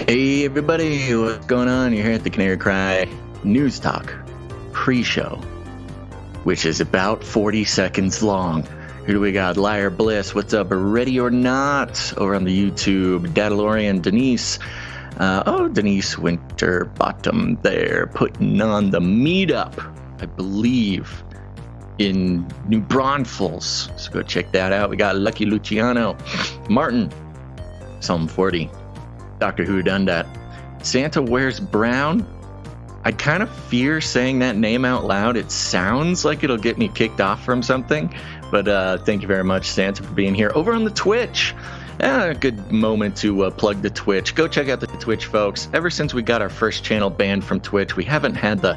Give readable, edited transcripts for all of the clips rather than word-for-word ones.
Hey everybody, what's going on? You're here at the Canary Cry News Talk pre-show, which is about 40 seconds long. Who do we got? Liar Bliss, what's up? Ready or Not over on the YouTube. Datalorian, Denise. Denise Winterbottom there, putting on the meetup, I believe, in New Braunfels. So go check that out. We got Lucky Luciano, Martin, Psalm 40. Dr. Who done that? Santa Wears Brown. I kind of fear saying that name out loud. It sounds like it'll get me kicked off from something, but thank you very much, Santa, for being here. Over on the Twitch, a good moment to plug the Twitch. Go check out the Twitch, folks. Ever since we got our first channel banned from Twitch, we haven't had the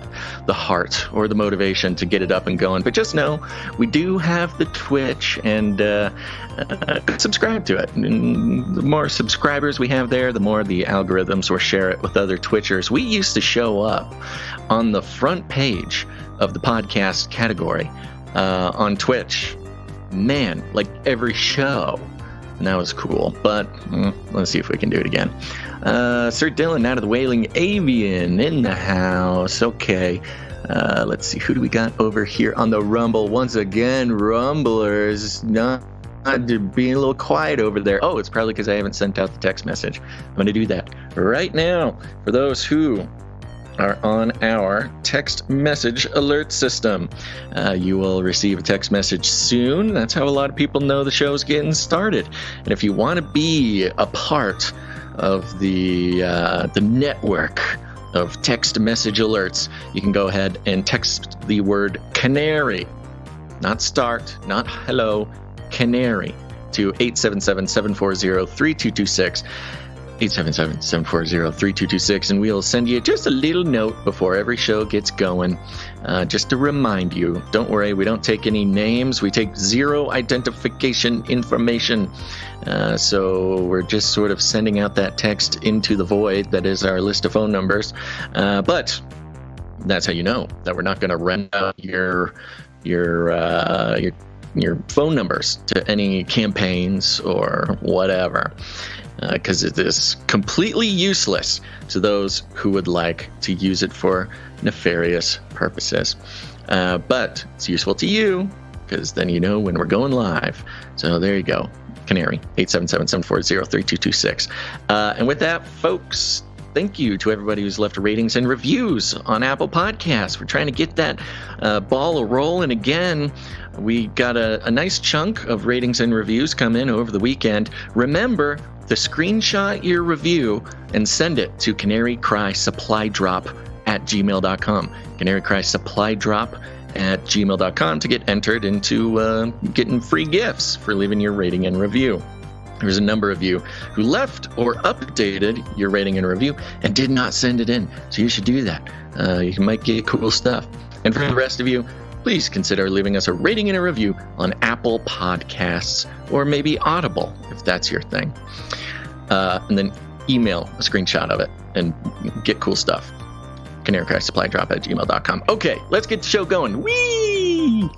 heart or the motivation to get it up and going. But just know, we do have the Twitch, and subscribe to it. And the more subscribers we have there, the more the algorithms will share it with other Twitchers. We used to show up on the front page of the podcast category on Twitch. Man, like every show. And that was cool, but let's see if we can do it again. Sir Dylan out of the Wailing Avian in the house. Okay, let's see. Who do we got over here on the Rumble? Once again, Rumblers not being a little quiet over there. Oh, it's probably because I haven't sent out the text message. I'm going to do that right now for those who are on our text message alert system. You will receive a text message soon. That's how a lot of people know the show's getting started. And if you want to be a part of the network of text message alerts, you can go ahead and text the word Canary, not start, not hello, Canary, to 877-740-3226. 877-740-3226, and we'll send you just a little note before every show gets going, just to remind you. Don't worry, we don't take any names. We take zero identification information. So we're just sort of sending out that text into the void that is our list of phone numbers. But that's how you know that we're not going to rent out your phone numbers to any campaigns or whatever. Because it is completely useless to those who would like to use it for nefarious purposes. But it's useful to you, because then you know when we're going live. So there you go. Canary, 877-740-3226. And with that, folks, thank you to everybody who's left ratings and reviews on Apple Podcasts. We're trying to get that ball rolling again. We got a nice chunk of ratings and reviews come in over the weekend. Remember to screenshot your review and send it to canarycrysupply.drop@gmail.com. canarycrysupply.drop@gmail.com to get entered into getting free gifts for leaving your rating and review. There's a number of you who left or updated your rating and review and did not send it in, so you should do that. You might get cool stuff. And for the rest of you, please consider leaving us a rating and a review on Apple Podcasts or maybe Audible, if that's your thing. And then email a screenshot of it and get cool stuff. canarycrysupply.drop@gmail.com. Okay, let's get the show going. Whee!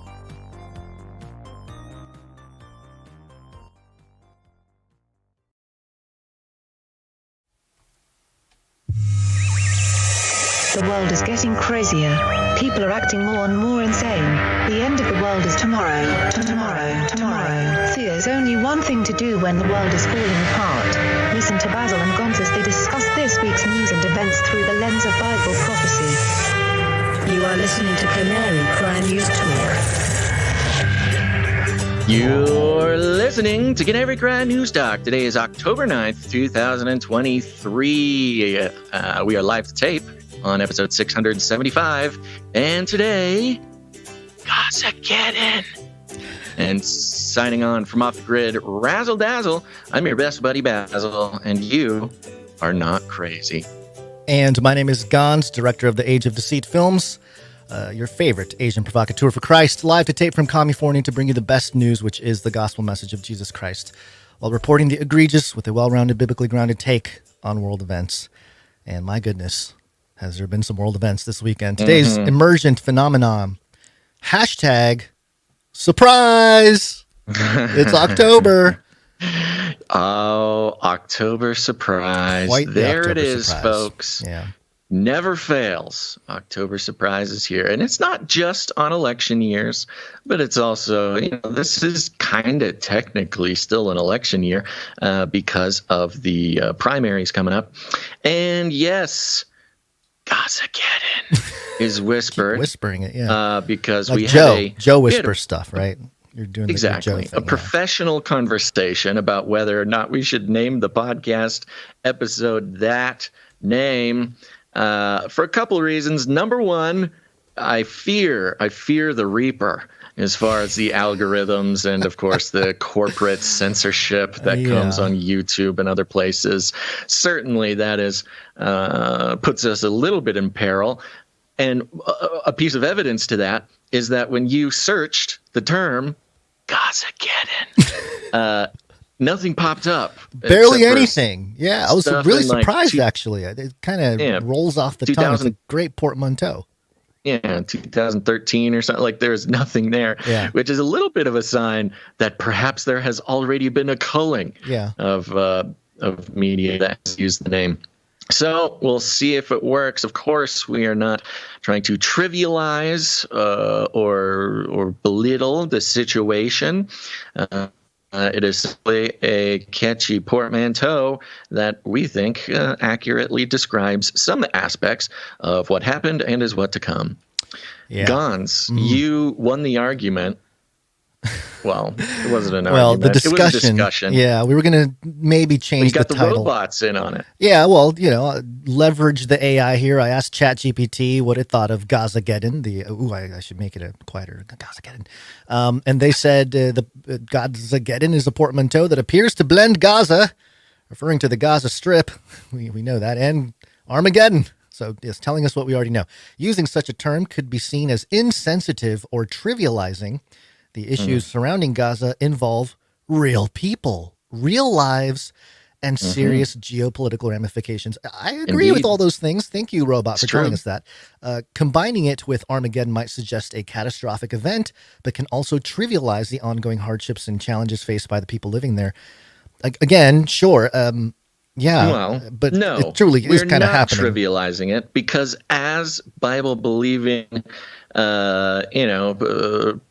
The world is getting crazier. People are acting more and more insane. The end of the world is tomorrow. Tomorrow. There's only one thing to do when the world is falling apart. Listen to Basil and Gonz as they discuss this week's news and events through the lens of Bible prophecy. You are listening to Canary Cry News Talk. You're listening to Canary Cry News Talk. Today is October 9th, 2023. We are live to tape on episode 675, and today, GAZAGEDDON. And signing on from off the grid, Razzle Dazzle, I'm your best buddy Basil, and you are not crazy. And my name is Gonz, director of the Age of Deceit films, your favorite Asian provocateur for Christ, live to tape from California to bring you the best news, which is the gospel message of Jesus Christ, while reporting the egregious with a well-rounded, biblically grounded take on world events. And my goodness, has there been some world events this weekend? Today's emergent phenomenon, hashtag surprise. It's October. Oh, October surprise. Quite the There it October is, surprise. folks. Yeah. Never fails. October surprise is here. And it's not just on election years, but it's also, this is kind of technically still an election year because of the primaries coming up. And yes, GAZAGEDDON is whispered. Whispering it, yeah. Because like we Joe had whispers stuff, right? You're doing the exactly Joe thing, a professional conversation about whether or not we should name the podcast episode that name. For a couple of reasons. Number one, I fear the Reaper as far as the algorithms and, of course, the corporate censorship that comes on YouTube and other places. Certainly, that is puts us a little bit in peril. And a piece of evidence to that is that when you searched the term GAZAGEDDON, nothing popped up. Barely anything. Yeah, I was really like surprised, actually. It kind of rolls off the tongue. It's a great portmanteau. Yeah, 2013 or something. Like there's nothing there, which is a little bit of a sign that perhaps there has already been a culling of media that has used the name. So we'll see if it works. Of course, we are not trying to trivialize or belittle the situation. It is simply a catchy portmanteau that we think accurately describes some aspects of what happened and is what to come. Yeah. Gons, you won the argument. Well, it wasn't an argument. The discussion. It was a discussion. Yeah, we were going to maybe change the title. You got the robots in on it. Yeah, well, leverage the AI here. I asked ChatGPT what it thought of GAZAGEDDON. I should make it a quieter GAZAGEDDON. And they said the GAZAGEDDON is a portmanteau that appears to blend Gaza, referring to the Gaza Strip. We know that, and Armageddon. So it's telling us what we already know. Using such a term could be seen as insensitive or trivializing. The issues surrounding Gaza involve real people, real lives, and serious geopolitical ramifications. I agree with all those things. Thank you, Robot, for telling us that. Combining it with Armageddon might suggest a catastrophic event, but can also trivialize the ongoing hardships and challenges faced by the people living there. Again, sure. But no, it truly is kind of happening. We're not trivializing it because as Bible-believing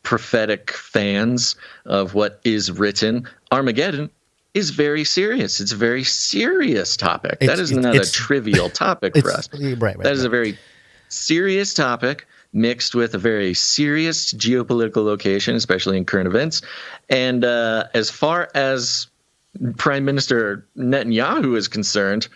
prophetic fans of what is written, Armageddon is very serious. It's a very serious topic. That is not a trivial topic for us. That is a very serious topic mixed with a very serious geopolitical location, especially in current events. And as far as Prime Minister Netanyahu is concerned,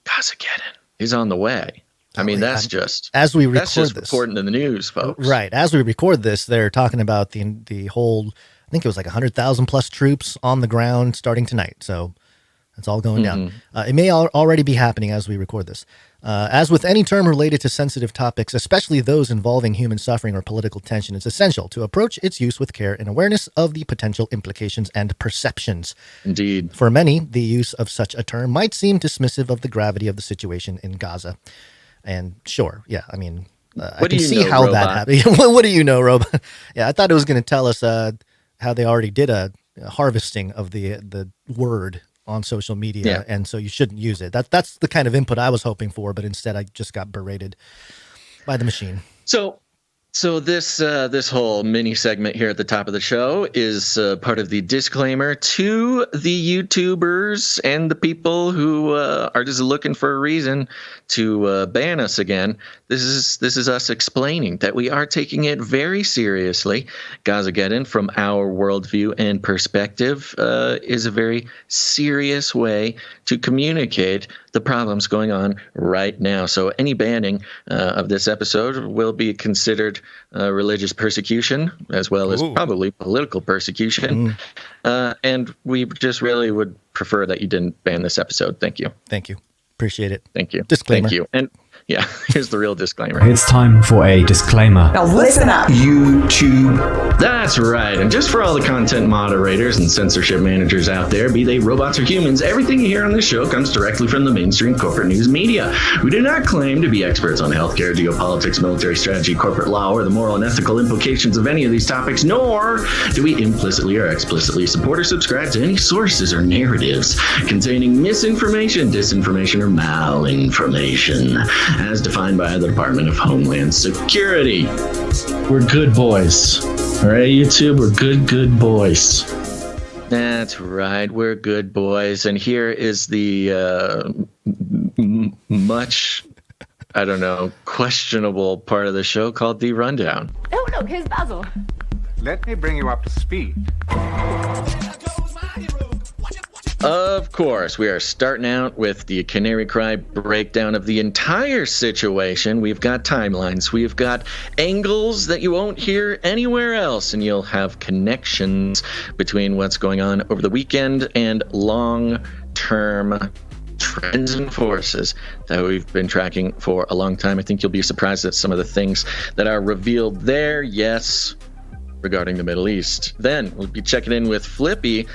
GAZAGEDDON is on the way. I mean, that's just reporting in the news, folks. Right. As we record this, they're talking about the whole, I think it was like 100,000 plus troops on the ground starting tonight. So it's all going down. It may already be happening as we record this. As with any term related to sensitive topics, especially those involving human suffering or political tension, it's essential to approach its use with care and awareness of the potential implications and perceptions. Indeed. For many, the use of such a term might seem dismissive of the gravity of the situation in Gaza. And sure, yeah, I mean, I can see how that happened. What do you know, Robot? Yeah, I thought it was going to tell us how they already did a harvesting of the word on social media, and so you shouldn't use it. That's the kind of input I was hoping for, but instead I just got berated by the machine. So this whole mini segment here at the top of the show is part of the disclaimer to the YouTubers and the people who are just looking for a reason to ban us again. This is us explaining that we are taking it very seriously. GAZAGEDDON, from our worldview and perspective, is a very serious way to communicate the problems going on right now. So any banning of this episode will be considered religious persecution, as well as probably political persecution. And we just really would prefer that you didn't ban this episode. Thank you. Thank you. Appreciate it. Thank you. Disclaimer. Thank you. And Yeah, here's the real disclaimer. It's time for a disclaimer. Now listen up, YouTube. That's right. And just for all the content moderators and censorship managers out there, be they robots or humans, everything you hear on this show comes directly from the mainstream corporate news media. We do not claim to be experts on healthcare, geopolitics, military strategy, corporate law, or the moral and ethical implications of any of these topics, nor do we implicitly or explicitly support or subscribe to any sources or narratives containing misinformation, disinformation, or malinformation, as defined by the Department of Homeland Security. We're good boys. All right, YouTube, we're good boys. That's right, we're good boys. And here is the much, I don't know, questionable part of the show called The Rundown. Oh, look, here's Basil. Let me bring you up to speed. Of course, we are starting out with the Canary Cry breakdown of the entire situation. We've got timelines, we've got angles that you won't hear anywhere else, and you'll have connections between what's going on over the weekend and long-term trends and forces that we've been tracking for a long time. I think you'll be surprised at some of the things that are revealed there, yes, regarding the Middle East. Then we'll be checking in with Flippy,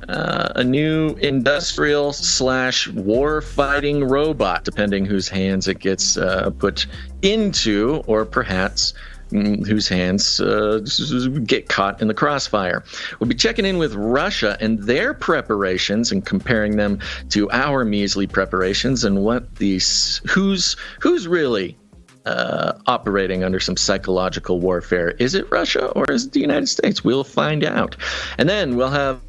a new industrial / war fighting robot, depending whose hands it gets put into, or perhaps whose hands get caught in the crossfire. We'll be checking in with Russia and their preparations and comparing them to our measly preparations, and what these who's really operating under some psychological warfare. Is it Russia or is it the United States? We'll find out. And then we'll have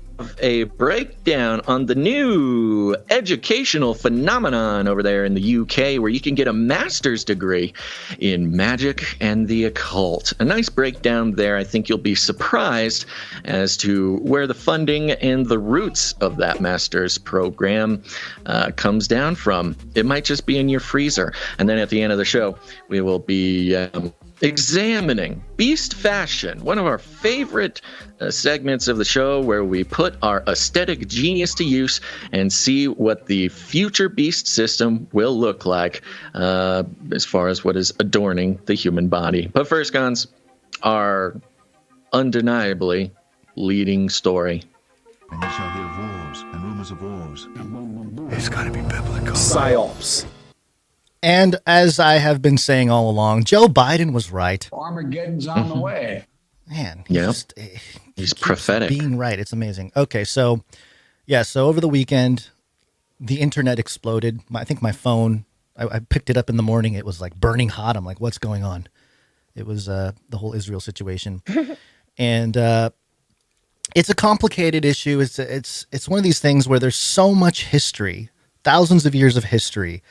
a breakdown on the new educational phenomenon over there in the UK, where you can get a master's degree in magic and the occult. A nice breakdown there. I think you'll be surprised as to where the funding and the roots of that master's program comes down from. It might just be in your freezer. And then at the end of the show, we will be examining Beast Fashion, one of our favorite segments of the show, where we put our aesthetic genius to use and see what the future beast system will look like as far as what is adorning the human body. But first, Guns, our undeniably leading story. And you shall hear wars and rumors of wars. It's got to be biblical. PSYOPs. And as I have been saying all along, Joe Biden was right. Armageddon's on the way. Man, he's prophetic. Being right, it's amazing. Okay, so over the weekend, the internet exploded. I think my phone, I picked it up in the morning. It was like burning hot. I'm like, what's going on? It was the whole Israel situation, and it's a complicated issue. It's one of these things where there's so much history, thousands of years of history,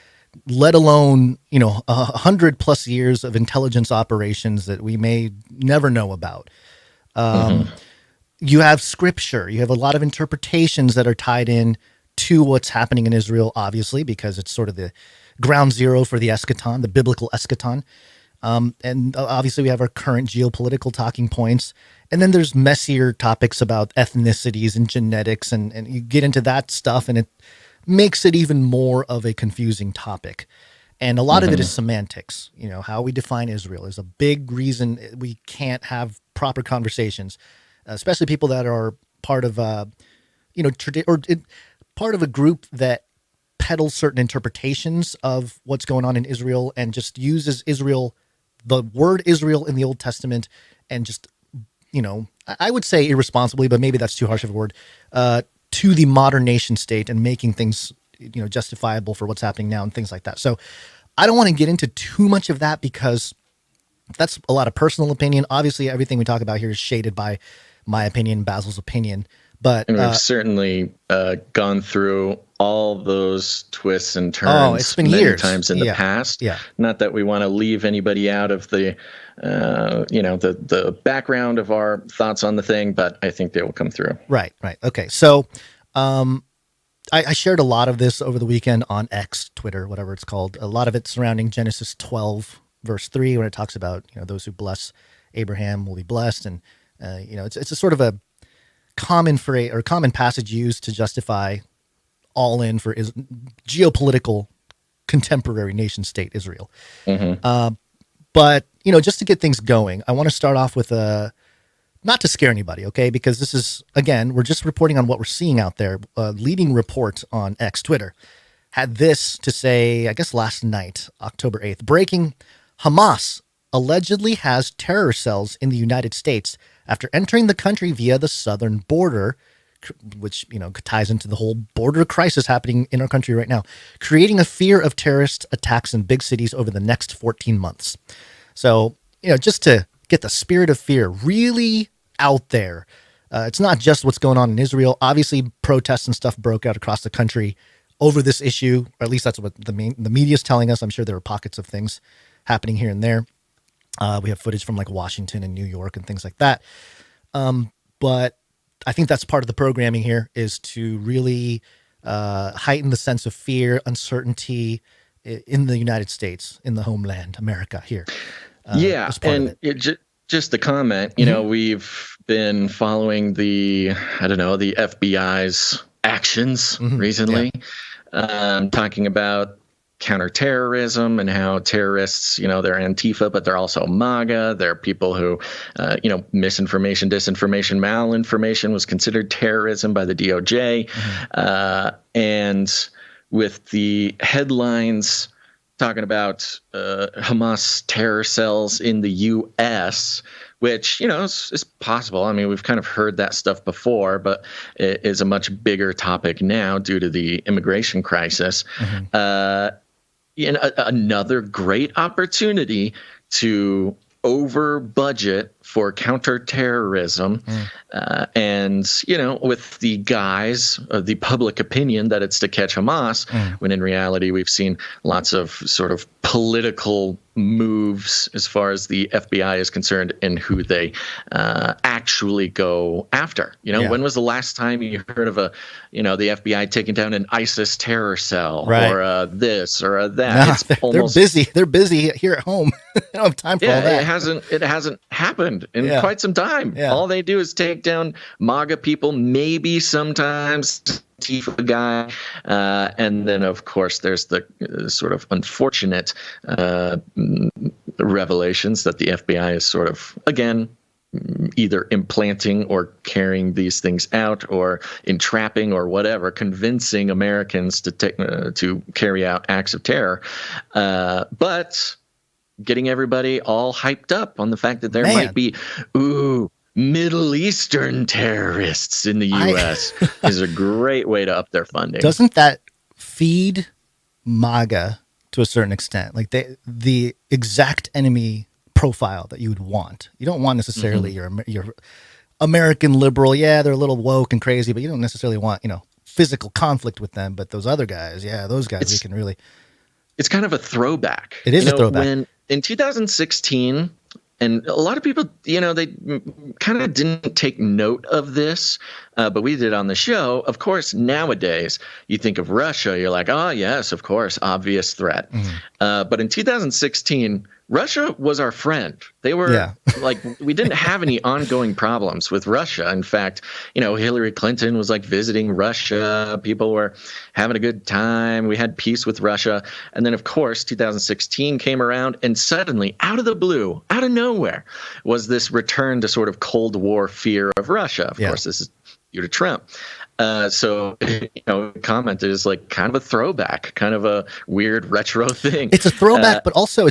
let alone 100+ years of intelligence operations that we may never know about. You have scripture, you have a lot of interpretations that are tied in to what's happening in Israel, obviously, because it's sort of the ground zero for the eschaton, the biblical eschaton. And obviously we have our current geopolitical talking points. And then there's messier topics about ethnicities and genetics, and you get into that stuff, and it makes it even more of a confusing topic. And a lot of it is semantics. How we define Israel is a big reason we can't have proper conversations, especially people that are part of part of a group that peddles certain interpretations of what's going on in Israel and just uses Israel, the word Israel in the Old Testament, and just, I would say irresponsibly, but maybe that's too harsh of a word, to the modern nation state, and making things, justifiable for what's happening now and things like that. So I don't want to get into too much of that, because that's a lot of personal opinion. Obviously, everything we talk about here is shaded by my opinion, Basil's opinion. But we've certainly gone through all those twists and turns it's been many years. times in the past. Yeah. Not that we want to leave anybody out of the, the background of our thoughts on the thing, but I think they will come through. Right. Okay. So I shared a lot of this over the weekend on X, Twitter, whatever it's called. A lot of it surrounding Genesis 12, verse 3, when it talks about, those who bless Abraham will be blessed. And, it's a sort of a common phrase or common passage used to justify all in for geopolitical contemporary nation state, Israel. But, just to get things going, I want to start off with not to scare anybody, okay? Because this is, again, we're just reporting on what we're seeing out there. A leading report on X, Twitter, had this to say, I guess last night, October 8th, breaking: Hamas allegedly has terror cells in the United States after entering the country via the southern border, which, ties into the whole border crisis happening in our country right now, creating a fear of terrorist attacks in big cities over the next 14 months. So, just to get the spirit of fear really out there. It's not just what's going on in Israel. Obviously, protests and stuff broke out across the country over this issue, or at least that's what the media is telling us. I'm sure there are pockets of things happening here and there. We have footage from like Washington and New York and things like that. But I think that's part of the programming here, is to really heighten the sense of fear, uncertainty in the United States, in the homeland, America here. And just a comment, we've been following the FBI's actions recently, talking about counterterrorism and how terrorists, they're Antifa, but they're also MAGA. They're people who, misinformation, disinformation, malinformation was considered terrorism by the DOJ. And with the headlines talking about Hamas terror cells in the U.S., which, is possible. I mean, we've kind of heard that stuff before, but it is a much bigger topic now due to the immigration crisis. Another great opportunity to over budget for counterterrorism. And, with the guise of the public opinion that it's to catch Hamas, when in reality we've seen lots of sort of political moves as far as the FBI is concerned and who they actually go after. When was the last time you heard of the FBI taking down an ISIS terror cell or this or that? They're busy. They're busy here at home. They don't have time for all that. It hasn't happened in quite some time. All they do is take down MAGA people, maybe sometimes Antifa guy, and then of course there's the sort of unfortunate revelations that the FBI is sort of, again, either implanting or carrying these things out or entrapping or whatever, convincing Americans to carry out acts of terror. But getting everybody all hyped up on the fact that there might be, Middle Eastern terrorists in the U.S. is a great way to up their funding. Doesn't that feed MAGA to a certain extent? Like the exact enemy profile that you would want. You don't want necessarily your American liberal. Yeah, they're a little woke and crazy, but you don't necessarily want, physical conflict with them. But those other guys, those guys, we can really. It's kind of a throwback. It is a throwback. When in 2016. And a lot of people, they kind of didn't take note of this, but we did on the show. Of course, nowadays, you think of Russia, you're like, oh, yes, of course, obvious threat. But in 2016, Russia was our friend. They were we didn't have any ongoing problems with Russia. In fact, Hillary Clinton was like visiting Russia. People were having a good time. We had peace with Russia. And then, of course, 2016 came around and suddenly, out of the blue, out of nowhere, was this return to sort of Cold War fear of Russia. Of course, this is due to Trump. So, comment is like kind of a throwback, kind of a weird retro thing. It's a throwback, but also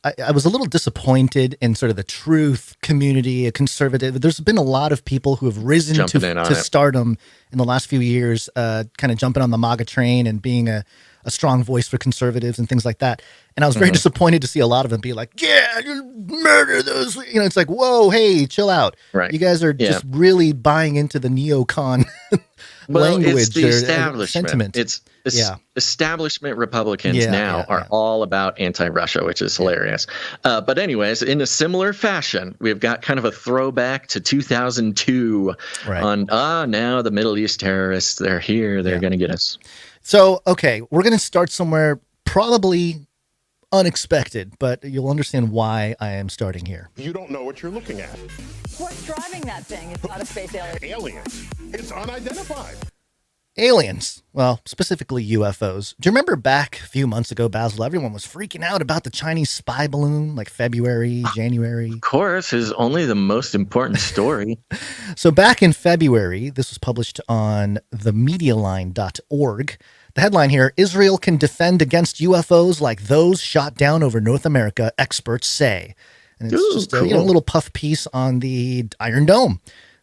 I was a little disappointed in sort of the truth community, a conservative. There's been a lot of people who have risen to stardom in the last few years, kind of jumping on the MAGA train and being a strong voice for conservatives and things like that. And I was very disappointed to see a lot of them be like, murder those. It's like, whoa, hey, chill out. Right. You guys are just really buying into the neocon language it's the or establishment. Sentiment. It's establishment Republicans are all about anti-Russia, which is hilarious. But anyways, in a similar fashion, we've got kind of a throwback to 2002 on, now the Middle East terrorists, they're here, they're going to get us. So, okay, we're going to start somewhere probably unexpected, but you'll understand why I am starting here. You don't know what you're looking at. What's driving that thing? It's not a space alien. Aliens. It's unidentified. Aliens. Well, specifically UFOs. Do you remember back a few months ago, Basil, everyone was freaking out about the Chinese spy balloon, like February, January? Of course, is only the most important story. So back in February, this was published on the MediaLine.org. The headline here, Israel can defend against UFOs like those shot down over North America, experts say. And it's just a little puff piece on the Iron Dome.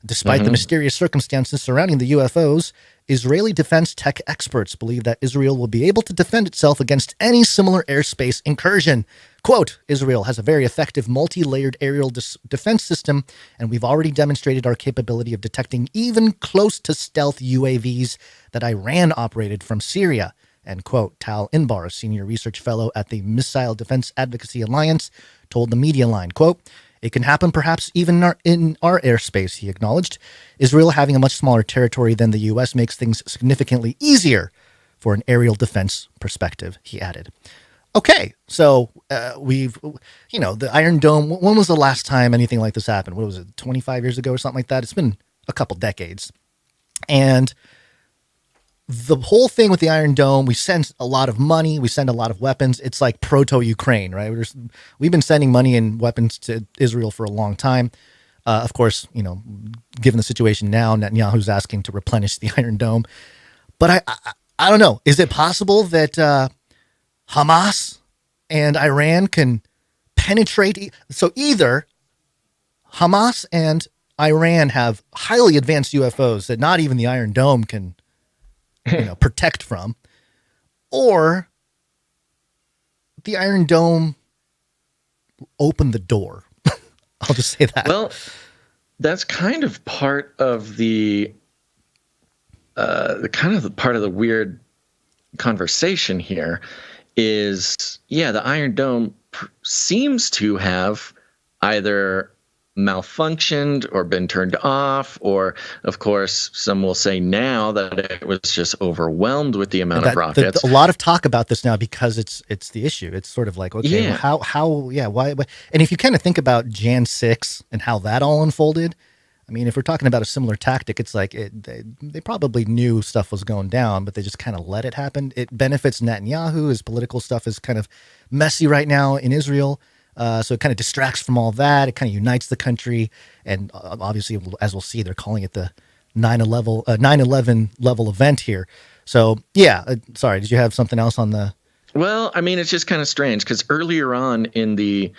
Despite the mysterious circumstances surrounding the UFOs, Israeli defense tech experts believe that Israel will be able to defend itself against any similar airspace incursion. Quote, Israel has a very effective multi-layered aerial defense system, and we've already demonstrated our capability of detecting even close to stealth UAVs that Iran operated from Syria. End quote. Tal Inbar, a senior research fellow at the Missile Defense Advocacy Alliance, told the MediaLine, quote, it can happen perhaps even in our airspace, he acknowledged. Israel having a much smaller territory than the U.S. makes things significantly easier for an aerial defense perspective, he added. Okay, so the Iron Dome, when was the last time anything like this happened? What was it, 25 years ago or something like that? It's been a couple decades. And the whole thing with the Iron Dome, we send a lot of money, we send a lot of weapons. It's like proto-Ukraine, right? We've been sending money and weapons to Israel for a long time. Of course, given the situation now, Netanyahu's asking to replenish the Iron Dome. But I don't know. Is it possible that Hamas and Iran can penetrate? So either Hamas and Iran have highly advanced UFOs that not even the Iron Dome can protect from, or the Iron Dome opened the door. I'll just say that. Well, that's kind of part of the part of the weird conversation here is, the Iron Dome seems to have either malfunctioned or been turned off, or of course some will say now that it was just overwhelmed with the amount of rockets. A lot of talk about this now because it's the issue. It's sort of like, okay, why? And if you kind of think about Jan 6 and how that all unfolded, I mean, if we're talking about a similar tactic, it's like they probably knew stuff was going down, but they just kind of let it happen. It benefits Netanyahu. His political stuff is kind of messy right now in Israel. So it kind of distracts from all that. It kind of unites the country. And obviously, as we'll see, they're calling it the 9/11 level event here. So, sorry, did you have something else on the... Well, I mean, it's just kind of strange because earlier on in the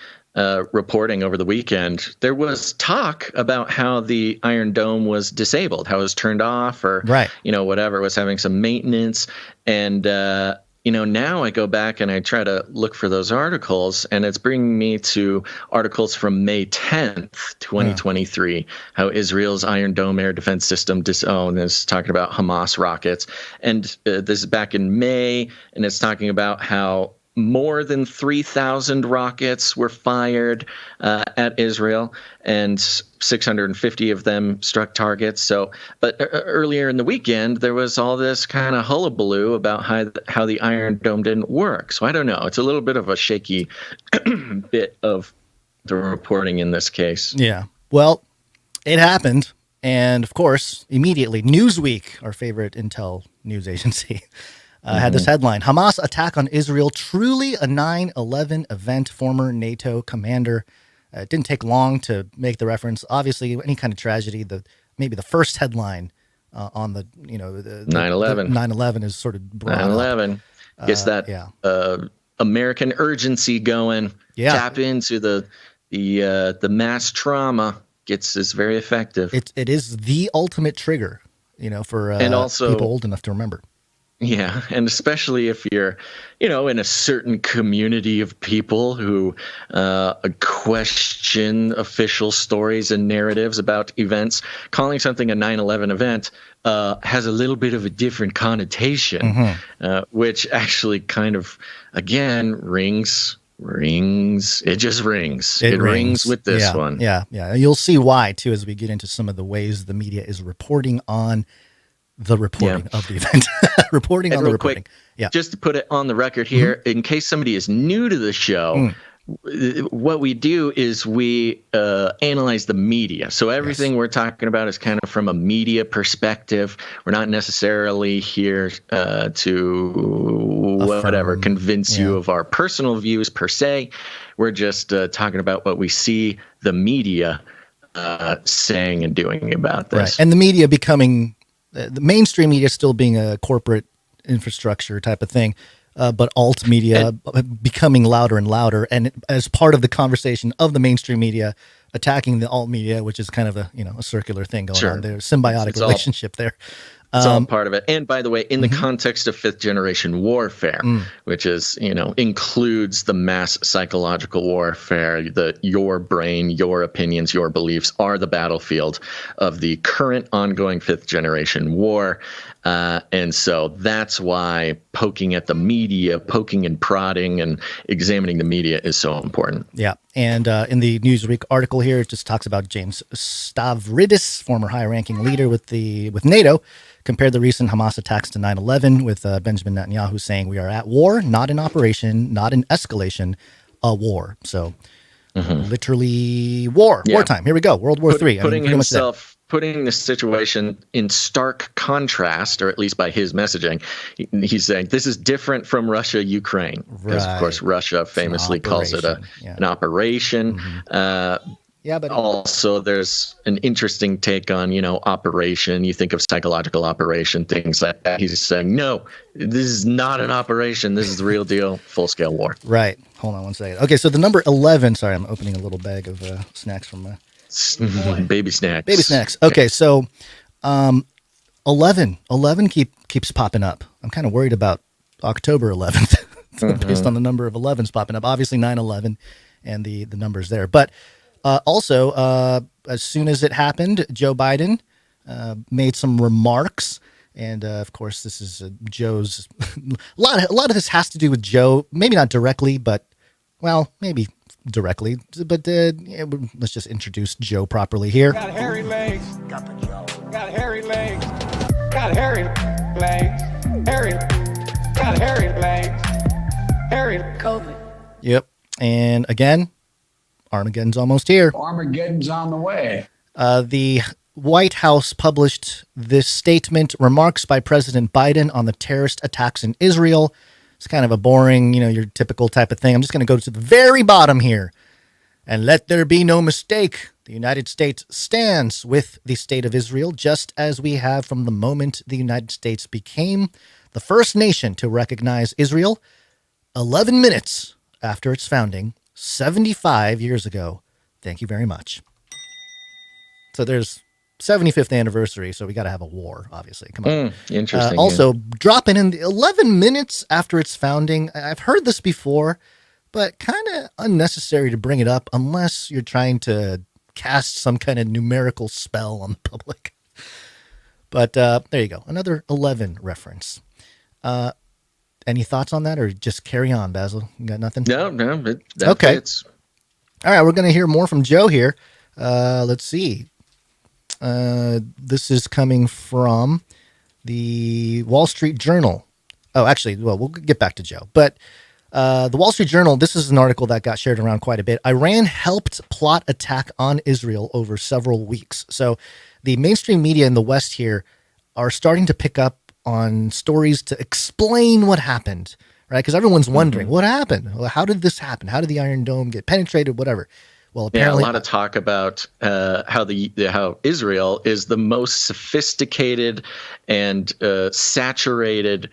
reporting over the weekend, there was talk about how the Iron Dome was disabled, how it was turned off or, whatever, was having some maintenance. And, now I go back and I try to look for those articles, and it's bringing me to articles from May 10th, 2023, how Israel's Iron Dome air defense system disowned. It's talking about Hamas rockets. And this is back in May, and it's talking about how more than 3,000 rockets were fired at Israel, and 650 of them struck targets. So, but earlier in the weekend, there was all this kind of hullabaloo about how the Iron Dome didn't work. So I don't know. It's a little bit of a shaky bit of the reporting in this case. Yeah. Well, it happened. And of course, immediately, Newsweek, our favorite intel news agency, had this headline, Hamas attack on Israel, truly a 9/11 event, former NATO commander. It didn't take long to make the reference. Obviously, any kind of tragedy, maybe the first headline on the 9/11. 9/11 is sort of brought 9/11 gets that American urgency going. Yeah. Tap into the mass trauma. Is very effective. It is the ultimate trigger, for and also people old enough to remember. Yeah, and especially if you're, in a certain community of people who question official stories and narratives about events, calling something a 9/11 event has a little bit of a different connotation, which actually kind of, again, rings. It just rings. It rings with this one. Yeah. You'll see why, too, as we get into some of the ways the media is reporting on the reporting of the event. Reporting on the reporting. Quick, just to put it on the record here, in case somebody is new to the show, what we do is we analyze the media. So everything we're talking about is kind of from a media perspective. We're not necessarily here to convince you of our personal views per se. We're just talking about what we see the media saying and doing about this. Right. And the media becoming the mainstream media still being a corporate infrastructure type of thing. But alt media becoming louder and louder, and as part of the conversation of the mainstream media attacking the alt media, which is kind of a circular thing going on there, symbiotic relationship there. It's all part of it. And by the way, in the context of fifth generation warfare, which is, includes the mass psychological warfare, your brain, your opinions, your beliefs are the battlefield of the current ongoing fifth generation war. And so that's why poking at the media, poking and prodding and examining the media is so important. Yeah. And in the Newsweek article here, it just talks about James Stavridis, former high-ranking leader with NATO, compared the recent Hamas attacks to 9/11 with Benjamin Netanyahu saying we are at war, not in operation, not in escalation, a war. So literally wartime. Here we go. World War III. Putting the situation in stark contrast, or at least by his messaging, he's saying this is different from Russia-Ukraine. Because, of course, Russia famously calls it an operation. But also there's an interesting take on, operation. You think of psychological operation, things like that. He's saying, no, this is not an operation. This is the real deal, full-scale war. Right. Hold on one second. Okay, so the number 11, sorry, I'm opening a little bag of snacks from baby snacks. Baby snacks. Okay, so 11 keeps popping up. I'm kind of worried about October 11th based on the number of 11s popping up. Obviously 9/11 and the numbers there. But also, as soon as it happened, Joe Biden made some remarks. And, of course, this is Joe's – a lot of this has to do with Joe. Maybe not directly, but, well, maybe – directly, but let's just introduce Joe properly here. Got hairy legs. Got hairy legs. Got hairy legs. Got hairy legs. Hairy COVID. Yep. And again, Armageddon's almost here. Armageddon's on the way. The White House published this statement, remarks by President Biden on the terrorist attacks in Israel. It's kind of a boring, your typical type of thing. I'm just going to go to the very bottom here. And let there be no mistake. The United States stands with the state of Israel, just as we have from the moment the United States became the first nation to recognize Israel 11 minutes after its founding, 75 years ago. Thank you very much. So there's 75th anniversary, so we got to have a war, obviously. Come on. Interesting. Also, dropping in the 11 minutes after its founding. I've heard this before, but kind of unnecessary to bring it up unless you're trying to cast some kind of numerical spell on the public. But there you go. Another 11 reference. Any thoughts on that, or just carry on, Basil? You got nothing? No. Okay. Fits. All right, we're going to hear more from Joe here. Let's see. This is coming from the Wall Street Journal. Oh, actually, well, we'll get back to Joe. But the Wall Street Journal, this is an article that got shared around quite a bit. Iran helped plot attack on Israel over several weeks. So the mainstream media in the West here are starting to pick up on stories to explain what happened, right? Because everyone's wondering, what happened? How did this happen? How did the Iron Dome get penetrated? Whatever. Well, apparently, a lot of talk about how Israel is the most sophisticated and saturated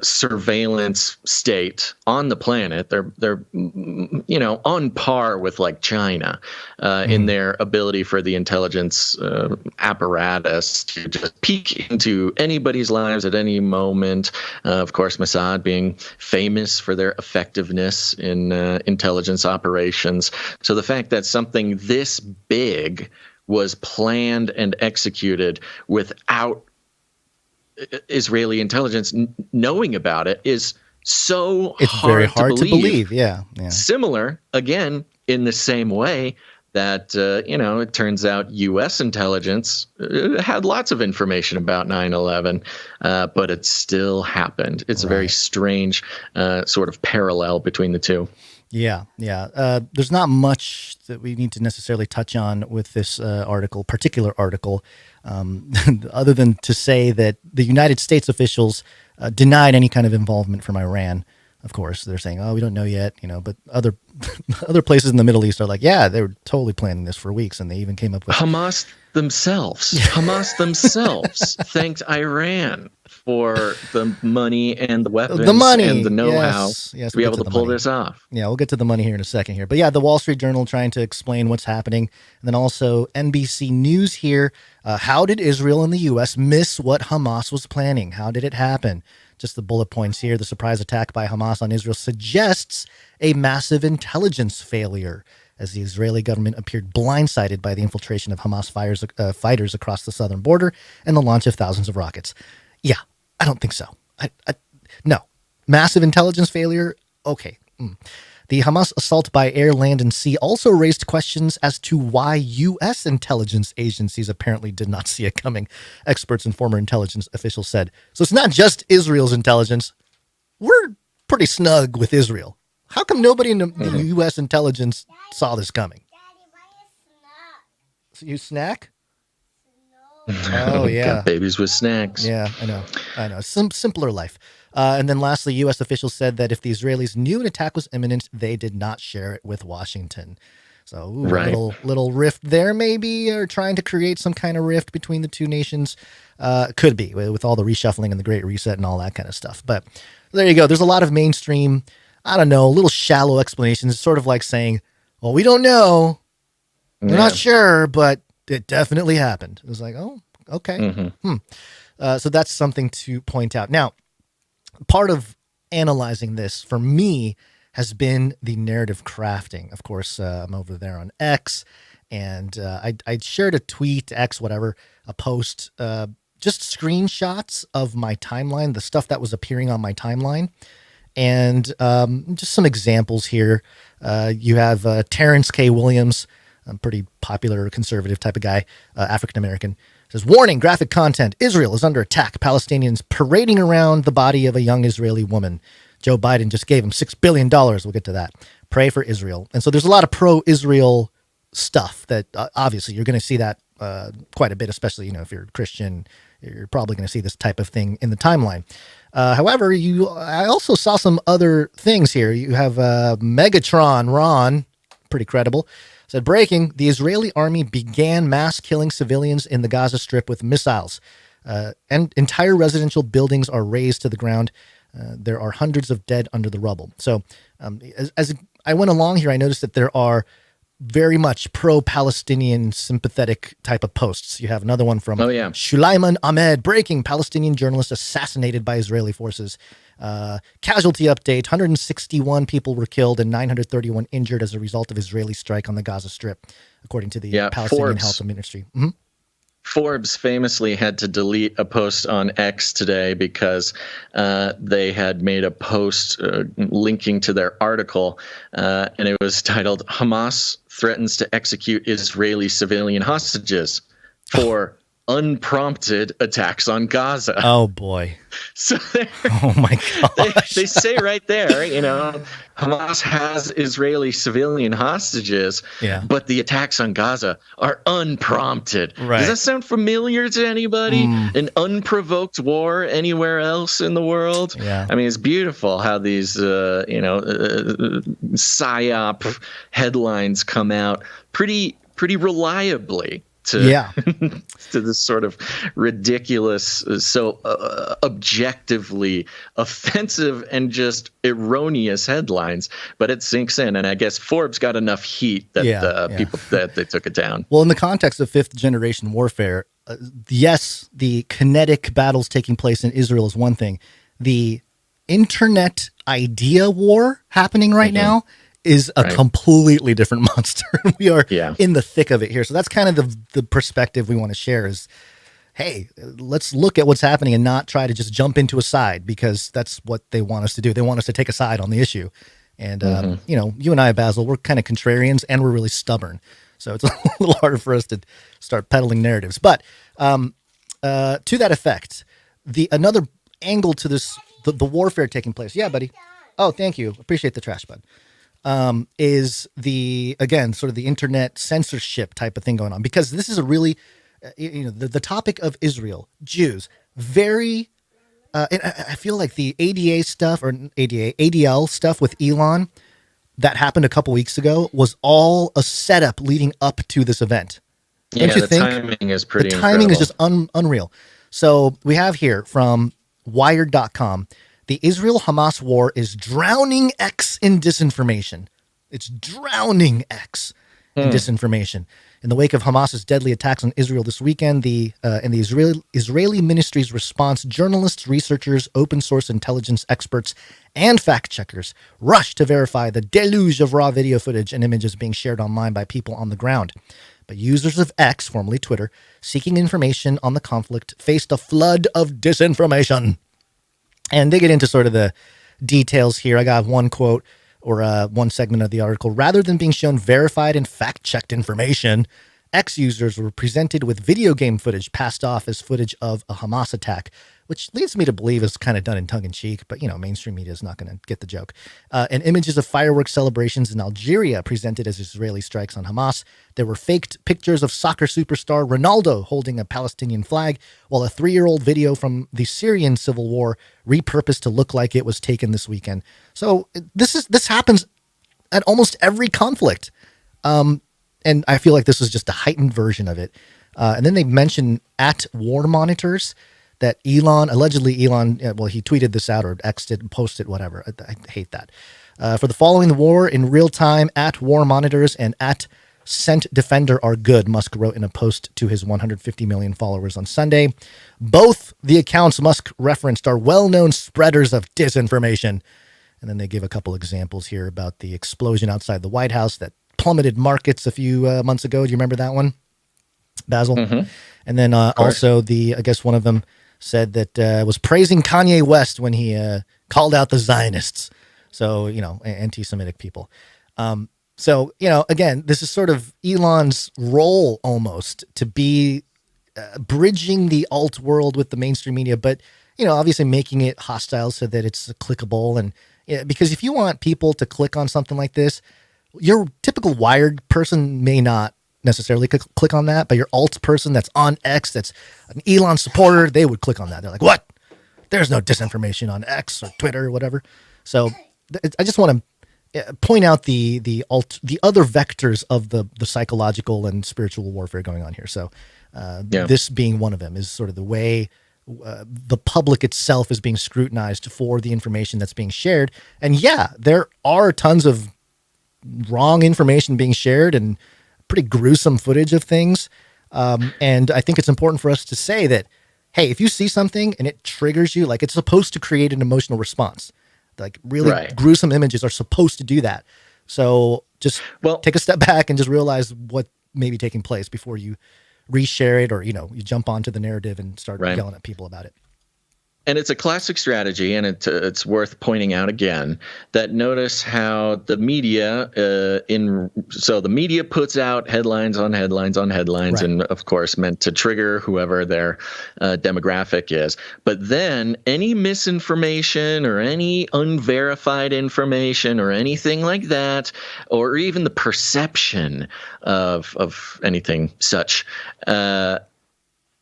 surveillance state on the planet. They're on par with like China in their ability for the intelligence apparatus to just peek into anybody's lives at any moment. Of course, Mossad being famous for their effectiveness in intelligence operations. So the fact that something this big was planned and executed without Israeli intelligence knowing about it is so very hard to believe. Yeah. Similar, again, in the same way that, it turns out U.S. intelligence had lots of information about 9/11, but it still happened. It's a very strange sort of parallel between the two. Yeah. There's not much that we need to necessarily touch on with this particular article, other than to say that the United States officials denied any kind of involvement from Iran. Of course, they're saying, "Oh, we don't know yet," but other other places in the Middle East are like, "Yeah, they were totally planning this for weeks," and they even came up with Hamas themselves thanked Iran for the money and the weapons and the know-how yes, to be able to pull this off. Yeah, we'll get to the money here in a second here. But yeah, the Wall Street Journal trying to explain what's happening. And then also NBC News here. How did Israel and the U.S. miss what Hamas was planning? How did it happen? Just the bullet points here. The surprise attack by Hamas on Israel suggests a massive intelligence failure, as the Israeli government appeared blindsided by the infiltration of Hamas fighters across the southern border and the launch of thousands of rockets. Yeah, I don't think so. No. Massive intelligence failure? Okay. The Hamas assault by air, land, and sea also raised questions as to why U.S. intelligence agencies apparently did not see it coming, experts and former intelligence officials said. So it's not just Israel's intelligence. We're pretty snug with Israel. How come nobody in the U.S. intelligence saw this coming? Daddy, why So you snack? No. Oh, yeah. Got babies with snacks. Yeah, I know. Simpler life. And then lastly, U.S. officials said that if the Israelis knew an attack was imminent, they did not share it with Washington. So Right. little rift there maybe, or trying to create some kind of rift between the two nations. Could be, with all the reshuffling and the Great Reset and all that kind of stuff. But there you go. There's a lot of mainstream, I don't know, little shallow explanations. It's sort of like saying, well, we don't know. We're not sure, but it definitely happened. It was like, oh, okay. So that's something to point out. Now, part of analyzing this for me has been the narrative crafting. Of course, I'm over there on X, and I shared a tweet, X, whatever, a post, just screenshots of my timeline, the stuff that was appearing on my timeline. And just some examples here. You have Terrence K. Williams, a pretty popular conservative type of guy, African-American, says, warning, graphic content. Israel is under attack. Palestinians parading around the body of a young Israeli woman. Joe Biden just gave him $6 billion. We'll get to that. Pray for Israel. And so there's a lot of pro-Israel stuff that obviously you're going to see that quite a bit, especially, if you're a Christian, you're probably going to see this type of thing in the timeline. However, I also saw some other things here. You have Megatron Ron, pretty credible, said, breaking, the Israeli army began mass killing civilians in the Gaza Strip with missiles. And entire residential buildings are razed to the ground. There are hundreds of dead under the rubble. So as I went along here, I noticed that there are very much pro-Palestinian sympathetic type of posts. You have another one from Shulaiman Ahmed, breaking, Palestinian journalist assassinated by Israeli forces. Casualty update, 161 people were killed and 931 injured as a result of Israeli strike on the Gaza Strip, according to the Palestinian Health Ministry. Forbes famously had to delete a post on X today because they had made a post linking to their article, and it was titled, Hamas threatens to execute Israeli civilian hostages for unprompted attacks on Gaza. Oh, boy. So oh, my gosh. They say right there, Hamas has Israeli civilian hostages, but the attacks on Gaza are unprompted. Right. Does that sound familiar to anybody? An unprovoked war anywhere else in the world? Yeah. I mean, it's beautiful how these, PSYOP headlines come out pretty reliably. To this sort of ridiculous, so objectively offensive and just erroneous headlines, but it sinks in. And I guess Forbes got enough heat that people that they took it down. Well, in the context of fifth generation warfare, yes, the kinetic battles taking place in Israel is one thing. The internet idea war happening right now is a completely different monster. We are in the thick of it here. So that's kind of the perspective we want to share is, hey, let's look at what's happening and not try to just jump into a side, because that's what they want us to do. They want us to take a side on the issue. And, you and I, Basil, we're kind of contrarians and we're really stubborn. So it's a little harder for us to start peddling narratives. But to that effect, another angle to this, the warfare taking place. Yeah, buddy. Oh, thank you. Appreciate the trash, bud. is again, sort of the internet censorship type of thing going on, because this is a really, the topic of Israel, Jews, very, and I feel like the ADA stuff or ADL stuff with Elon that happened a couple weeks ago was all a setup leading up to this event. Don't you think? Timing is pretty The timing incredible. is just unreal. So we have here from Wired.com, the Israel-Hamas war is drowning X in disinformation. It's drowning X in disinformation. In the wake of Hamas's deadly attacks on Israel this weekend, and the Israeli ministry's response, journalists, researchers, open source intelligence experts, and fact checkers rushed to verify the deluge of raw video footage and images being shared online by people on the ground. But users of X, formerly Twitter, seeking information on the conflict, faced a flood of disinformation. And they get into sort of the details here. I got one quote or one segment of the article. Rather than being shown verified and fact-checked information, X users were presented with video game footage passed off as footage of a Hamas attack, which leads me to believe is kind of done in tongue-in-cheek, but, mainstream media is not going to get the joke. And images of fireworks celebrations in Algeria presented as Israeli strikes on Hamas. There were faked pictures of soccer superstar Ronaldo holding a Palestinian flag, while a 3-year-old video from the Syrian civil war repurposed to look like it was taken this weekend. So this happens at almost every conflict. And I feel like this is just a heightened version of it. And then they mention at War Monitors that allegedly he tweeted this out or X'd it, posted, whatever. I hate that. For the following the war in real time, at War Monitors and at Scent Defender are good, Musk wrote in a post to his 150 million followers on Sunday. Both the accounts Musk referenced are well-known spreaders of disinformation. And then they give a couple examples here about the explosion outside the White House that plummeted markets a few months ago. Do you remember that one, Basil? Mm-hmm. And then also I guess one of them said that was praising Kanye West when he called out the Zionists. So, anti-Semitic people. So, again, this is sort of Elon's role almost to be bridging the alt world with the mainstream media, but, obviously making it hostile so that it's clickable. And because if you want people to click on something like this, your typical Wired person may not necessarily click on that, but your alt person that's on X, that's an Elon supporter, they would click on that. They're like, what? There's no disinformation on X or Twitter or whatever. So I just want to point out the other vectors of the psychological and spiritual warfare going on here. So this being one of them is sort of the way the public itself is being scrutinized for the information that's being shared. And there are tons of wrong information being shared and pretty gruesome footage of things. And I think it's important for us to say that, hey, if you see something and it triggers you, like it's supposed to create an emotional response. Like really gruesome images are supposed to do that. So just take a step back and just realize what may be taking place before you reshare it or, you jump onto the narrative and start yelling at people about it. And it's a classic strategy, and it's worth pointing out again that notice how the media so the media puts out headlines on headlines on headlines, and of course meant to trigger whoever their demographic is. But then any misinformation or any unverified information or anything like that, or even the perception of anything such,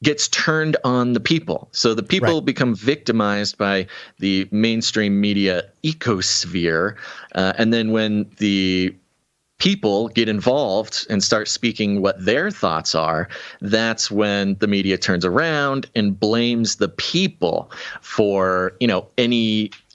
gets turned on the people. So the people become victimized by the mainstream media ecosphere. And then when the people get involved and start speaking what their thoughts are, that's when the media turns around and blames the people for,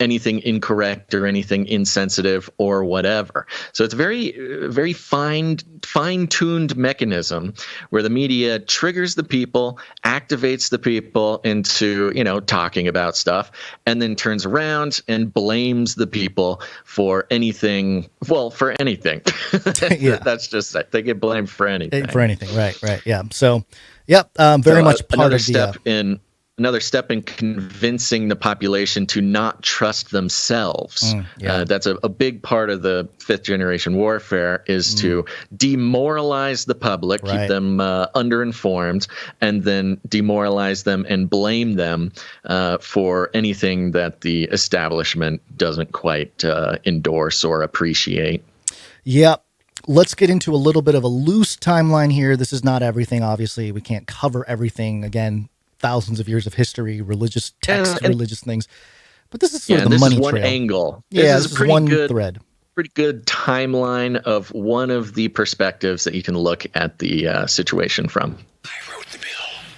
anything incorrect or anything insensitive or whatever. So it's a very, very fine-tuned mechanism where the media triggers the people, activates the people into, talking about stuff, and then turns around and blames the people for anything. Well, for anything. That's just it. They get blamed for anything. For anything, right. Yeah. So, very much part of another step in convincing the population to not trust themselves. That's a big part of the fifth generation warfare is to demoralize the public, keep them underinformed, and then demoralize them and blame them for anything that the establishment doesn't quite endorse or appreciate. Yep. Let's get into a little bit of a loose timeline here. This is not everything, obviously. We can't cover everything. Again, thousands of years of history, religious texts, religious things. But this is sort of the money trail. This is one angle. Yeah, this is a pretty one good thread. Pretty good timeline of one of the perspectives that you can look at the situation from.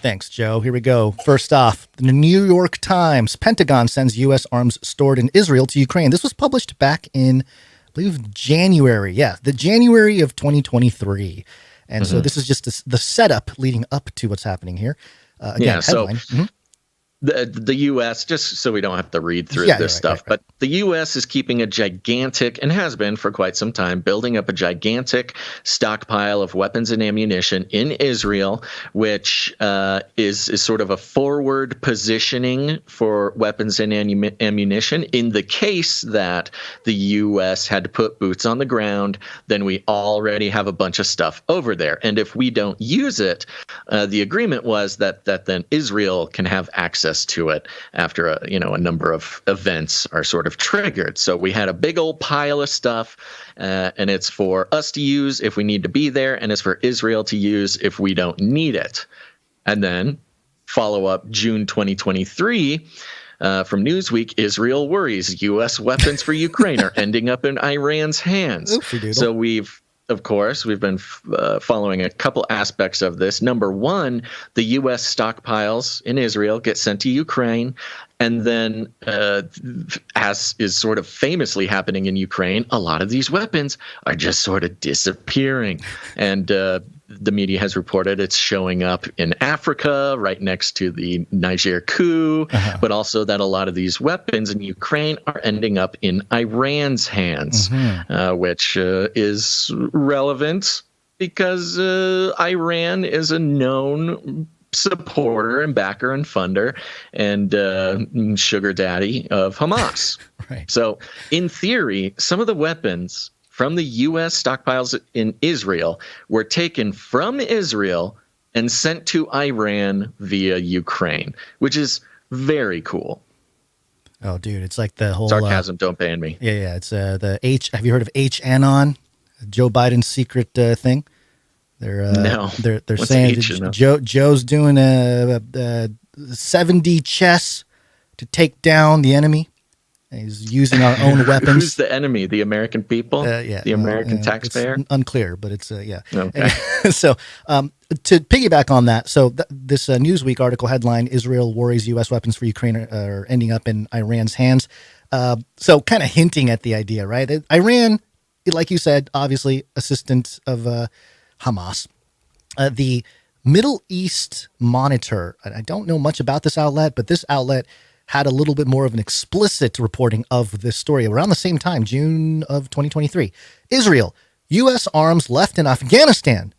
Thanks, Joe. Here we go. First off, the New York Times. Pentagon sends U.S. arms stored in Israel to Ukraine. This was published back in, I believe, January. Yeah, the January of 2023. And so this is just the setup leading up to what's happening here. Again, headline. The U.S., just so we don't have to read through this stuff, but the U.S. is keeping a gigantic, and has been for quite some time, building up a gigantic stockpile of weapons and ammunition in Israel, which is sort of a forward positioning for weapons and ammunition. In the case that the U.S. had to put boots on the ground, then we already have a bunch of stuff over there. And if we don't use it, the agreement was that then Israel can have access to it after a number of events are sort of triggered. So we had a big old pile of stuff, and it's for us to use if we need to be there, and it's for Israel to use if we don't need it. And then follow up June 2023 from Newsweek: Israel worries U.S. weapons for Ukraine are ending up in Iran's hands. So we've been following a couple aspects of this. Number one, the U.S. stockpiles in Israel get sent to Ukraine. And then, as is sort of famously happening in Ukraine, a lot of these weapons are just sort of disappearing. And the media has reported it's showing up in Africa, right next to the Niger coup, but also that a lot of these weapons in Ukraine are ending up in Iran's hands, which is relevant because Iran is a known supporter and backer and funder and sugar daddy of Hamas. So in theory, some of the weapons from the U.S. stockpiles in Israel were taken from Israel and sent to Iran via Ukraine, which is very cool. Oh, dude, it's like the whole sarcasm. Don't ban me. Yeah. It's the H. Have you heard of H-Anon? Joe Biden's secret thing. They're What's saying Joe's doing a 7D chess to take down the enemy. He's using our own weapons. Who's the enemy? The American people? The American taxpayer? It's unclear, but it's, yeah. Okay. So to piggyback on that, so this Newsweek article headline, Israel worries U.S. weapons for Ukraine are ending up in Iran's hands. So kind of hinting at the idea, right? Iran, like you said, obviously assistant of Hamas. The Middle East Monitor, I don't know much about this outlet, but this outlet had a little bit more of an explicit reporting of this story around the same time, June of 2023. Israel, U.S. arms left in Afghanistan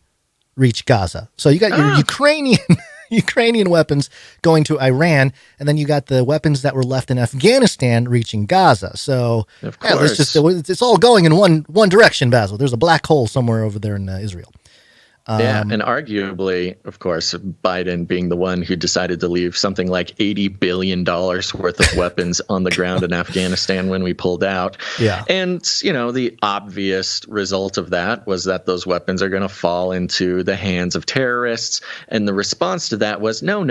reach Gaza. So you got your Ukrainian weapons going to Iran, and then you got the weapons that were left in Afghanistan reaching Gaza. So of course. It's all going in one direction, Basil. There's a black hole somewhere over there in Israel. And arguably, of course, Biden being the one who decided to leave something like $80 billion worth of weapons on the ground in Afghanistan when we pulled out. Yeah. And, the obvious result of that was that those weapons are going to fall into the hands of terrorists. And the response to that was, no,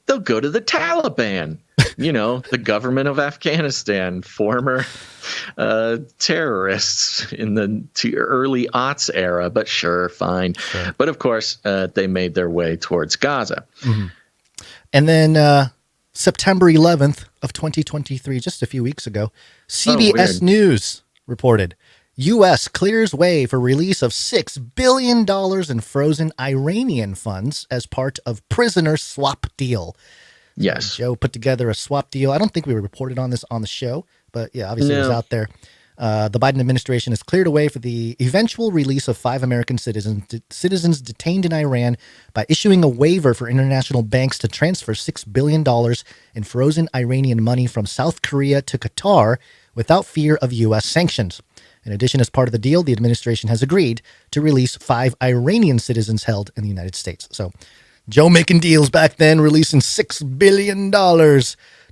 they'll go to the Taliban. The government of Afghanistan, former terrorists in the early aughts era, but sure, fine. Sure. But of course, they made their way towards Gaza. Mm-hmm. And then September 11th of 2023, just a few weeks ago, CBS News reported, U.S. clears way for release of $6 billion in frozen Iranian funds as part of prisoner swap deal. Yes. Joe put together a swap deal. I don't think we reported on this on the show, but yeah, obviously it was out there. The Biden administration has cleared a way for the eventual release of 5 American citizens detained in Iran by issuing a waiver for international banks to transfer $6 billion in frozen Iranian money from South Korea to Qatar without fear of U.S. sanctions. In addition, as part of the deal, the administration has agreed to release 5 Iranian citizens held in the United States. So Joe making deals back then, releasing $6 billion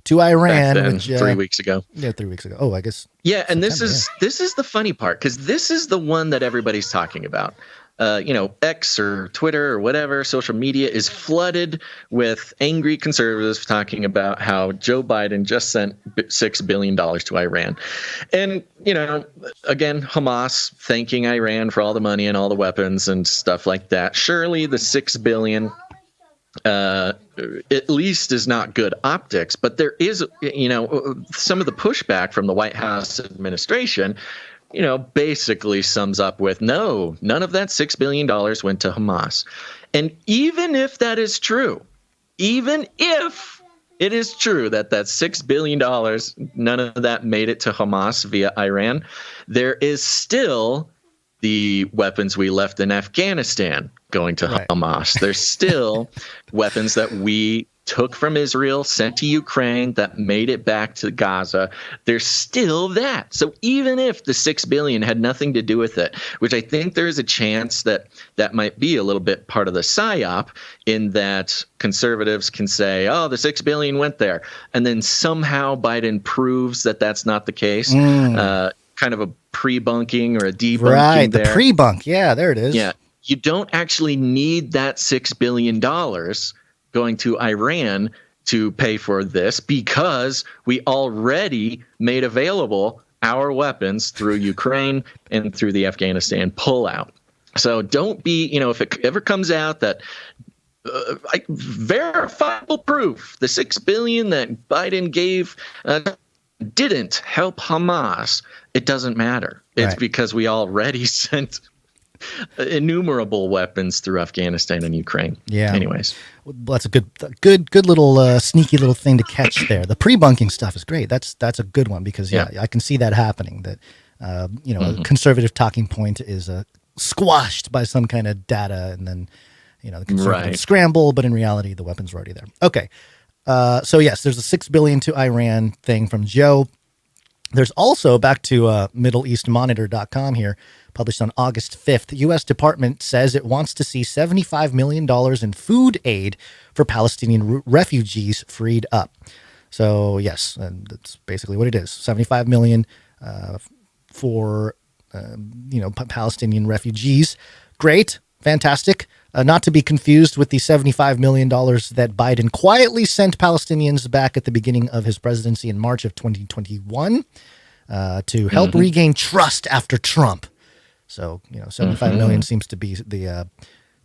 to Iran. Back then, which, 3 weeks ago. Yeah, 3 weeks ago. Oh, I guess. Yeah, and September, this is the funny part, because this is the one that everybody's talking about. X or Twitter or whatever, social media is flooded with angry conservatives talking about how Joe Biden just sent $6 billion to Iran. And, again, Hamas thanking Iran for all the money and all the weapons and stuff like that. Surely the $6 billion at least is not good optics, but there is, some of the pushback from the White House administration basically sums up with, no, none of that $6 billion went to Hamas. And even if that is true, even if it is true that $6 billion, none of that made it to Hamas via Iran, there is still the weapons we left in Afghanistan going to Hamas. There's still weapons that we took from Israel, sent to Ukraine, that made it back to Gaza. There's still that. So even if the $6 billion had nothing to do with it, which I think there is a chance that might be a little bit part of the PSYOP, in that conservatives can say, oh, the $6 billion went there, and then somehow Biden proves that that's not the case. Kind of a pre-bunking or a debunking. Right, there. The pre-bunk. Yeah, there it is. Yeah, you don't actually need that $6 billion going to Iran to pay for this, because we already made available our weapons through Ukraine and through the Afghanistan pullout. So don't be, if it ever comes out that verifiable proof, the $6 billion that Biden gave didn't help Hamas, it doesn't matter. It's because we already sent innumerable weapons through Afghanistan and Ukraine. Yeah. Anyways, well, that's a good little sneaky little thing to catch there. The pre-bunking stuff is great. That's a good one, because I can see that happening. That a conservative talking point is squashed by some kind of data, and then the conservatives scramble, but in reality the weapons are already there. Okay, so yes, there's a $6 billion to Iran thing from Joe. There's also, back to MiddleEastMonitor.com here, published on August 5th, the U.S. Department says it wants to see $75 million in food aid for Palestinian refugees freed up. So, yes, and that's basically what it is. $75 million for, Palestinian refugees. Great. Fantastic. Not to be confused with the $75 million that Biden quietly sent Palestinians back at the beginning of his presidency in March of 2021 to help regain trust after Trump. So, $75 million seems to be the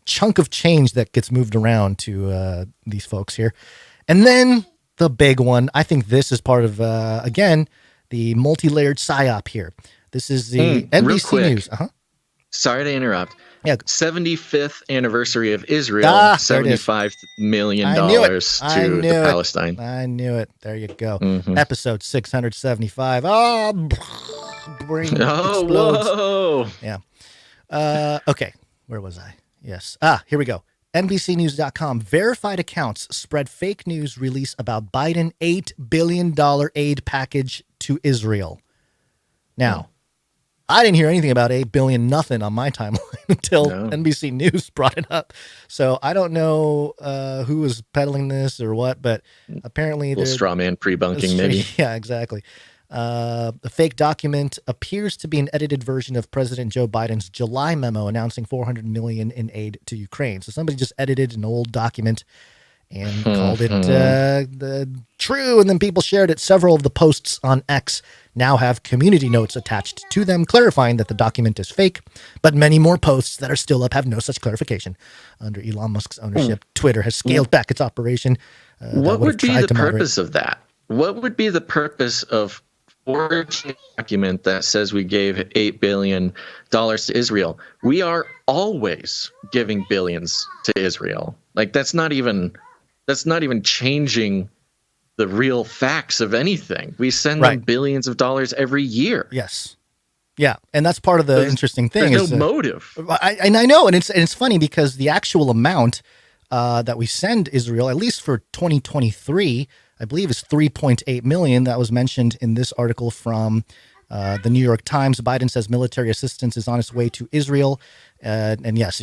chunk of change that gets moved around to these folks here. And then the big one, I think this is part of, again, the multi-layered PSYOP here. This is the NBC News. Sorry to interrupt. Yeah. 75th anniversary of Israel, $75 million to Palestine. I knew it. There you go. Episode 675. Oh, brain explodes. Whoa. Yeah. Okay. Where was I? Yes. Here we go. NBCNews.com. Verified accounts spread fake news release about Biden $8 billion aid package to Israel. Now, I didn't hear anything about $8 billion nothing on my timeline until NBC News brought it up. So I don't know who was peddling this or what, but apparently a little straw man pre-bunking maybe. Yeah, exactly. The fake document appears to be an edited version of President Joe Biden's July memo announcing $400 million in aid to Ukraine. So somebody just edited an old document and called it true, and then people shared it. Several of the posts on X now have community notes attached to them clarifying that the document is fake, but many more posts that are still up have no such clarification. Under Elon Musk's ownership, Twitter has scaled back its operation. What would be the purpose of that? What would be the purpose of forging a document that says we gave $8 billion to Israel? We are always giving billions to Israel. Like, that's not even changing the real facts of anything. We send them billions of dollars every year. Yes. Yeah. And that's part of the interesting thing. There's no motive. I know. And it's funny because the actual amount that we send Israel, at least for 2023, I believe is $3.8 million. That was mentioned in this article from the New York Times. Biden says military assistance is on its way to Israel. And yes,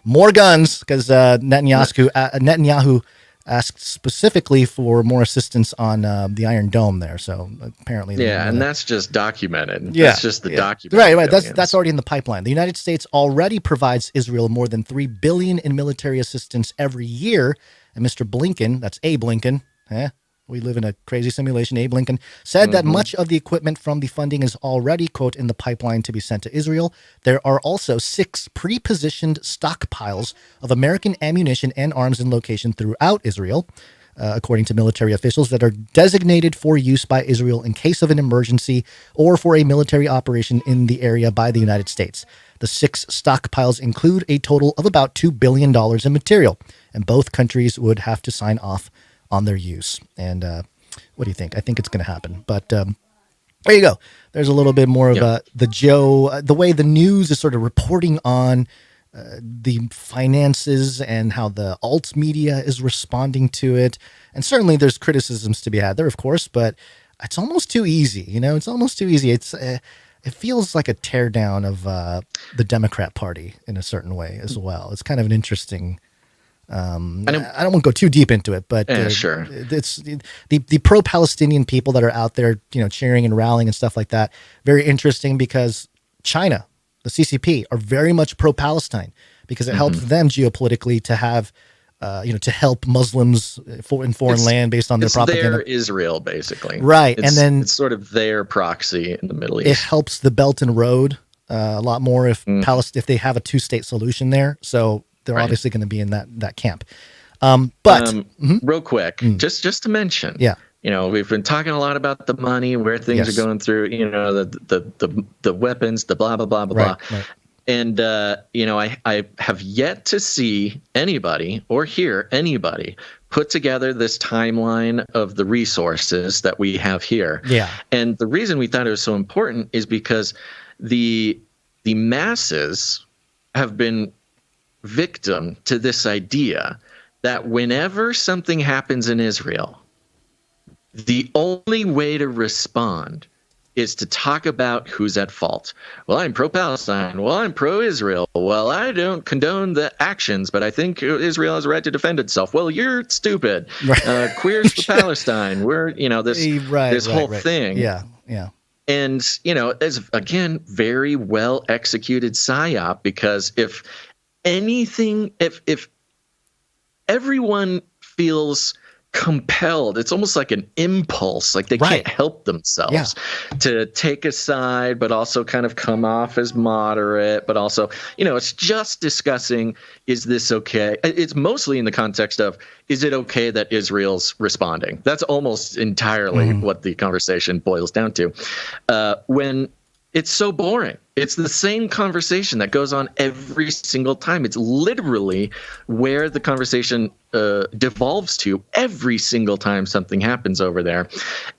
more guns, because Netanyahu asked specifically for more assistance on the Iron Dome there. So apparently, and that's just documented. Yeah, that's just the document. Right. That's already in the pipeline. The United States already provides Israel more than $3 billion in military assistance every year. And Mr. Blinken, that's A. Blinken, we live in a crazy simulation. Abe Lincoln said that much of the equipment from the funding is already, quote, in the pipeline to be sent to Israel. There are also 6 pre-positioned stockpiles of American ammunition and arms in location throughout Israel, according to military officials, that are designated for use by Israel in case of an emergency or for a military operation in the area by the United States. The 6 stockpiles include a total of about $2 billion in material, and both countries would have to sign off on their use. And what do you think? I think it's going to happen. But there you go. There's a little bit more of the way the news is sort of reporting on the finances and how the alt media is responding to it. And certainly there's criticisms to be had there, of course, but it's almost too easy. It's almost too easy. It feels like a teardown of the Democrat Party in a certain way as well. It's kind of an interesting. I don't want to go too deep into it, but sure. It's the pro-Palestinian people that are out there, cheering and rallying and stuff like that. Very interesting because China, the CCP, are very much pro-Palestine because it helps them geopolitically to have, to help Muslims in foreign land based on their propaganda. Their Israel, basically, right? And then it's sort of their proxy in the Middle East. It helps the Belt and Road a lot more if if they have a 2-state solution there. So. They're obviously going to be in that camp. Real quick, just to mention, we've been talking a lot about the money, where things are going through, the weapons, the blah, blah, blah, blah, blah. And, I have yet to see anybody or hear anybody put together this timeline of the resources that we have here. Yeah. And the reason we thought it was so important is because the masses have been victim to this idea that whenever something happens in Israel, the only way to respond is to talk about who's at fault. Well, I'm pro-Palestine. Well, I'm pro-Israel. Well, I don't condone the actions, but I think Israel has a right to defend itself. Well, you're stupid. Queers for Palestine. We're, this whole thing. Yeah. And, it's, again, very well executed PSYOP, because if everyone feels compelled, it's almost like an impulse, like they can't help themselves to take a side, but also kind of come off as moderate, but also, it's just discussing, is this okay? It's mostly in the context of, is it okay that Israel's responding? That's almost entirely what the conversation boils down to. When it's so boring. It's the same conversation that goes on every single time. It's literally where the conversation devolves to every single time something happens over there.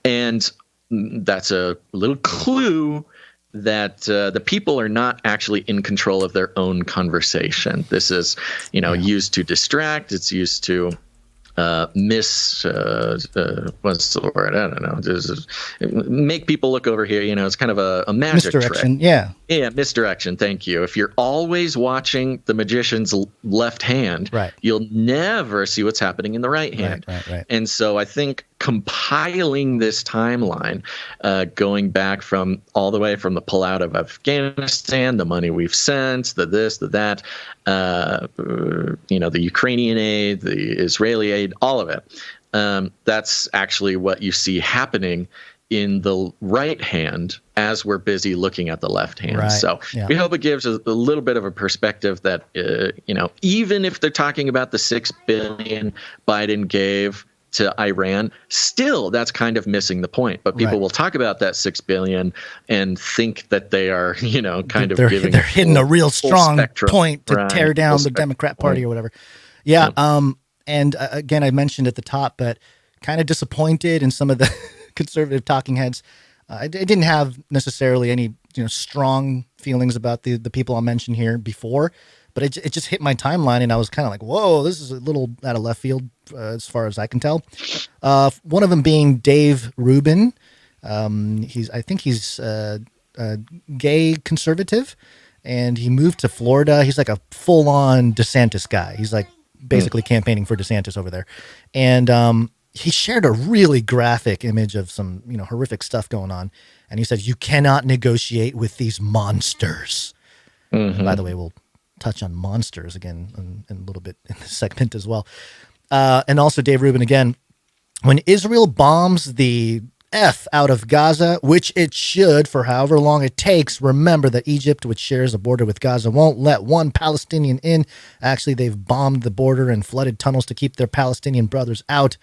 And that's a little clue that the people are not actually in control of their own conversation. This is, used to distract. It's used to what's the word? I don't know. Just make people look over here. It's kind of a magic misdirection. Trick. Yeah, misdirection. Thank you. If you're always watching the magician's left hand, you'll never see what's happening in the right hand. Right. And so I think compiling this timeline, going back from all the way from the pullout of Afghanistan, the money we've sent, the this, the that, the Ukrainian aid, the Israeli aid, all of it. That's actually what you see happening in the right hand as we're busy looking at the left hand. So we hope it gives a little bit of a perspective that, even if they're talking about the $6 billion Biden gave to Iran, still that's kind of missing the point. But people will talk about that $6 billion and think that they are, they're hitting a real strong point to tear down the Democrat Party or whatever. Yeah. And again, I mentioned at the top, but kind of disappointed in some of the conservative talking heads. I didn't have necessarily any strong feelings about the people I'll mention here before, but it just hit my timeline, and I was kind of like, whoa, this is a little out of left field as far as I can tell. One of them being Dave Rubin. I think he's a gay conservative, and he moved to Florida. He's like a full-on DeSantis guy. He's like basically campaigning for DeSantis over there. And he shared a really graphic image of some, horrific stuff going on. And he said, you cannot negotiate with these monsters. Mm-hmm. By the way, we'll touch on monsters again in a little bit in this segment as well. And also Dave Rubin again, when Israel bombs the F out of Gaza, which it should for however long it takes, remember that Egypt, which shares a border with Gaza, won't let one Palestinian in. Actually, they've bombed the border and flooded tunnels to keep their Palestinian brothers out.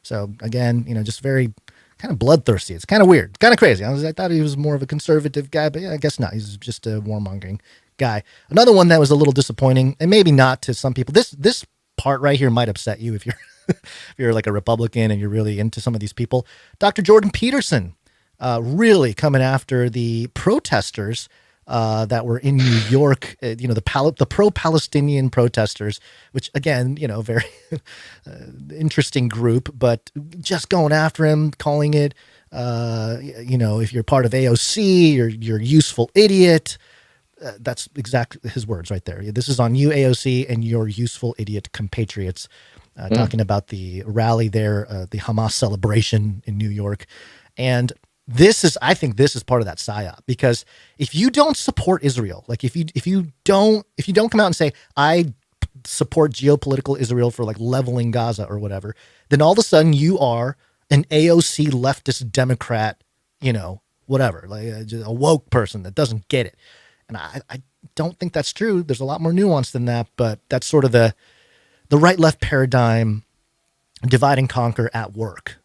So again, just very kind of bloodthirsty. It's kind of weird, kind of crazy. I thought he was more of a conservative guy, but yeah, I guess not. He's just a warmongering guy. Another one that was a little disappointing, and maybe not to some people. This part right here might upset you if you're if you're like a Republican and you're really into some of these people. Dr. Jordan Peterson really coming after the protesters that were in New York, the pro-Palestinian protesters, which again, very interesting group, but just going after him, calling it, if you're part of AOC, you're a useful idiot. That's exactly his words right there. This is on you, AOC, and your useful idiot compatriots. Talking about the rally there, the Hamas celebration in New York. And I think this is part of that PSYOP, because if you don't support Israel, like if you don't come out and say, I support geopolitical Israel for like leveling Gaza or whatever, then all of a sudden you are an AOC leftist Democrat, whatever, like a woke person that doesn't get it. And I don't think that's true. There's a lot more nuance than that, but that's sort of the right-left paradigm, divide and conquer at work,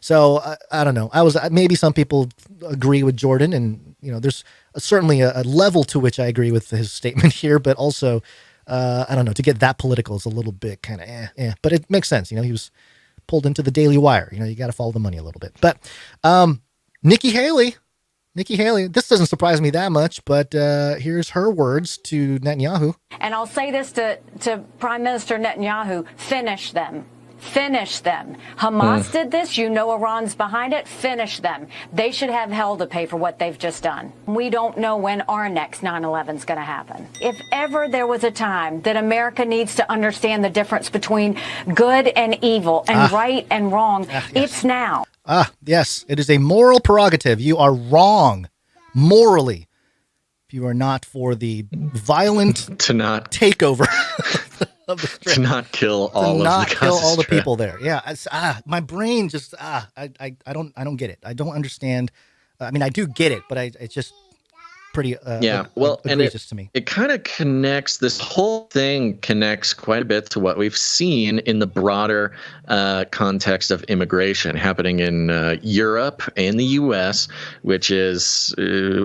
So I don't know. Maybe some people agree with Jordan, and there's certainly a level to which I agree with his statement here, but also I don't know, to get that political is a little bit kind of but it makes sense. He was pulled into the Daily Wire. You got to follow the money a little bit. But Nikki Haley, this doesn't surprise me that much, but here's her words to Netanyahu. And I'll say this to Prime Minister Netanyahu, finish them. Finish them. Hamas did this. Iran's behind it. Finish them. They should have hell to pay for what they've just done. We don't know when our next 9/11 is going to happen. If ever there was a time that America needs to understand the difference between good and evil and right and wrong, yes. It's now. Yes, it is a moral prerogative. You are wrong morally if you are not for the violent takeover of the Strip. To not kill all of the people there. Yeah, my brain just I don't get it. I don't understand. I mean, I do get it, but it's just pretty egregious to me. It kind of connects. This whole thing connects quite a bit to what we've seen in the broader context of immigration happening in Europe and the U.S., which is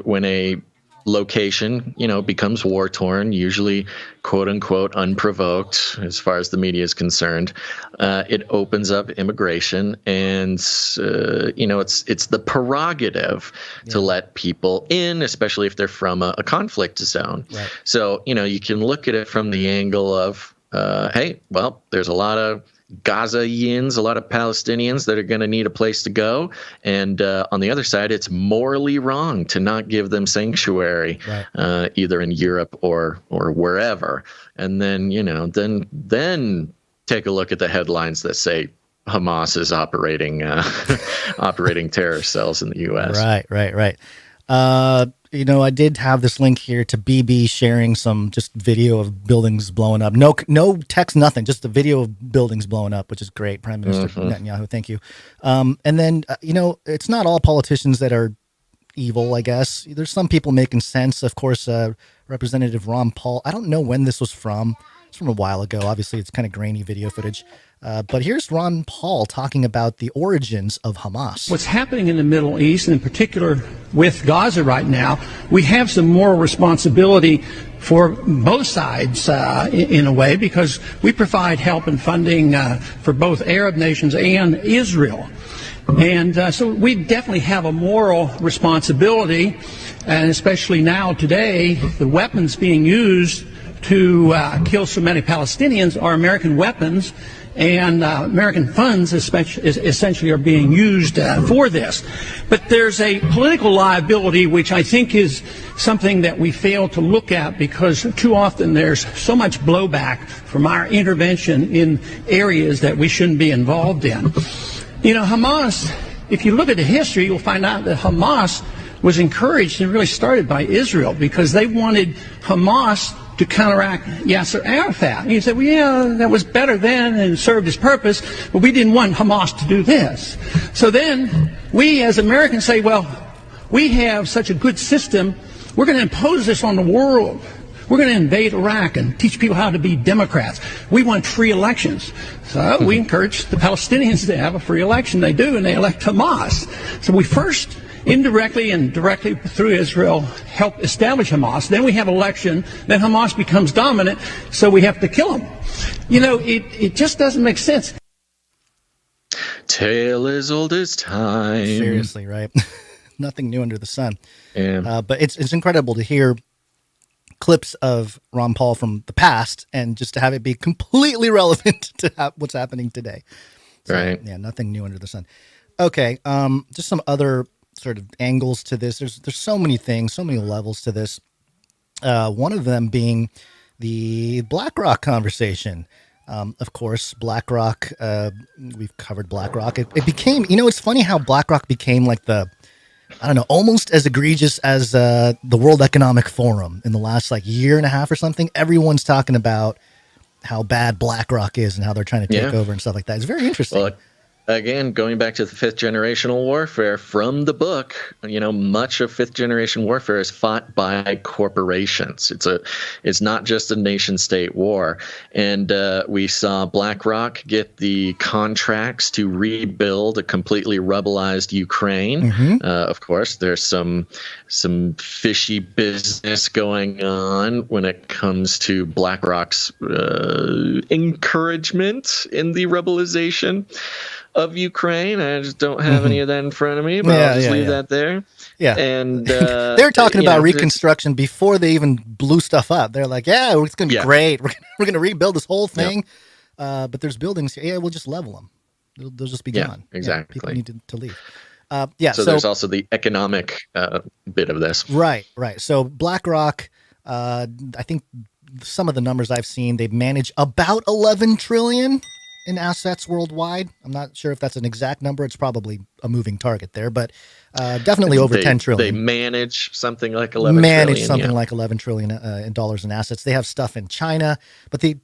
when a location, becomes war torn, usually quote unquote unprovoked, as far as the media is concerned. It opens up immigration, and it's the prerogative to let people in, especially if they're from a conflict zone. Right. So you can look at it from the angle of, hey, well, there's a lot of Gazayins, a lot of Palestinians that are going to need a place to go. And on the other side, it's morally wrong to not give them sanctuary, right, either in Europe or wherever. And then, then take a look at the headlines that say Hamas is operating terror cells in the U.S. Right. I did have this link here to BB sharing some just video of buildings blowing up. No text, nothing, just the video of buildings blowing up, which is great. Prime Minister Netanyahu, thank you. And then, it's not all politicians that are evil, I guess. There's some people making sense. Of course, Representative Ron Paul, I don't know when this was from. It's from a while ago. Obviously, it's kind of grainy video footage. But here's Ron Paul talking about the origins of Hamas. What's happening in the Middle East, and in particular with Gaza right now, we have some moral responsibility for both sides in a way, because we provide help and funding for both Arab nations and Israel. And so we definitely have a moral responsibility, and especially now today, the weapons being used to kill so many Palestinians are American weapons, and American funds essentially are being used for this. But there's a political liability, which I think is something that we fail to look at because too often there's so much blowback from our intervention in areas that we shouldn't be involved in. You know, Hamas, if you look at the history, you'll find out that Hamas was encouraged and really started by Israel because they wanted Hamas to counteract Yasser Arafat. And you said, well, yeah, that was better then and served its purpose, but we didn't want Hamas to do this. So then we as Americans say, well, we have such a good system, we're going to impose this on the world. We're going to invade Iraq and teach people how to be Democrats. We want free elections. So we encourage the Palestinians to have a free election. They do, and they elect Hamas. So we first indirectly and directly through Israel help establish Hamas. Then we have election. Then Hamas becomes dominant, so we have to kill them. You know, it just doesn't make sense. Tale as old as time. Seriously, right? Nothing new under the sun. Yeah. But it's incredible to hear clips of Ron Paul from the past and just to have it be completely relevant to what's happening today. So, right. Yeah, nothing new under the sun. Okay, just some other sort of angles to this. There's so many things, so many levels to this. One of them being the BlackRock conversation. Of course, BlackRock, we've covered BlackRock. It became, you know, it's funny how BlackRock became like almost as egregious as the World Economic Forum in the last like year and a half or something. Everyone's talking about how bad BlackRock is and how they're trying to take over and stuff like that. It's very interesting. Well, again, going back to the fifth generational warfare from the book, you know, much of fifth generation warfare is fought by corporations. It's not just a nation state war. And we saw BlackRock get the contracts to rebuild a completely rebelized Ukraine. Mm-hmm. Of course, there's some fishy business going on when it comes to BlackRock's encouragement in the rebelization of Ukraine. I just don't have any of that in front of me, but I'll just leave that there. Yeah. And they're talking about reconstruction before they even blew stuff up. They're like, yeah, it's going to be great. We're going to rebuild this whole thing. But there's buildings here. Yeah, we'll just level them. They'll just be gone. Exactly. People need to leave. So there's also the economic bit of this. Right. So BlackRock, I think some of the numbers I've seen, they manage about 11 trillion in assets worldwide. I'm not sure if that's an exact number. It's probably a moving target there, but definitely over 10 trillion. They manage something like 11 trillion. Like 11 trillion in dollars in assets. They have stuff in China, but they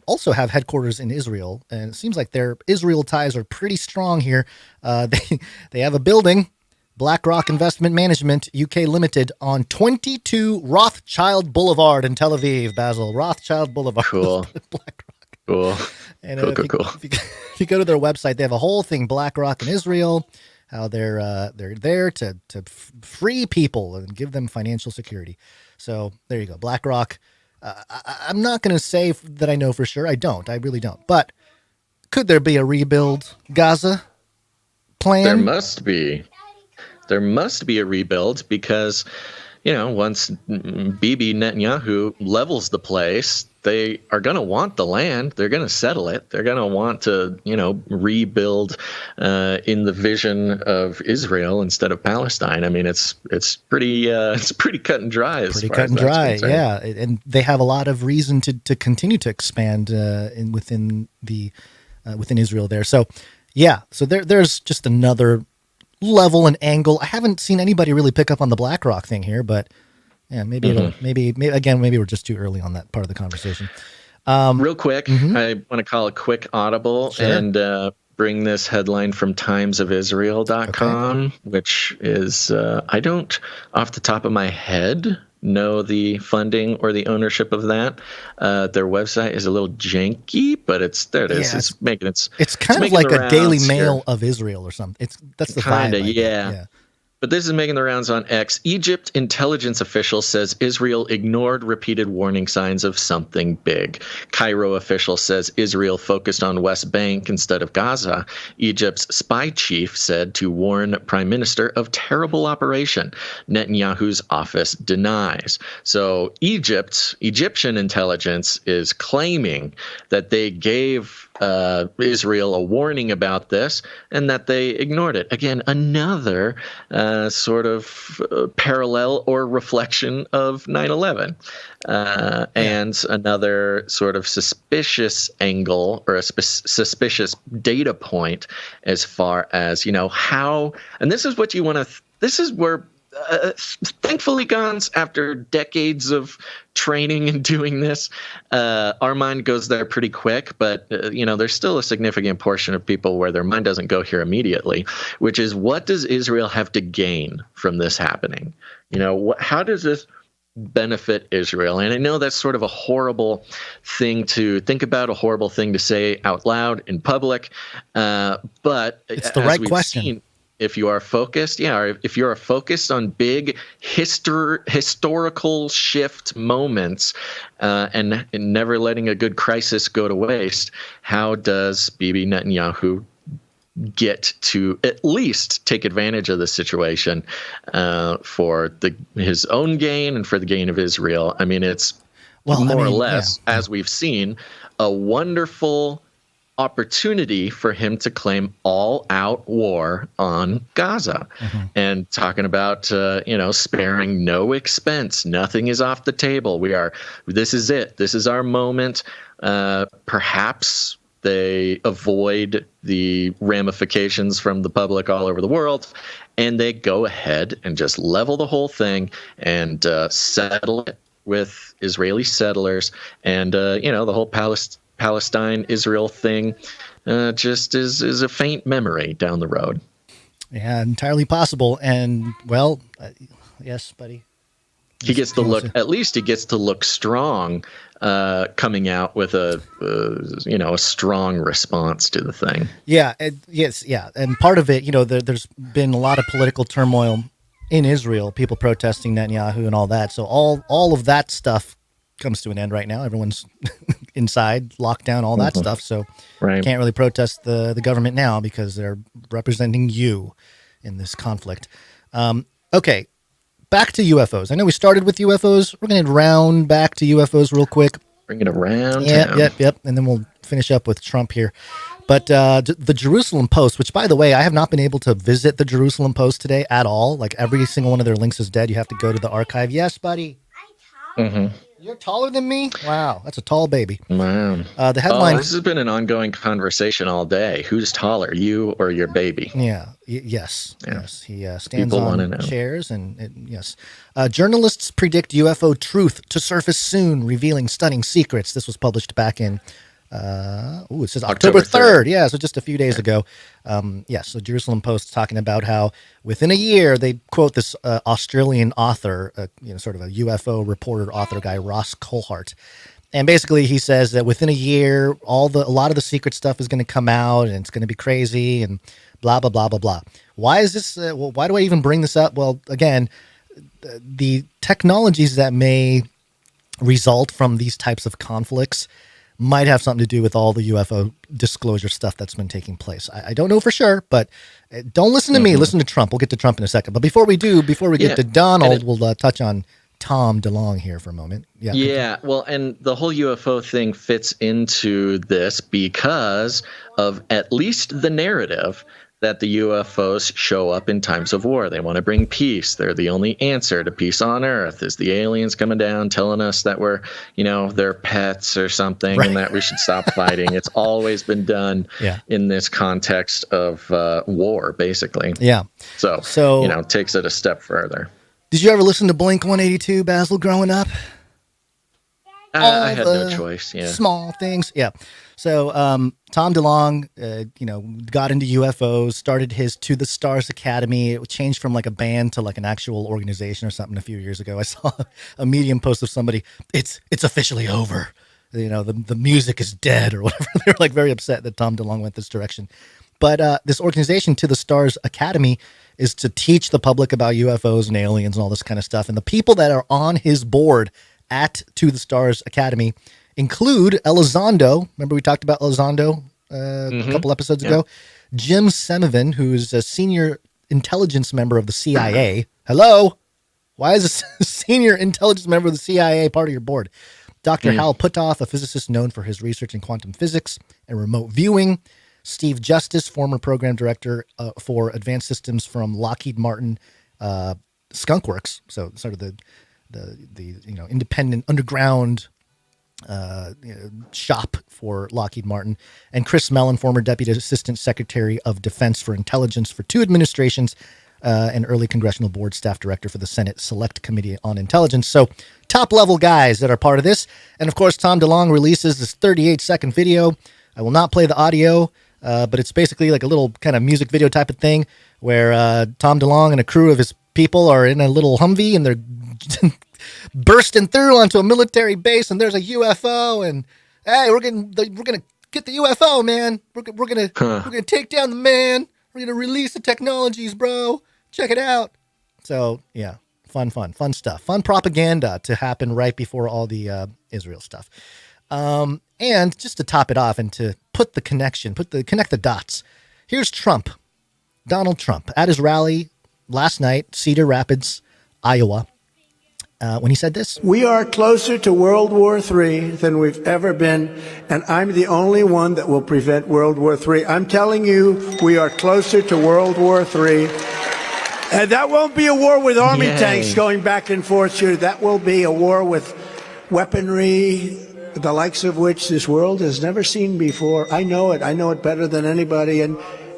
also have headquarters in Israel, and it seems like their Israel ties are pretty strong here. They have a building, BlackRock Investment Management UK Limited, on 22 Rothschild Boulevard in Tel Aviv, Basil. Rothschild Boulevard. Cool. BlackRock. Cool. And cool. If you go to their website, they have a whole thing, BlackRock in Israel, how they're there to free people and give them financial security. So there you go, BlackRock. I'm not going to say that I know for sure. I really don't. But could there be a rebuild Gaza plan? There must be. There must be a rebuild because, you know, once Bibi Netanyahu levels the place, they are going to want the land. They're going to settle it. They're going to want to, you know, rebuild in the vision of Israel instead of Palestine. I mean, it's pretty cut and dry. Pretty cut and dry, yeah. And they have a lot of reason to continue to expand within Israel there. So, yeah. So there's just another level and angle. I haven't seen anybody really pick up on the BlackRock thing here, but. Yeah, maybe we're just too early on that part of the conversation. Real quick, I want to call a quick audible and bring this headline from timesofisrael.com, which is, I don't, off the top of my head, know the funding or the ownership of that. Their website is a little janky, but there it is. Yeah, it's kind of like a Daily Mail of Israel or something. That's the kind vibe. Of, yeah. But this is making the rounds on X. Egypt intelligence official says Israel ignored repeated warning signs of something big. Cairo official says Israel focused on West Bank instead of Gaza. Egypt's spy chief said to warn prime minister of terrible operation. Netanyahu's office denies. So Egyptian intelligence is claiming that they gave Israel a warning about this, and that they ignored it. Again, another sort of parallel or reflection of 9/11, and another sort of suspicious angle or a suspicious data point as far as, how, and this is what you want to, this is where thankfully, Gons, after decades of training and doing this, our mind goes there pretty quick. But, there's still a significant portion of people where their mind doesn't go here immediately, which is, what does Israel have to gain from this happening? How does this benefit Israel? And I know that's sort of a horrible thing to think about, a horrible thing to say out loud in public. But it's the right question. Seen, if you are focused, if you are focused on big historical shift moments and never letting a good crisis go to waste, how does Bibi Netanyahu get to at least take advantage of the situation for his own gain and for the gain of Israel? I mean, it's more or less, as we've seen, a wonderful opportunity for him to claim all-out war on Gaza, and talking about sparing no expense. Nothing is off the table. This is it. This is our moment. Perhaps they avoid the ramifications from the public all over the world, and they go ahead and just level the whole thing and settle it with Israeli settlers, and the whole Palestine-Israel thing just is a faint memory down the road. Yeah, entirely possible. And, yes, buddy. He gets to look, at least he gets to look strong, coming out with a strong response to the thing. Yeah. And part of it, there's been a lot of political turmoil in Israel, people protesting Netanyahu and all that. So all of that stuff comes to an end right now. Everyone's inside, lockdown, all that stuff. So you can't really protest the government now because they're representing you in this conflict. Okay, back to UFOs. I know we started with UFOs. We're going to round back to UFOs real quick. Bring it around. Yep. And then we'll finish up with Trump here. But the Jerusalem Post, which, by the way, I have not been able to visit the Jerusalem Post today at all. Like, every single one of their links is dead. You have to go to the archive. Yes, buddy. You're taller than me? Wow, that's a tall baby. Wow. The headline. This has been an ongoing conversation all day. Who's taller, you or your baby? Yeah. Yes. He stands on chairs, and yes. Journalists predict UFO truth to surface soon, revealing stunning secrets. This was published back in. It says October 3rd. Yeah, so just a few days ago. So Jerusalem Post talking about how within a year, they quote this Australian author, sort of a UFO reporter, author guy, Ross Coulthart. And basically he says that within a year, a lot of the secret stuff is going to come out, and it's going to be crazy and blah, blah, blah, blah, blah. Why is this? Why do I even bring this up? Well, again, the technologies that may result from these types of conflicts might have something to do with all the UFO disclosure stuff that's been taking place. I don't know for sure, but don't listen to me. Listen to Trump. We'll get to Trump in a second. But before we get to Donald, we'll touch on Tom DeLonge here for a moment. Well, and the whole UFO thing fits into this because of at least the narrative that the UFOs show up in times of war. They want to bring peace. They're the only answer to peace on Earth. Is the aliens coming down telling us that we're, their pets or something, and that we should stop fighting. It's always been done in this context of war, basically. Yeah. So takes it a step further. Did you ever listen to Blink-182, Basil, growing up? I had no choice. Yeah. Small things. Yeah. So Tom DeLonge, got into UFOs, started his To the Stars Academy. It changed from like a band to like an actual organization or something a few years ago. I saw a Medium post of somebody, it's officially over. The music is dead or whatever. They were like very upset that Tom DeLonge went this direction. But this organization, To the Stars Academy, is to teach the public about UFOs and aliens and all this kind of stuff. And the people that are on his board at To the Stars Academy include Elizondo. Remember we talked about Elizondo a couple episodes ago? Jim Semivan, who is a senior intelligence member of the CIA. Hello? Why is a senior intelligence member of the CIA part of your board? Dr. Hal Puthoff, a physicist known for his research in quantum physics and remote viewing. Steve Justice, former program director for advanced systems from Lockheed Martin Skunk Works, so sort of the independent underground shop for Lockheed Martin, and Chris Mellon, former Deputy Assistant Secretary of Defense for Intelligence for 2 administrations, and early Congressional Board Staff Director for the Senate Select Committee on Intelligence. So top-level guys that are part of this. And, of course, Tom DeLonge releases this 38-second video. I will not play the audio, but it's basically like a little kind of music video type of thing where Tom DeLonge and a crew of his people are in a little Humvee, and they're bursting through onto a military base, and there's a UFO, and hey, we're gonna get the UFO, man. We're gonna take down the man. We're gonna release the technologies, bro. Check it out. So yeah, fun stuff, fun propaganda to happen right before all the Israel stuff. And just to top it off and to put the connection, connect the dots. Here's Trump, Donald Trump, at his rally last night, Cedar Rapids, Iowa. When he said this. We are closer to World War III than we've ever been, and I'm the only one that will prevent World War III. I'm telling you, we are closer to World War III. And that won't be a war with army tanks going back and forth here. That will be a war with weaponry, the likes of which this world has never seen before. I know it. I know it better than anybody. And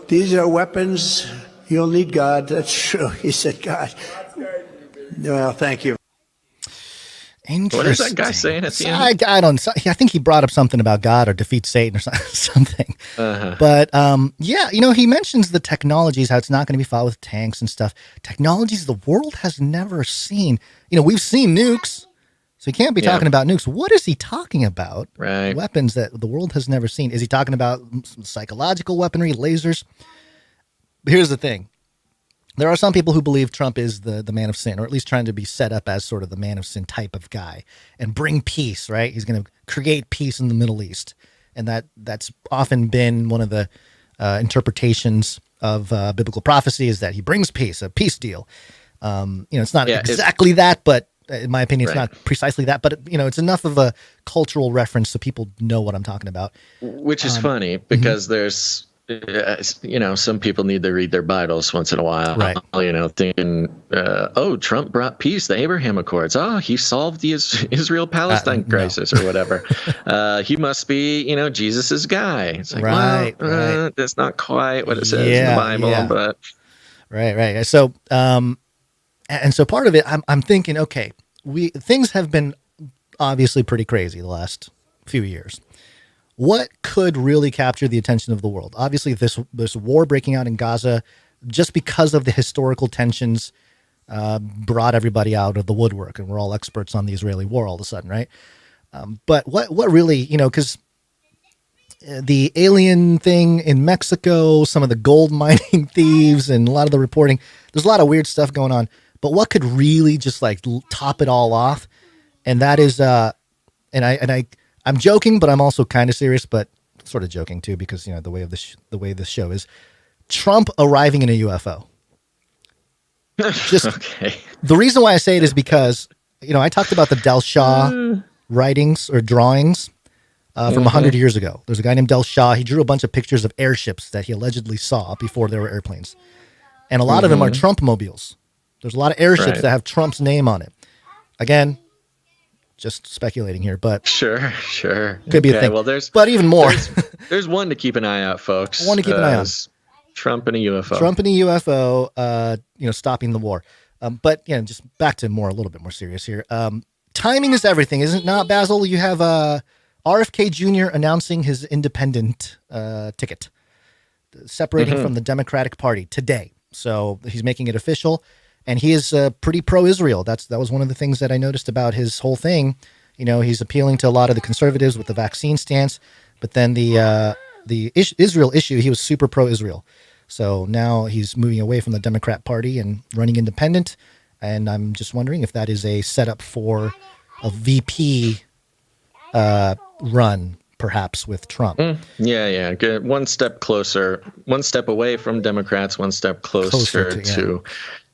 these are weapons. You'll need God. That's true. He said God. Well, thank you. What is that guy saying at the end? I think he brought up something about God or defeat Satan or something. But he mentions the technologies, how it's not going to be fought with tanks and stuff. Technologies the world has never seen. We've seen nukes, so he can't be talking about nukes. What is he talking about? Right. Weapons that the world has never seen. Is he talking about psychological weaponry, lasers? Here's the thing. There are some people who believe Trump is the man of sin, or at least trying to be set up as sort of the man of sin type of guy and bring peace, right? He's going to create peace in the Middle East. And that's often been one of the interpretations of biblical prophecy, is that he brings peace, a peace deal. It's not exactly that, but in my opinion, it's not precisely that. But, it's enough of a cultural reference so people know what I'm talking about. Which is funny because there's... some people need to read their Bibles once in a while, right? Thinking, Trump brought peace, the Abraham Accords. Oh, he solved the Israel-Palestine crisis or whatever. He must be, Jesus's guy. It's like, right. That's not quite what it says in the Bible, but right. So, and so part of it, I'm thinking, okay, things have been obviously pretty crazy the last few years. What could really capture the attention of the world? Obviously, this war breaking out in Gaza, just because of the historical tensions, brought everybody out of the woodwork, and we're all experts on the Israeli war all of a sudden, right? But what really, because the alien thing in Mexico, some of the gold mining thieves, and a lot of the reporting, there's a lot of weird stuff going on. But what could really just like top it all off? And that is, I'm joking, but I'm also kind of serious, but sort of joking too, because the way this show is, Trump arriving in a UFO. Just okay. The reason why I say it is because I talked about the Del Shah writings or drawings from 100 years ago. There's a guy named Del Shah. He drew a bunch of pictures of airships that he allegedly saw before there were airplanes, and a lot of them are Trump mobiles. There's a lot of airships that have Trump's name on it. Again, just speculating here, but sure, could be a thing. Well, but even more. there's one to keep an eye out, folks. One to keep an eye on. Trump and a UFO. Stopping the war. But just back to a little bit more serious here. Timing is everything, isn't it not, Basil? You have RFK Jr. announcing his independent ticket, separating from the Democratic Party today. So he's making it official. And he is pretty pro-Israel. That was one of the things that I noticed about his whole thing. He's appealing to a lot of the conservatives with the vaccine stance, but then the Israel issue, he was super pro-Israel. So now he's moving away from the Democrat Party and running independent. And I'm just wondering if that is a setup for a VP run, perhaps, with Trump. Yeah. Good. One step closer, one step away from Democrats, one step closer to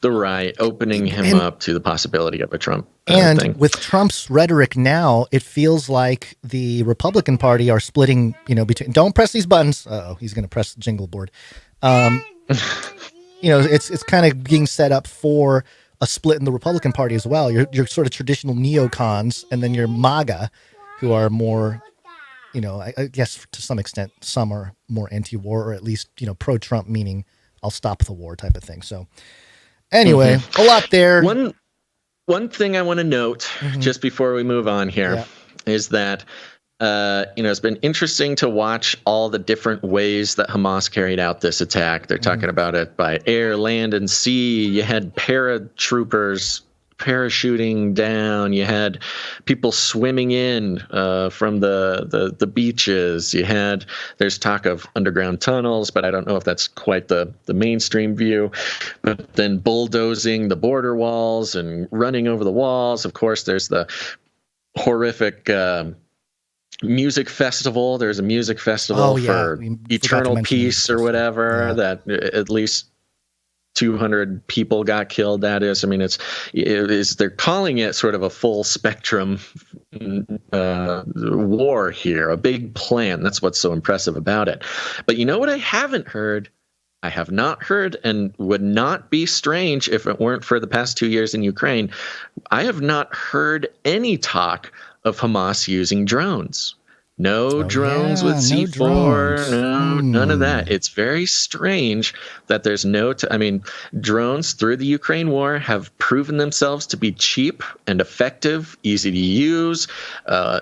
the right, opening him up to the possibility of a Trump and thing. With Trump's rhetoric now, it feels like the Republican Party are splitting, between, don't press these buttons. Uh-oh, he's going to press the jingle board. It's kind of being set up for a split in the Republican Party as well. You're sort of traditional neocons, and then you're MAGA, who are more, I guess to some extent, some are more anti-war, or at least, pro-Trump, meaning I'll stop the war type of thing. So anyway, a lot there. One thing I want to note just before we move on here is that, it's been interesting to watch all the different ways that Hamas carried out this attack. They're talking about it by air, land, and sea. You had paratroopers parachuting down. You had people swimming in from the beaches. There's talk of underground tunnels, but I don't know if that's quite the mainstream view. But then bulldozing the border walls and running over the walls. Of course, there's the horrific music festival. There's a music festival for eternal peace or whatever that at least 200 people got killed. That is, they're calling it sort of a full spectrum war here, a big plan. That's what's so impressive about it. But you know what I haven't heard? I have not heard, and would not be strange if it weren't for the past 2 years in Ukraine. I have not heard any talk of Hamas using drones. No drones with C4, none of that. It's very strange that there's drones through the Ukraine war have proven themselves to be cheap and effective, easy to use,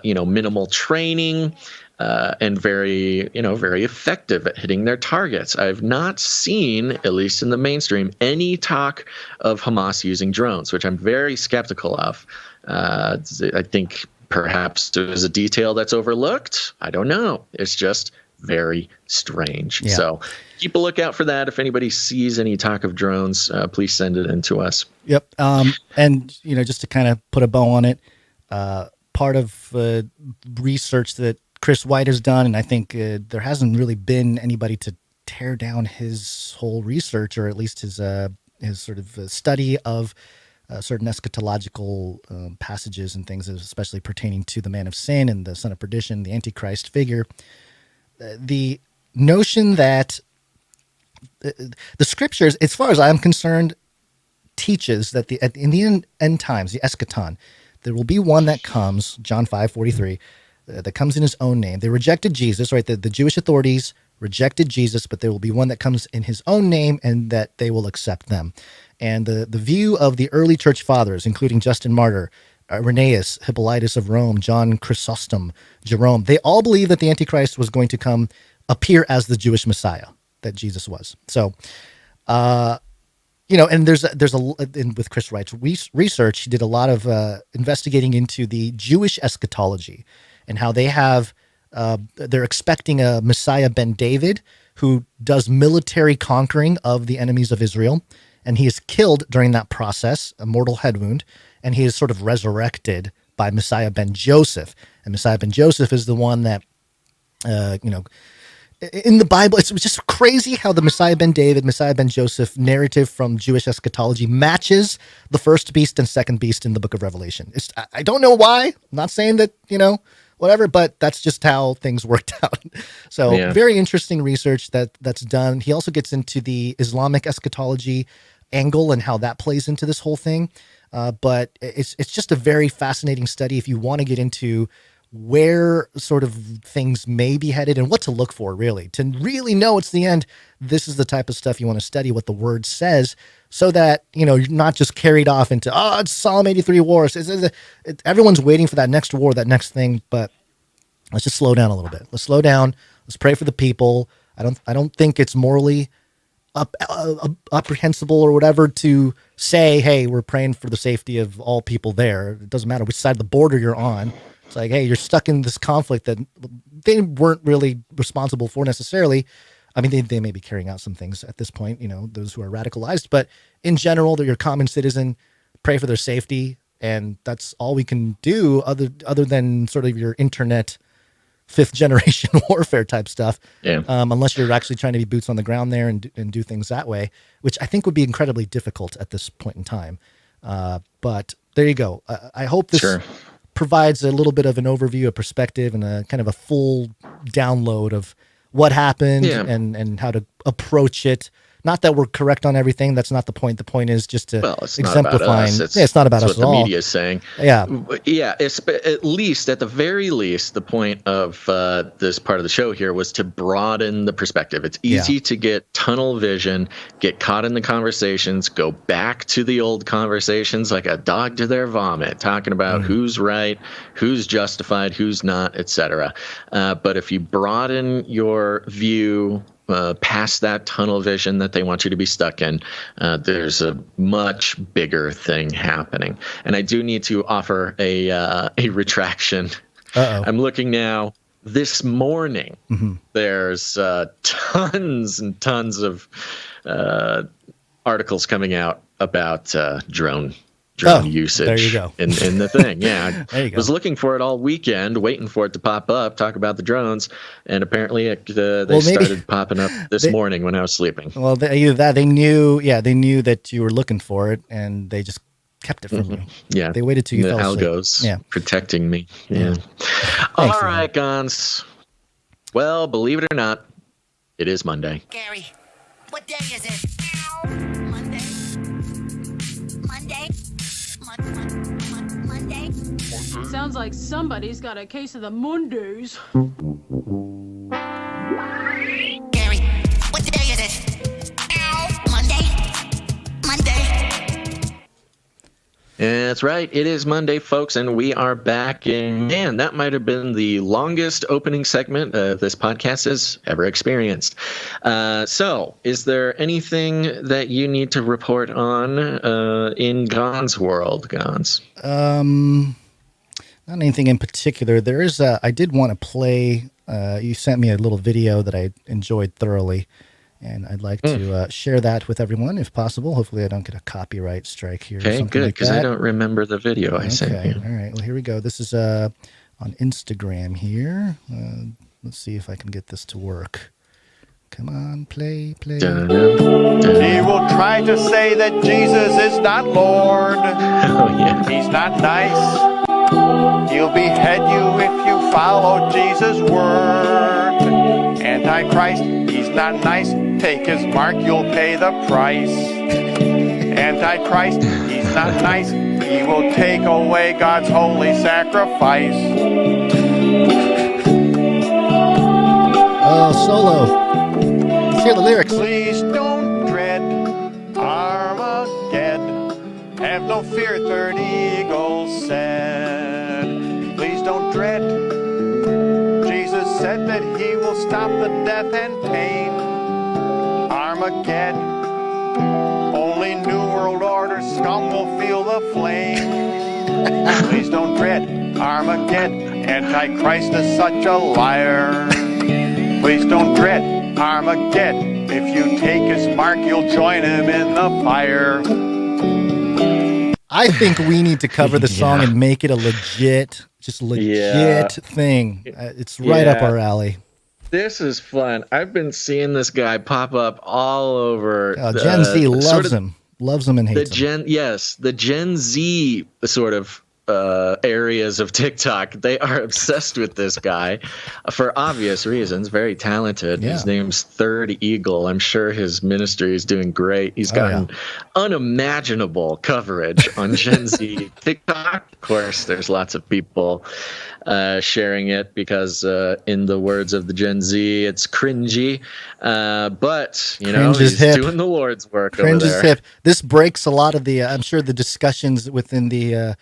minimal training, and very effective at hitting their targets. I've not seen, at least in the mainstream, any talk of Hamas using drones, which I'm very skeptical of. I think perhaps there's a detail that's overlooked. I don't know. It's just very strange. Yeah. So keep a lookout for that. If anybody sees any talk of drones, please send it in to us. Yep. And just to kind of put a bow on it, part of research that Chris White has done, and I think there hasn't really been anybody to tear down his whole research, or at least his sort of study of certain eschatological passages and things, especially pertaining to the man of sin and the son of perdition, the Antichrist figure. The notion that the scriptures, as far as I'm concerned, teaches that in the end times, the eschaton, there will be one that comes, John 5:43, that comes in his own name. They rejected Jesus, right? The Jewish authorities rejected Jesus, but there will be one that comes in his own name, and that they will accept them. And the view of the early church fathers, including Justin Martyr, Irenaeus, Hippolytus of Rome, John Chrysostom, Jerome, they all believe that the Antichrist was going to appear as the Jewish Messiah that Jesus was. So, and with Chris Wright's research, he did a lot of investigating into the Jewish eschatology and how they have, they're expecting a Messiah ben David who does military conquering of the enemies of Israel. And he is killed during that process, a mortal head wound, and he is sort of resurrected by Messiah ben Joseph. And Messiah ben Joseph is the one that, in the Bible, it's just crazy how the Messiah ben David, Messiah ben Joseph narrative from Jewish eschatology matches the first beast and second beast in the book of Revelation. I don't know why. I'm not saying that, whatever, but that's just how things worked out. So very interesting research that's done. He also gets into the Islamic eschatology angle and how that plays into this whole thing. But it's just a very fascinating study if you want to get into where sort of things may be headed and what to look for, really. To really know it's the end, this is the type of stuff you want to study, what the word says, so that, you're not just carried off into, it's Psalm 83 wars. Everyone's waiting for that next war, that next thing, but let's just slow down a little bit. Let's slow down. Let's pray for the people. I don't think it's morally apprehensible or whatever to say, hey, we're praying for the safety of all people there. It doesn't matter which side of the border you're on. It's like, hey, you're stuck in this conflict that they weren't really responsible for necessarily. I mean, they may be carrying out some things at this point, those who are radicalized, but in general, they're your common citizen. Pray for their safety, and that's all we can do other than sort of your internet fifth generation warfare type stuff. Yeah. Unless you're actually trying to be boots on the ground there and do things that way, which I think would be incredibly difficult at this point in time. But there you go. I hope this provides a little bit of an overview, a perspective, and a kind of a full download of what happened and how to approach it. Not that we're correct on everything. That's not the point. The point is just to exemplify. It's not about us at all. What the media is saying. Yeah. Yeah. At least, at the very least, the point of this part of the show here was to broaden the perspective. It's easy to get tunnel vision, get caught in the conversations, go back to the old conversations like a dog to their vomit, talking about who's right, who's justified, who's not, etc. But if you broaden your view past that tunnel vision that they want you to be stuck in, there's a much bigger thing happening. And I do need to offer a retraction. I'm looking now. This morning, there's tons and tons of articles coming out about drone usage. There you go. in the thing. Yeah. There you go. I was looking for it all weekend, waiting for it to pop up, talk about the drones, and apparently they started popping up this morning when I was sleeping. Well, either that they knew that you were looking for it, and they just kept it from you. Yeah. They waited till you fell asleep. Algos protecting me. Yeah. All right, Gons. Well, believe it or not, it is Monday. Gary, what day is it? Monday. Monday. Sounds like somebody's got a case of the Mondays. Gary, what day is it? Monday. Yeah, that's right. It is Monday, folks, and we are back. And man, that might have been the longest opening segment this podcast has ever experienced. So, is there anything that you need to report on in Gon's world, Gons? Not anything in particular. There is I did want to play. You sent me a little video that I enjoyed thoroughly, and I'd like to share that with everyone if possible. Hopefully I don't get a copyright strike here. Okay, good, because I don't remember the video I sent you. All right, well, here we go. This is on Instagram here. Let's see if I can get this to work. Come on, play. He will try to say that Jesus is not Lord. Oh, yeah. He's not nice. He'll behead you if you follow Jesus' word. Antichrist, he's not nice. Take his mark, you'll pay the price. Antichrist, he's not nice. He will take away God's holy sacrifice. Oh, solo. Let's hear the lyrics. Please don't dread Armageddon. Have no fear, Third Eagle said. Please don't dread. Jesus said that he will stop the death and pain. Armageddon. Only New World Order scum will feel the flame. Please don't dread Armageddon. Antichrist is such a liar. Please don't dread Armageddon. If you take his mark, you'll join him in the fire. I think we need to cover the song and make it a legit thing. It's right up our alley. This is fun. I've been seeing this guy pop up all over. Gen Z loves him and hates him. The Gen Z sort of areas of TikTok. They are obsessed with this guy for obvious reasons. Very talented. His name's Third Eagle. I'm sure his ministry is doing great. He's gotten unimaginable coverage on Gen Z TikTok. Of course, there's lots of people sharing it because in the words of the Gen Z, it's cringy. But, you know, he's doing the Lord's work over there. Cringe is hip. This breaks a lot of the, I'm sure, the discussions within the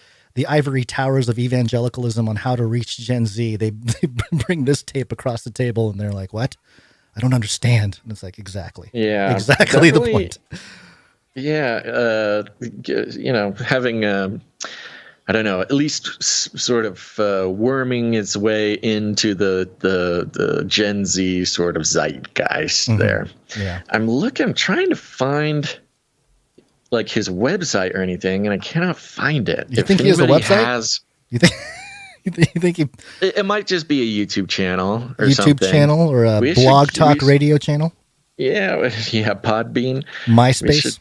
ivory towers of evangelicalism on how to reach Gen Z. They bring this tape across the table and they're like, what? I don't understand. And it's like, exactly. Yeah. Exactly the point. Yeah. You know, having, I don't know, at least sort of worming its way into the Gen Z sort of zeitgeist there. Yeah. I'm trying to find like his website or anything, and I cannot find it. You think he has a website? You think it might just be a YouTube channel or YouTube something. channel or a blog talk radio channel? Yeah, Podbean. MySpace.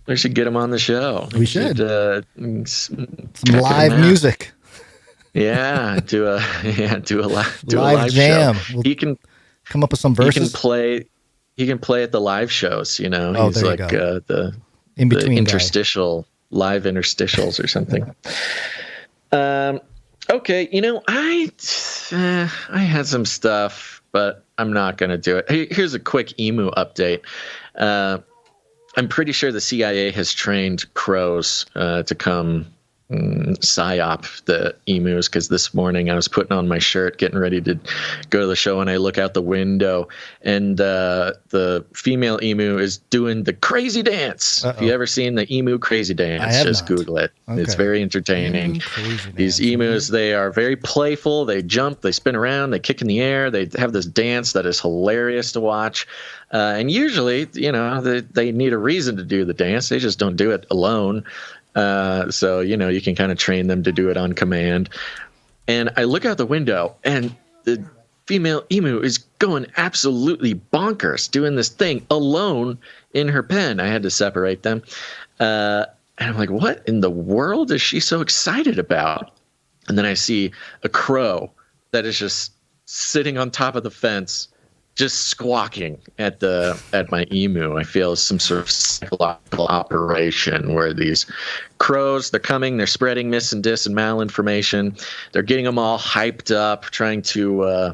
We should get him on the show. We should. Some live music. Yeah, do a live jam. Show. He can come up with some verses. He can play at the live shows. You know, oh, he's like the in between interstitial live interstitials or something. Okay, you know, I had some stuff, but I'm not going to do it. Here's a quick emu update. I'm pretty sure the CIA has trained crows to come PSYOP the emus, because this morning I was putting on my shirt, getting ready to go to the show, and I look out the window, and the female emu is doing the crazy dance. Have you ever seen the emu crazy dance? Just Google it. Okay. It's very entertaining. These emus, they are very playful. They jump, they spin around, they kick in the air. They have this dance that is hilarious to watch. And usually, you know, they need a reason to do the dance. They just don't do it alone. So, you know, you can kind of train them to do it on command. And I look out the window, and the female emu is going absolutely bonkers, doing this thing alone in her pen. I had to separate them. And I'm like, what in the world is she so excited about? And then I see a crow that is just sitting on top of the fence, just squawking at my emu. I feel some sort of psychological operation where these crows, they're coming, they're spreading mis and dis and malinformation. They're getting them all hyped up, trying to,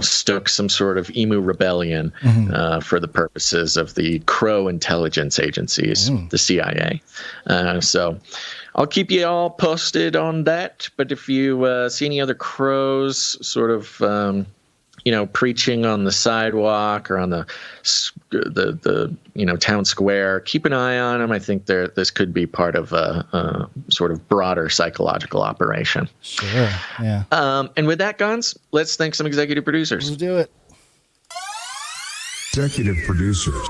stoke some sort of emu rebellion for the purposes of the crow intelligence agencies, the CIA. So I'll keep you all posted on that. But if you see any other crows sort of preaching on the sidewalk or on the town square, keep an eye on them. I think this could be part of a sort of broader psychological operation. Sure. Yeah. And with that, Gons, let's thank some executive producers. Let's do it. Executive producers.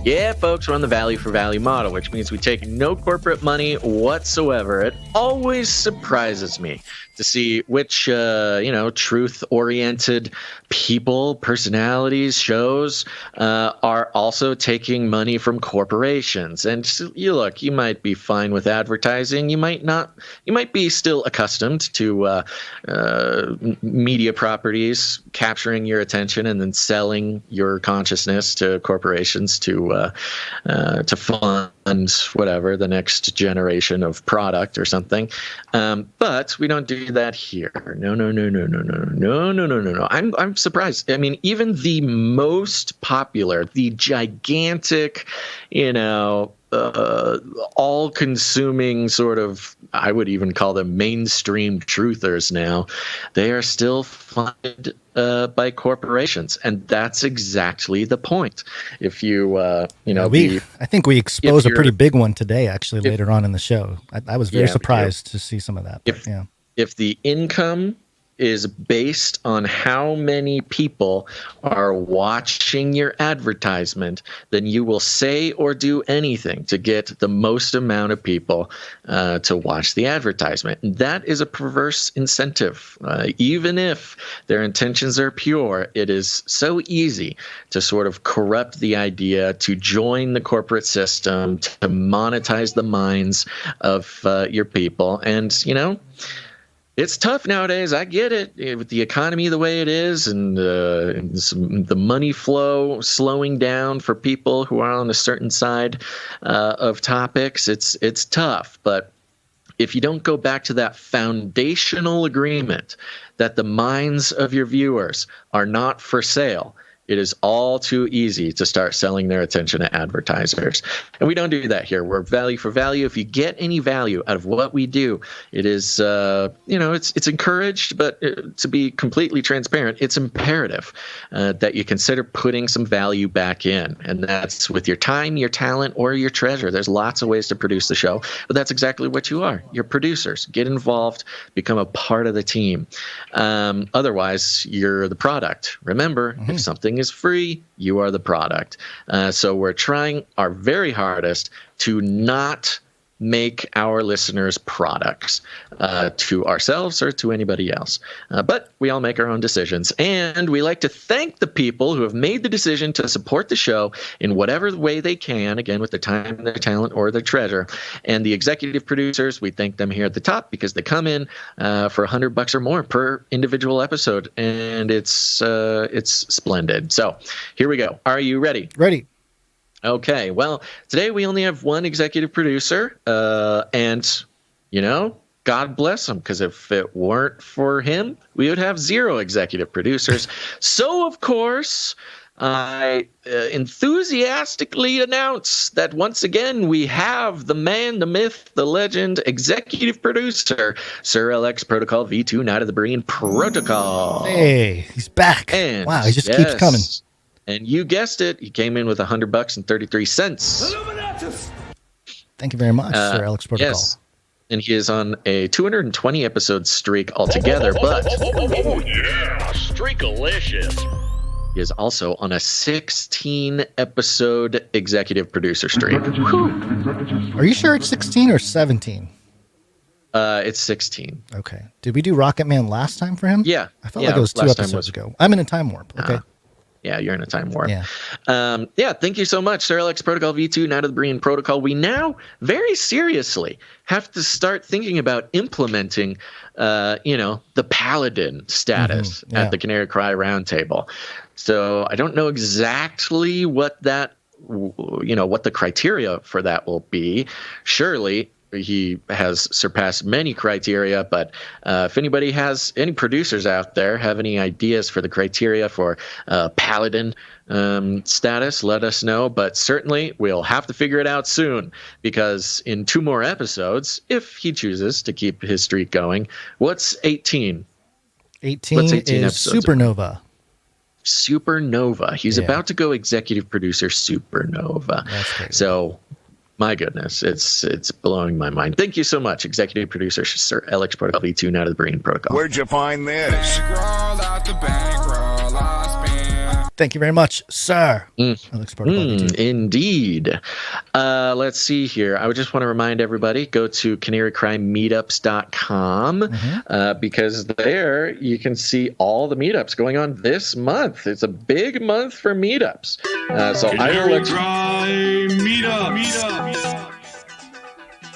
Yeah, folks, we're on the value for value model, which means we take no corporate money whatsoever. It always surprises me to see which, truth-oriented people, personalities, shows are also taking money from corporations. And you might be fine with advertising. You might not. You might be still accustomed to media properties capturing your attention and then selling your consciousness to corporations to fund whatever the next generation of product or something. But we don't do that here. No. I'm surprised. I mean, even the most popular, the gigantic, all-consuming sort of, I would even call them mainstream truthers now, they are still funded by corporations, and that's exactly the point. If you, I think we exposed a pretty big one today, actually, later on in the show. I was very surprised to see some of that. If the income is based on how many people are watching your advertisement, then you will say or do anything to get the most amount of people to watch the advertisement. And that is a perverse incentive. Even if their intentions are pure, it is so easy to sort of corrupt the idea, to join the corporate system, to monetize the minds of your people. And, it's tough nowadays. I get it. With the economy the way it is, and the money flow slowing down for people who are on a certain side of topics, it's tough. But if you don't go back to that foundational agreement that the minds of your viewers are not for sale, it is all too easy to start selling their attention to advertisers. And we don't do that here. We're value for value. If you get any value out of what we do, it is, it's encouraged, but to be completely transparent, it's imperative that you consider putting some value back in. And that's with your time, your talent, or your treasure. There's lots of ways to produce the show, but that's exactly what you are. You're producers. Get involved, become a part of the team. Otherwise, you're the product. Remember, if something is free, you are the product. So we're trying our very hardest to not make our listeners products to ourselves or to anybody else. But we all make our own decisions. And we like to thank the people who have made the decision to support the show in whatever way they can, again, with their time, their talent, or their treasure. And the executive producers, we thank them here at the top because they come in for $100 or more per individual episode. And it's splendid. So here we go. Are you ready? Ready. Okay, well, today we only have one executive producer, and, God bless him, because if it weren't for him, we would have 0 executive producers. So, of course, I enthusiastically announce that once again we have the man, the myth, the legend, executive producer, Sir LX Protocol V2, Night of the Berean Protocol. Hey, he's back. And wow, he just keeps coming. And you guessed it, he came in with $100 and 33 cents. Thank you very much, Sir Alex Protocol. Yes, and he is on a 220 episode streak altogether, but streakalicious. He is also on a 16 episode executive producer streak. Are you sure it's 16 or 17? It's 16. Okay. Did we do Rocket Man last time for him? Yeah. I felt like it was 2 episodes ago. I'm in a time warp. Okay. Yeah, you're in a time warp. Yeah. Thank you so much, Sir Alex Protocol V2, Night of the Berean Protocol. We now very seriously have to start thinking about implementing, the paladin status at the Canary Cry Roundtable. So I don't know exactly what that, what the criteria for that will be. Surely he has surpassed many criteria, but if anybody has any producers out there have any ideas for the criteria for paladin status, let us know. But certainly we'll have to figure it out soon, because in 2 more episodes, if he chooses to keep his streak going, what's 18? 18 what's 18 is Supernova. Supernova. He's about to go executive producer Supernova. That's crazy. So, my goodness, it's blowing my mind. Thank you so much, executive producer Sir Alex Protocol V2, Night of the Berean Protocol. Where'd you find this? Thank you very much, Sir Alex Protocol V2. Indeed. Let's see here. I would just want to remind everybody, go to canarycrimeetups.com because there you can see all the meetups going on this month. It's a big month for meetups. So Canary Crime Meetups.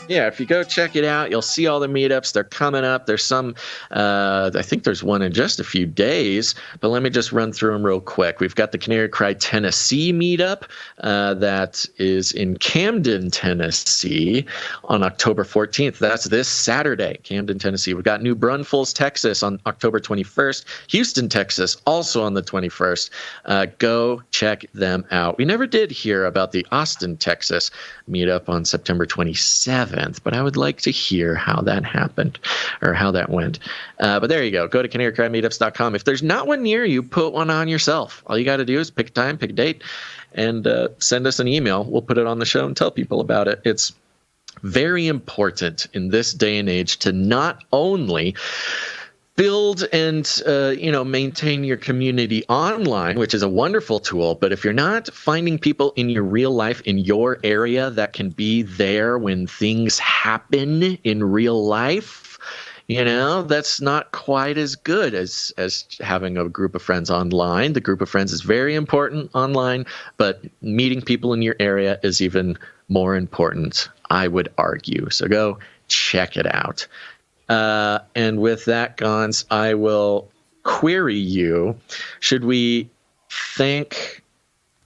Yeah, if you go check it out, you'll see all the meetups. They're coming up. There's some, I think there's one in just a few days, but let me just run through them real quick. We've got the Canary Cry Tennessee meetup that is in Camden, Tennessee on October 14th. That's this Saturday, Camden, Tennessee. We've got New Braunfels, Texas on October 21st. Houston, Texas, also on the 21st. Go check them out. We never did hear about the Austin, Texas meetup on September 27th. But I would like to hear how that happened or how that went. But there you go. Go to canarycrimeetups.com. If there's not one near you, put one on yourself. All you got to do is pick a time, pick a date, and send us an email. We'll put it on the show and tell people about it. It's very important in this day and age to not only build and maintain your community online, which is a wonderful tool. But if you're not finding people in your real life, in your area, that can be there when things happen in real life, that's not quite as good as having a group of friends online. The group of friends is very important online, but meeting people in your area is even more important, I would argue. So go check it out. And with that, Gons, I will query you. Should we thank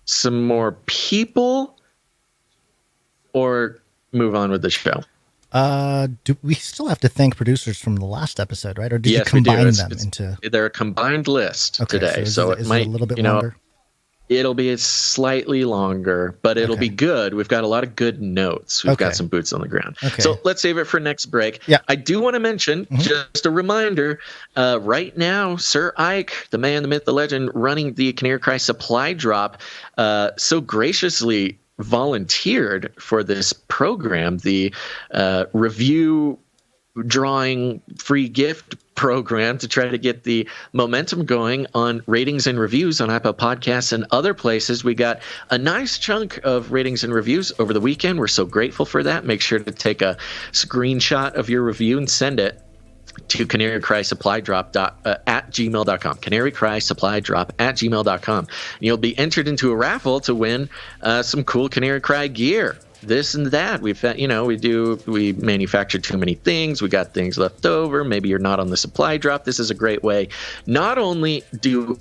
some more people or move on with the show? Do we still have to thank producers from the last episode, right? Or did you combine them into? They're a combined list today, so it might a little bit longer. It'll be slightly longer, but it'll be good. We've got a lot of good notes. We've got some boots on the ground. Okay. So let's save it for next break. Yeah. I do want to mention, just a reminder, right now, Sir Ike, the man, the myth, the legend, running the Canary Cry supply drop, so graciously volunteered for this program, the review drawing free gift program to try to get the momentum going on ratings and reviews on Apple Podcasts and other places. We got a nice chunk of ratings and reviews over the weekend. We're so grateful for that. Make sure to take a screenshot of your review and send it to canarycrysupply.drop@gmail.com. canarycrysupply.drop@gmail.com. You'll be entered into a raffle to win some cool Canary Cry gear. This and that. We manufacture too many things. We got things left over. Maybe you're not on the supply drop. This is a great way. Not only do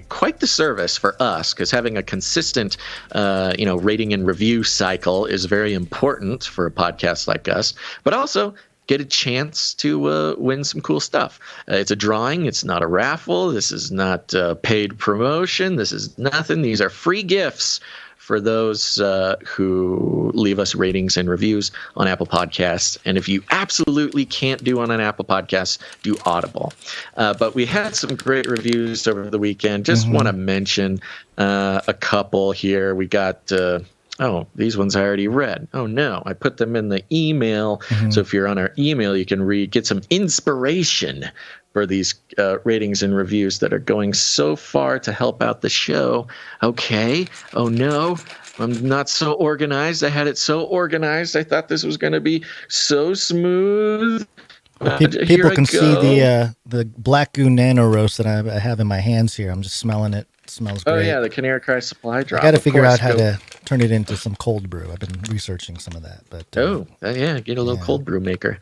quite the service for us, because having a consistent, rating and review cycle is very important for a podcast like us, but also get a chance to win some cool stuff. It's a drawing. It's not a raffle. This is not paid promotion. This is nothing. These are free gifts for those who leave us ratings and reviews on Apple Podcasts. And if you absolutely can't do on an Apple Podcast, do Audible. But we had some great reviews over the weekend. Just want to mention a couple here. We got... these ones I already read. Oh, no. I put them in the email. So if you're on our email, you can get some inspiration for these ratings and reviews that are going so far to help out the show. Okay. Oh, no. I'm not so organized. I had it so organized. I thought this was going to be so smooth. People can see the Black Goo Nano Roast that I have in my hands here. I'm just smelling it. It smells great. Oh, yeah, the Canary Cry Supply Drop. I got to figure out how to turn it into some cold brew. I've been researching some of that. But get a little cold brew maker.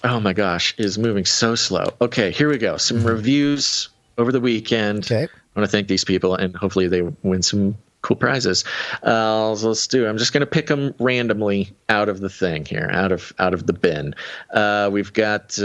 Oh, my gosh, it is moving so slow. Okay, here we go. Some reviews over the weekend. Okay. I want to thank these people, and hopefully they win some cool prizes. Let's do it. I'm just going to pick them randomly out of the thing here, out of the bin. We've got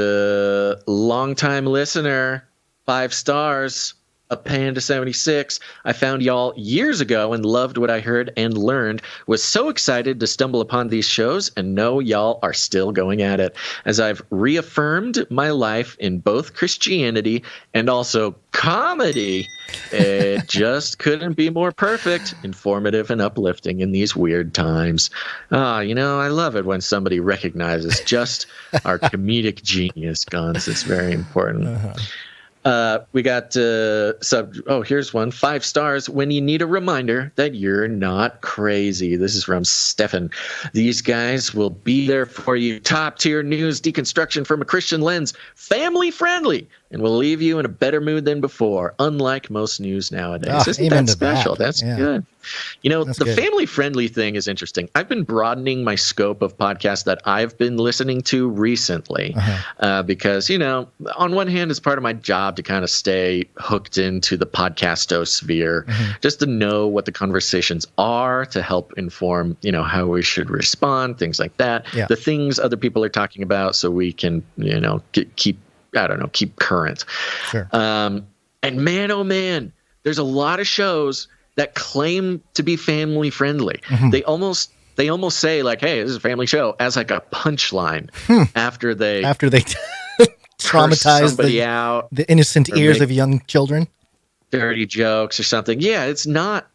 longtime listener, 5 stars, a Panda 76. I found y'all years ago and loved what I heard and learned. Was so excited to stumble upon these shows and know y'all are still going at it. As I've reaffirmed my life in both Christianity and also comedy, it just couldn't be more perfect, informative, and uplifting in these weird times. I love it when somebody recognizes just our comedic genius, Guns. It's very important. We got here's one, 5 stars. When you need a reminder that you're not crazy. This is from Stefan. These guys will be there for you. Top tier news deconstruction from a Christian lens, family friendly, and will leave you in a better mood than before, unlike most news nowadays. Isn't that special? That's good. The family-friendly thing is interesting. I've been broadening my scope of podcasts that I've been listening to recently because, on one hand, it's part of my job to kind of stay hooked into the podcastosphere, just to know what the conversations are, to help inform, how we should respond, things like that. Yeah. The things other people are talking about so we can, keep current. Sure. And man, oh man, there's a lot of shows that claim to be family friendly. They almost say like, "Hey, this is a family show," as like a punchline after they traumatize the innocent ears of young children. Dirty jokes or something. Yeah, it's not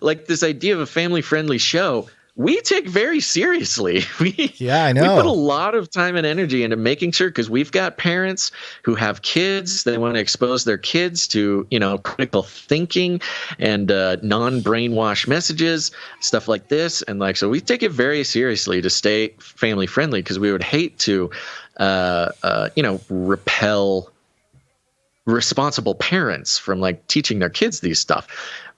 like this idea of a family friendly show. We take very seriously. I know. We put a lot of time and energy into making sure, because we've got parents who have kids. They want to expose their kids to, critical thinking and non-brainwash messages, stuff like this. And so we take it very seriously to stay family friendly, because we would hate to, repel responsible parents from teaching their kids these stuff.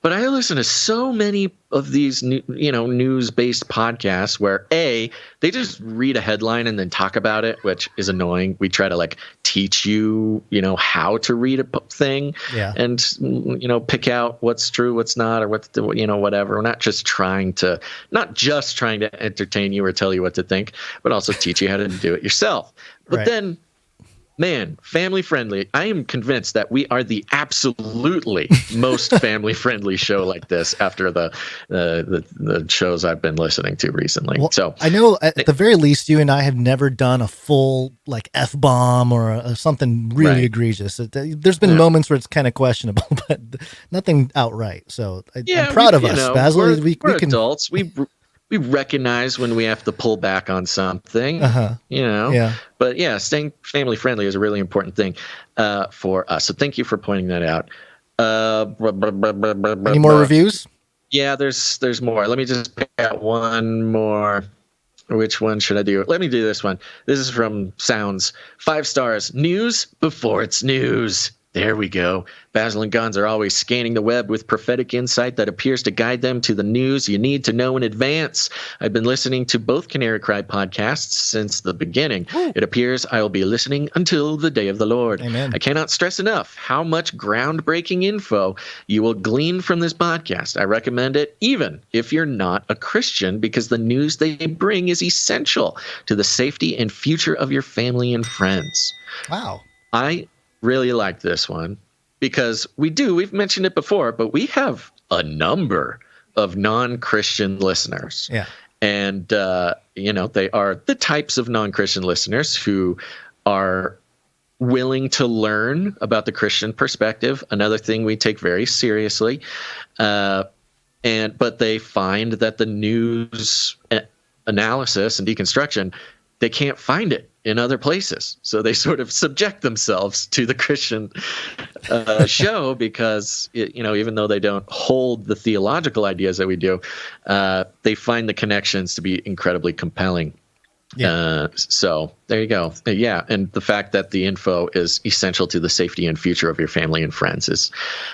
But I listen to so many of these, news-based podcasts where they just read a headline and then talk about it, which is annoying. We try to teach you, how to read a thing, and pick out what's true, what's not, or whatever. We're not just trying to entertain you or tell you what to think, but also teach you how to do it yourself. But then. Man, family friendly. I am convinced that we are the absolutely most family friendly show like this after the shows I've been listening to recently. Well, so I know at the very least you and I have never done a full F-bomb or something really egregious. There's been moments where it's kind of questionable, but nothing outright. So I'm proud of us, Basil. We're adults. We recognize when we have to pull back on something, Yeah. But yeah, staying family friendly is a really important thing for us. So thank you for pointing that out. Any more reviews? Yeah, there's more. Let me just pick out one more. Which one should I do? Let me do this one. This is from Sounds. 5 stars. News before it's news. There we go. Basil and Gons are always scanning the web with prophetic insight that appears to guide them to the news you need to know in advance. I've been listening to both Canary Cry podcasts since the beginning. It appears I will be listening until the day of the Lord. Amen. I cannot stress enough how much groundbreaking info you will glean from this podcast. I recommend it even if you're not a Christian, because the news they bring is essential to the safety and future of your family and friends. Wow. I really like this one because we've mentioned it before, but we have a number of non-Christian listeners. Yeah. And, they are the types of non-Christian listeners who are willing to learn about the Christian perspective. Another thing we take very seriously. But they find that the news analysis and deconstruction, they can't find it in other places. So they sort of subject themselves to the Christian show because, even though they don't hold the theological ideas that we do, they find the connections to be incredibly compelling. Yeah. So there you go. Yeah. And the fact that the info is essential to the safety and future of your family and friends is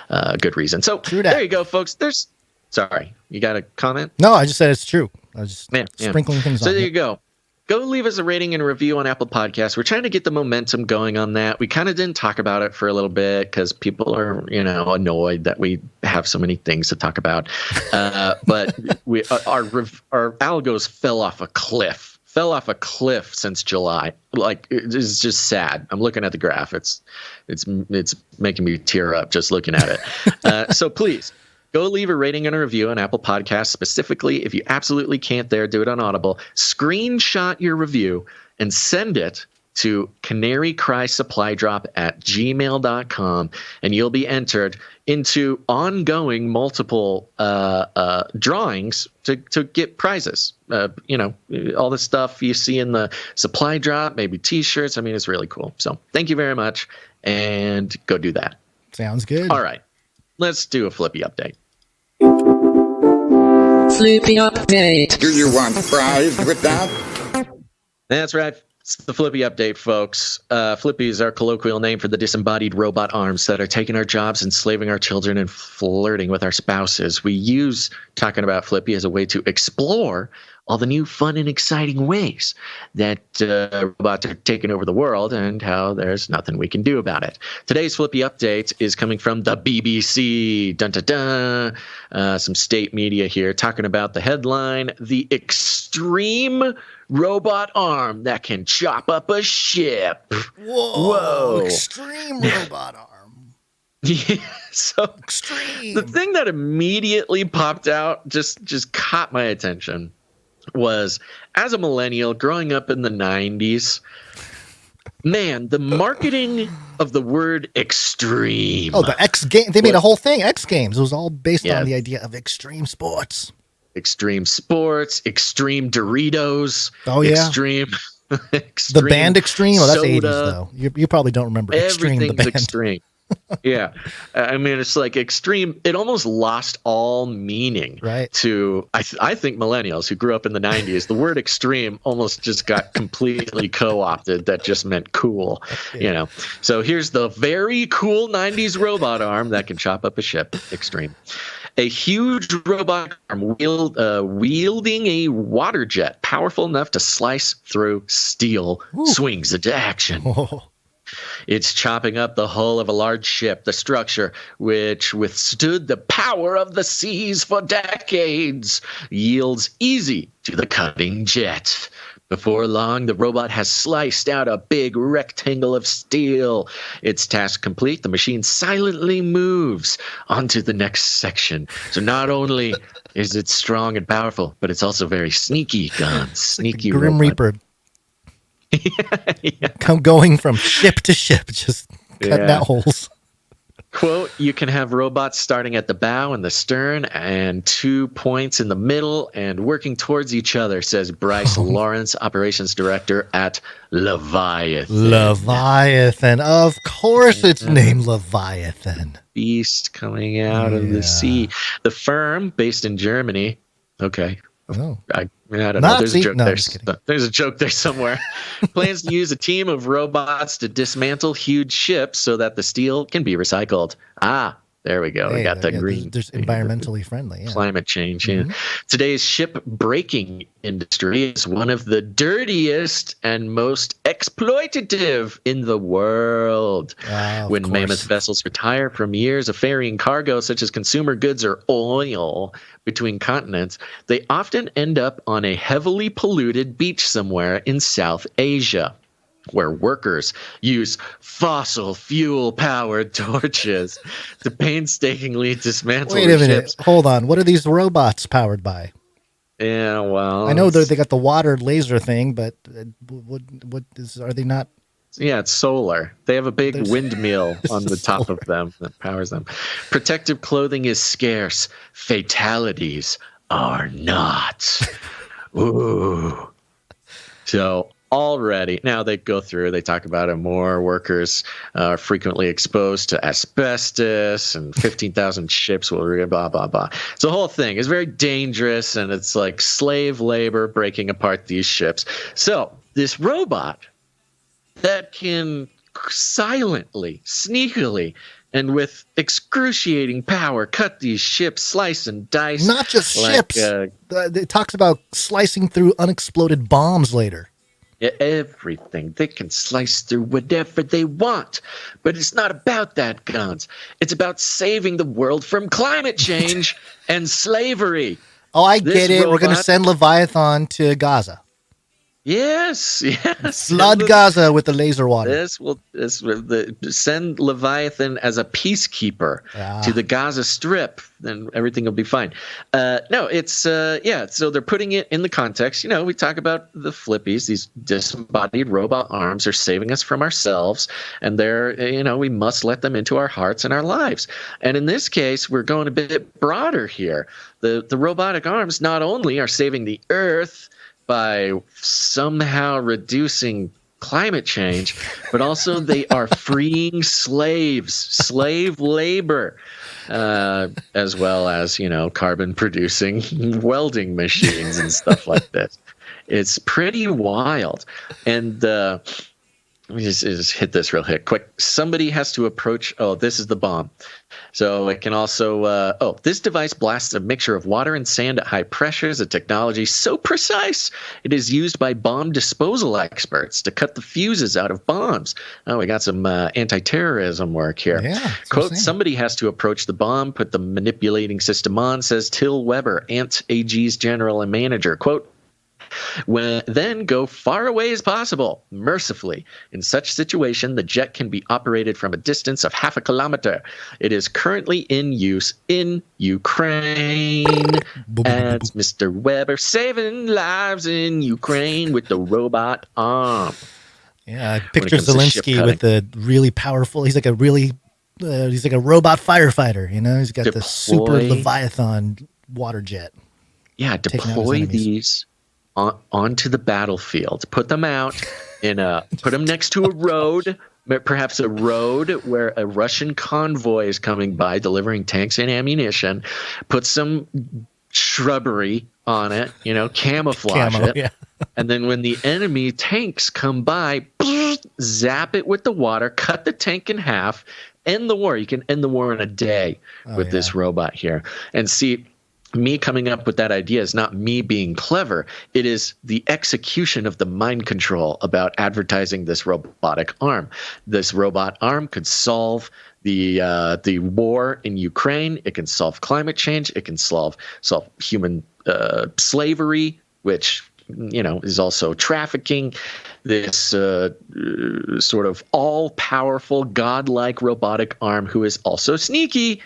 a good reason. So there you go, folks. Sorry, you got a comment? No, I just said it's true. I was just sprinkling things on. So there you go. Go leave us a rating and review on Apple Podcasts. We're trying to get the momentum going on that. We kind of didn't talk about it for a little bit because people are, annoyed that we have so many things to talk about. But our algos fell off a cliff since July. Like, it's just sad. I'm looking at the graph. It's making me tear up just looking at it. So please, go leave a rating and a review on Apple Podcasts. Specifically, if you absolutely can't do it on Audible. Screenshot your review and send it to canarycrysupply@gmail.com, and you'll be entered into ongoing multiple drawings to get prizes. All the stuff you see in the supply drop, maybe T-shirts. I mean, it's really cool. So thank you very much, and go do that. Sounds good. All right. Let's do a Flippy update. Flippy update. Do you want fries with that? That's right. It's the Flippy update, folks. Flippy is our colloquial name for the disembodied robot arms that are taking our jobs, enslaving our children, and flirting with our spouses. We use talking about Flippy as a way to explore all the new fun and exciting ways that robots are taking over the world and how there's nothing we can do about it. Today's Flippy update is coming from the BBC. Dun, dun, dun. Some state media here talking about the headline, "The Extreme Robot Arm That Can Chop Up a Ship." Whoa. Extreme robot arm. Yeah, so extreme. The thing that immediately popped out, just caught my attention, was as a millennial growing up in the 90s, man, the marketing of the word extreme. Oh, the X game. They made a whole thing, X Games. It was all based on the idea of extreme sports. Extreme sports, extreme Doritos. Oh, yeah. Extreme the band Extreme? Oh, that's soda. 80s, though. You probably don't remember Extreme, the band. Extreme. Yeah. I mean, it's like extreme. It almost lost all meaning to, I think, millennials who grew up in the 90s. The word extreme almost just got completely co-opted. That just meant cool, So here's the very cool 90s robot arm that can chop up a ship. Extreme. A huge robot arm wielding a water jet powerful enough to slice through steel swings into action. Whoa. It's chopping up the hull of a large ship, the structure, which withstood the power of the seas for decades, yields easy to the cutting jet. Before long, the robot has sliced out a big rectangle of steel. Its task complete, the machine silently moves onto the next section. So not only is it strong and powerful, but it's also very sneaky, Gun. Sneaky Grim robot. Reaper. Going from ship to ship, just cutting out holes. Quote, you can have robots starting at the bow and the stern and 2 points in the middle and working towards each other, says Bryce Lawrence, operations director at Leviathan. Leviathan. Of course it's named Leviathan. Beast coming out of the sea. The firm, based in Germany, okay. Oh. I don't know. There's a joke there. Just kidding. There's a joke there somewhere. Plans to use a team of robots to dismantle huge ships so that the steel can be recycled. There we go. Hey, we got the green. There's environmentally friendly. Yeah. Climate change. Yeah. Today's ship breaking industry is one of the dirtiest and most exploitative in the world. When mammoth vessels retire from years of ferrying cargo such as consumer goods or oil between continents, they often end up on a heavily polluted beach somewhere in South Asia, where workers use fossil fuel-powered torches to painstakingly dismantle Wait a minute. ships. Hold on. What are these robots powered by? Yeah, well, I know they got the water laser thing, but are they not? Yeah, it's solar. They have a big windmill on the top of them that powers them. Protective clothing is scarce. Fatalities are not. Ooh. So already, now they go through, they talk about it more. Workers are frequently exposed to asbestos, and 15,000 ships will blah, blah, blah. So the whole thing is very dangerous, and it's like slave labor breaking apart these ships. So this robot that can silently, sneakily, and with excruciating power cut these ships, slice and dice. Not just ships. It talks about slicing through unexploded bombs later. Everything. They can slice through whatever they want. But it's not about that, Guns. It's about saving the world from climate change and slavery. Oh, I get it. We're going to send Leviathan to Gaza. Yes. Flood Gaza with the laser water. Send Leviathan as a peacekeeper to the Gaza Strip, then everything will be fine. No, it's so they're putting it in the context. We talk about the flippies, these disembodied robot arms are saving us from ourselves, and they're, we must let them into our hearts and our lives. And in this case, we're going a bit broader here. The robotic arms not only are saving the earth by somehow reducing climate change, but also they are freeing slave labor, as well as, carbon producing welding machines and stuff like this. It's pretty wild. And let me just hit this real quick. Somebody has to approach. Oh, this is the bomb. So it can also, this device blasts a mixture of water and sand at high pressures, a technology so precise it is used by bomb disposal experts to cut the fuses out of bombs. Oh, we got some anti-terrorism work here. Yeah, quote, somebody has to approach the bomb, put the manipulating system on, says Till Weber, Ant AG's general and manager. Quote, then go far away as possible. Mercifully, in such situation, the jet can be operated from a distance of half a kilometer. It is currently in use in Ukraine. Adds Mr. Weber, saving lives in Ukraine with the robot arm. Yeah, I picture Zelensky with the really powerful. He's like a really, he's like a robot firefighter. He's got the super Leviathan water jet. Yeah, deploy these onto the battlefield, put them out put them next to a road, perhaps a road where a Russian convoy is coming by delivering tanks and ammunition, put some shrubbery on it, camouflage it. Yeah. And then when the enemy tanks come by, zap it with the water, cut the tank in half, end the war. You can end the war in a day with this robot here. And see, me coming up with that idea is not me being clever. It is the execution of the mind control about advertising this robotic arm. This robot arm could solve the war in Ukraine. It can solve climate change. It can solve human slavery, which is also trafficking. This sort of all-powerful, godlike robotic arm, who is also sneaky,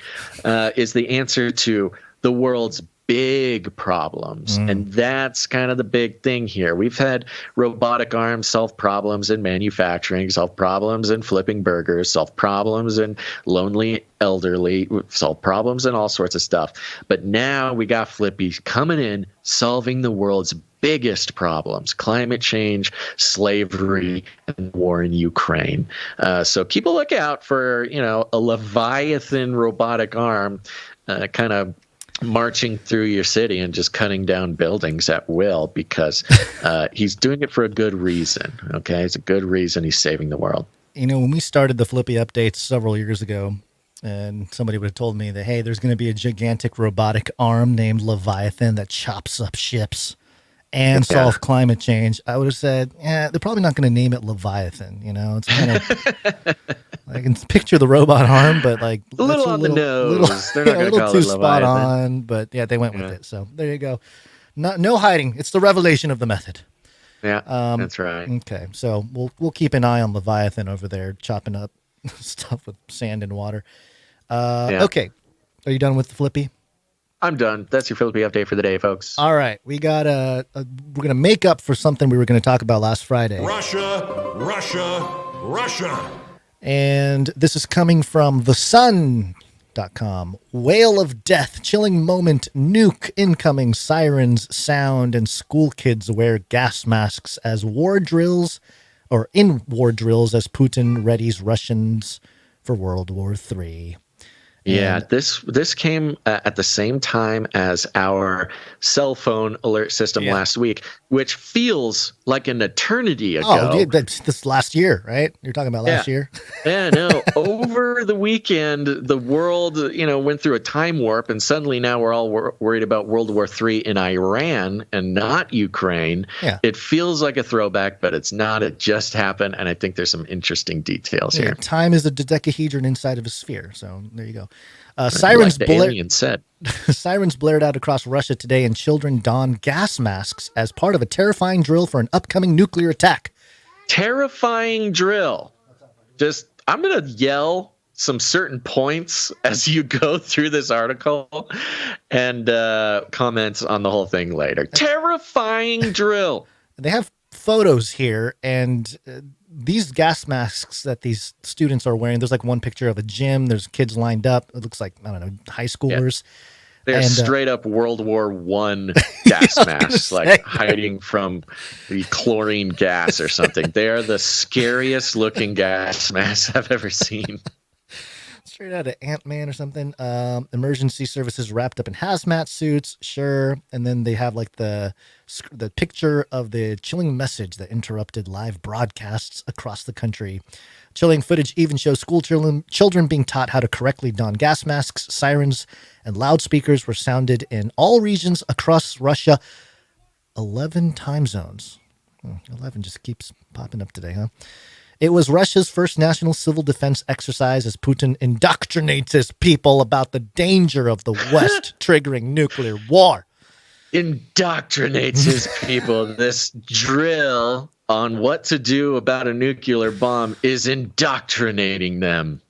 is the answer to the world's big problems. And that's kind of the big thing here. We've had robotic arms solve problems in manufacturing, solve problems in flipping burgers, solve problems in lonely elderly, solve problems in all sorts of stuff. But now we got Flippy coming in, solving the world's biggest problems: climate change, slavery, and war in Ukraine. So keep a lookout for, a Leviathan robotic arm kind of marching through your city and just cutting down buildings at will, because he's doing it for a good reason. Okay, it's a good reason he's saving the world. When we started the Flippy updates several years ago, and somebody would have told me that, hey, there's going to be a gigantic robotic arm named Leviathan that chops up ships and solve climate change, I would have said, yeah, they're probably not going to name it Leviathan. It's kind of, I can picture the robot arm, but like a little on the nose. They're not going to call it Leviathan. Spot on, but yeah, they went with it. So there you go. No hiding. It's the revelation of the method. Yeah, that's right. Okay, so we'll keep an eye on Leviathan over there, chopping up stuff with sand and water. Okay, are you done with the Flippy? I'm done. That's your Flippy update for the day, folks. All right, we got we're going to make up for something we were going to talk about last Friday. Russia. And this is coming from thesun.com. Wail of death, chilling moment, nuke incoming, sirens sound, and school kids wear gas masks as war drills, or in war drills as Putin readies Russians for World War III. Yeah, this came at the same time as our cell phone alert system last week, which feels like an eternity ago. Oh, dude, this last year, right? You're talking about last year? Yeah, no. Over the weekend, the world, went through a time warp, and suddenly now we're all worried about World War III in Iran and not Ukraine. Yeah. It feels like a throwback, but it's not. It just happened, and I think there's some interesting details here. Time is a dodecahedron inside of a sphere, so there you go. Sirens blared out across Russia today, and children don gas masks as part of a terrifying drill for an upcoming nuclear attack. Terrifying drill. I'm going to yell some certain points as you go through this article and comment on the whole thing later. Terrifying drill. They have photos here, and these gas masks that these students are wearing, there's like one picture of a gym. There's kids lined up. It looks like, I don't know, high schoolers. Yeah. They're straight up World War I gas masks, like hiding from the chlorine gas or something. They are the scariest looking gas masks I've ever seen. Straight out of Ant-Man or something. Emergency services wrapped up in hazmat suits, sure. And then they have like the picture of the chilling message that interrupted live broadcasts across the country. Chilling footage even shows school children being taught how to correctly don gas masks. Sirens and loudspeakers were sounded in all regions across Russia. 11 time zones. 11 just keeps popping up today, huh? It was Russia's first national civil defense exercise as Putin indoctrinates his people about the danger of the West triggering nuclear war. Indoctrinates his people. This drill on what to do about a nuclear bomb is indoctrinating them.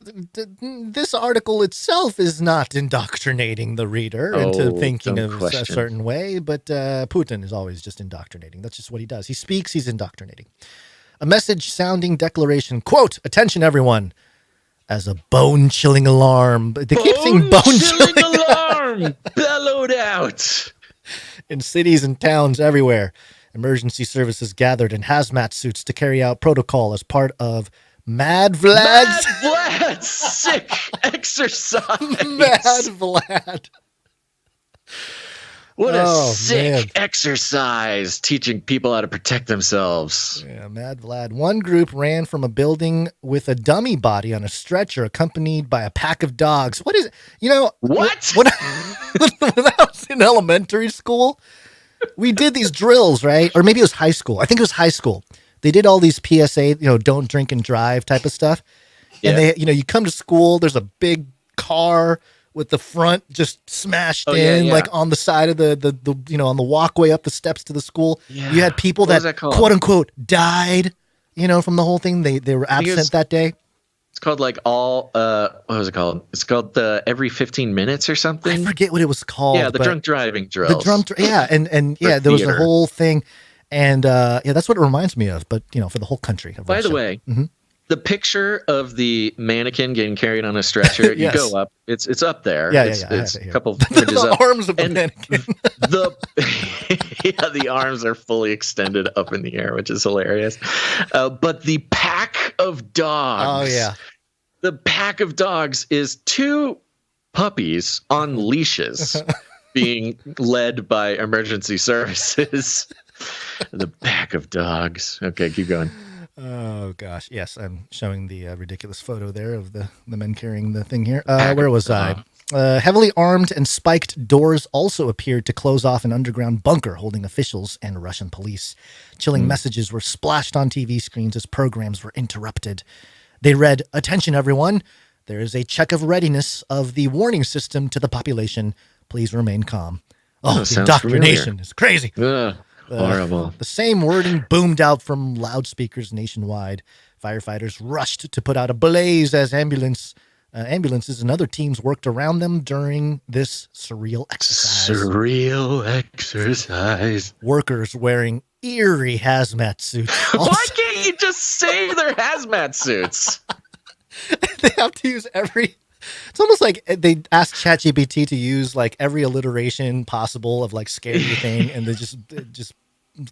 This article itself is not indoctrinating the reader into thinking of a certain way, but Putin is always just indoctrinating. That's just what he does. He speaks, he's indoctrinating. A message-sounding declaration, quote, attention everyone, as a bone-chilling alarm. They keep saying bone-chilling alarm bellowed out. In cities and towns everywhere, emergency services gathered in hazmat suits to carry out protocol as part of Mad Vlad's sick exercise. Mad Vlad. What a sick exercise, teaching people how to protect themselves. Yeah, Mad Vlad. One group ran from a building with a dummy body on a stretcher accompanied by a pack of dogs. What is it? What? When I was in elementary school, we did these drills, right? Or maybe it was high school. I think it was high school. They did all these PSA, don't drink and drive type of stuff. And they, you come to school, there's a big car with the front just smashed in, like on the side of the on the walkway up the steps to the school. Yeah. You had people that quote unquote died, from the whole thing. They were absent that day. It's called like what was it called? It's called the every 15 minutes or something. I forget what it was called. Yeah, the drunk driving drills. And there was a whole thing, and that's what it reminds me of. But for the whole country. By the way, the picture of the mannequin getting carried on a stretcher, you go up. It's up there. It's a couple images the up. arms of the mannequin. The arms are fully extended up in the air, which is hilarious. But the pack of dogs. Oh yeah. The pack of dogs is 2 puppies on leashes being led by emergency services. The pack of dogs. Okay, keep going. Oh gosh, yes, I'm showing the ridiculous photo there of the men carrying the thing here. Where was I? Heavily armed and spiked doors also appeared to close off an underground bunker holding officials and Russian police. Chilling messages were splashed on TV screens as programs were interrupted. They read, "Attention everyone, there is a check of readiness of the warning system to the population. Please remain calm." Oh, the indoctrination is crazy. Horrible. The same wording boomed out from loudspeakers nationwide. Firefighters rushed to put out a blaze as ambulances and other teams worked around them during this surreal exercise. Workers wearing eerie hazmat suits. Why can't you just say they're hazmat suits? They have to use it's almost like they asked ChatGPT to use like every alliteration possible of like scary thing, and they just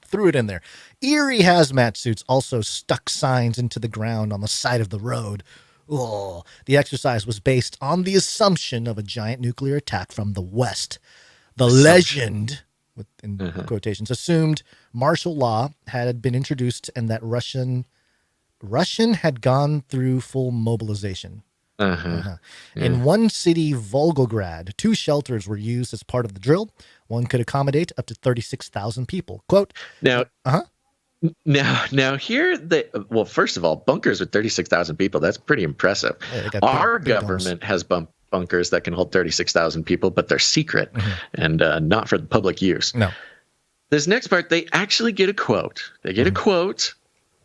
threw it in there. Eerie hazmat suits also stuck signs into the ground on the side of the road. Oh, the exercise was based on the assumption of a giant nuclear attack from the West. The legend, in quotations, assumed martial law had been introduced and that Russian had gone through full mobilization. In one city, Volgograd, 2 shelters were used as part of the drill. One could accommodate up to 36,000 people. Quote, Now here first of all, bunkers with 36,000 people, that's pretty impressive. Yeah, our government has bunkers that can hold 36,000 people, but they're secret and not for the public use. No. This next part, they actually get a quote. They get a quote,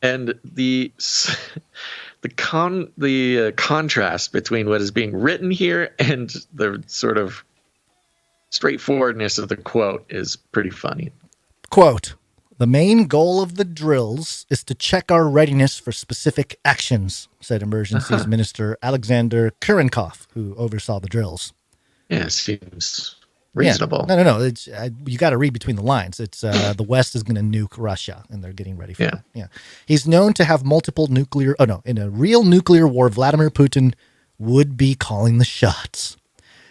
and the contrast between what is being written here and the sort of straightforwardness of the quote is pretty funny. Quote, "The main goal of the drills is to check our readiness for specific actions," said Emergencies Minister Alexander Kurenkov, who oversaw the drills. Yeah, seems reasonable. Yeah. No. You got to read between the lines. It's the West is going to nuke Russia, and they're getting ready for it. Yeah. He's known to have multiple nuclear. Oh no! In a real nuclear war, Vladimir Putin would be calling the shots.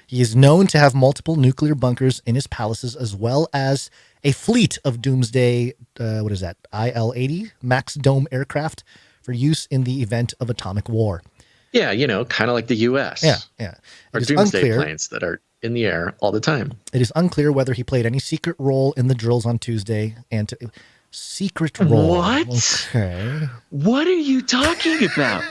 He is known to have multiple nuclear bunkers in his palaces, as well as a fleet of doomsday. IL-80 Max Dome aircraft for use in the event of atomic war. Yeah, kind of like the U.S. Yeah. Or doomsday planes that are in the air all the time. It is unclear whether he played any secret role in the drills on Tuesday. Secret role. What? Okay. What are you talking about?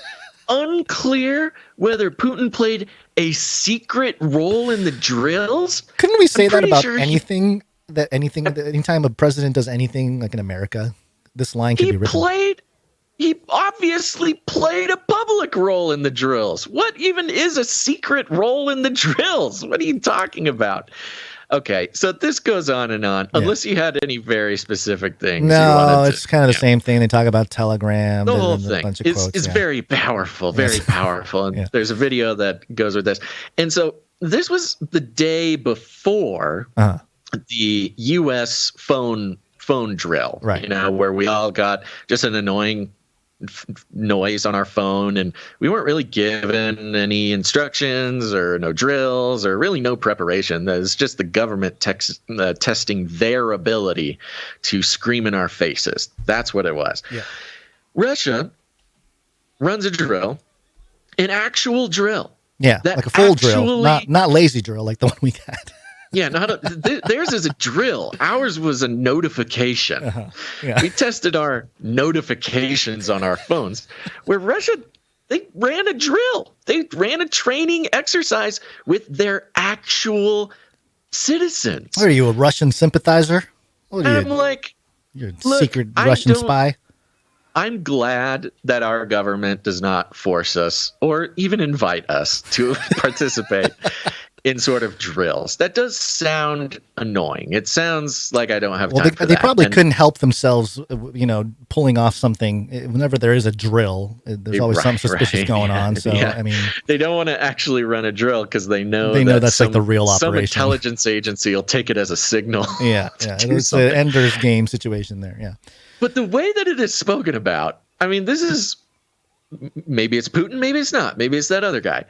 Unclear whether Putin played a secret role in the drills? Couldn't we say that about anything? Anytime a president does anything like in America, this line could be written. He obviously played a public role in the drills. What even is a secret role in the drills? What are you talking about? Okay, so this goes on and on, unless you had any very specific things. No, it's kind of the same thing. They talk about Telegram. The whole thing is very powerful, very powerful. And there's a video that goes with this. And so this was the day before the U.S. phone drill, right? Where we all got just an annoying noise on our phone, and we weren't really given any instructions or no drills or really no preparation. It's just the government testing their ability to scream in our faces. That's what it was. Yeah. Russia runs a drill, an actual drill. Yeah, like a full drill, not lazy drill like the one we got. Yeah, theirs is a drill. Ours was a notification. We tested our notifications on our phones. Where Russia, they ran a drill. They ran a training exercise with their actual citizens. What are you, a Russian sympathizer? What are you're a secret Russian spy? I'm glad that our government does not force us or even invite us to participate in sort of drills. That does sound annoying. It sounds like I don't have time for that. They probably couldn't help themselves, pulling off something. Whenever there is a drill, there's always something suspicious going on. So, I mean, they don't want to actually run a drill because they know that's like the real operation. Some intelligence agency will take it as a signal. Yeah. It's an Ender's Game situation there. Yeah. But the way that it is spoken about, I mean, this is, maybe it's Putin, maybe it's not, maybe it's that other guy,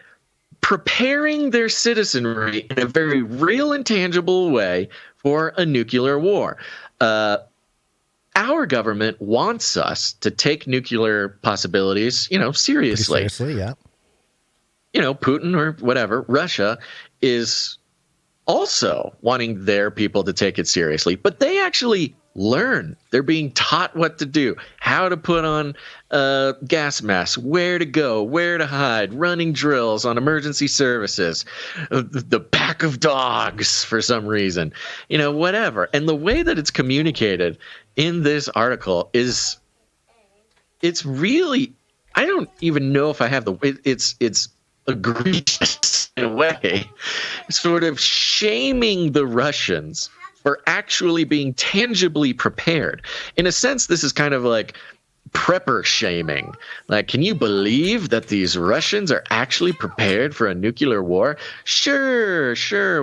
preparing their citizenry in a very real and tangible way for a nuclear war. Our government wants us to take nuclear possibilities, seriously. Pretty seriously, yeah. Putin or whatever, Russia is also wanting their people to take it seriously, but they actually learn. They're being taught what to do, how to put on gas masks, where to go, where to hide, running drills on emergency services, the pack of dogs for some reason, whatever. And the way that it's communicated in this article it's really, I don't even know if I have it's egregious in a way, sort of shaming the Russians for actually being tangibly prepared. In a sense, this is kind of like prepper shaming. Like, can you believe that these Russians are actually prepared for a nuclear war? Sure,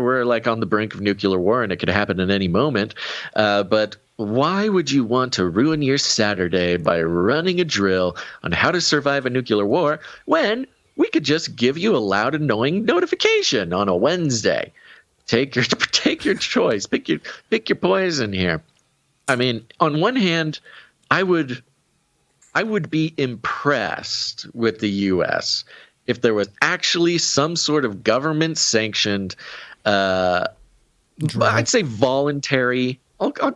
we're like on the brink of nuclear war and it could happen at any moment. But why would you want to ruin your Saturday by running a drill on how to survive a nuclear war when we could just give you a loud, annoying notification on a Wednesday? Take your choice. Pick your poison here. I mean, on one hand, I would be impressed with the U.S. if there was actually some sort of government-sanctioned, I'd say voluntary.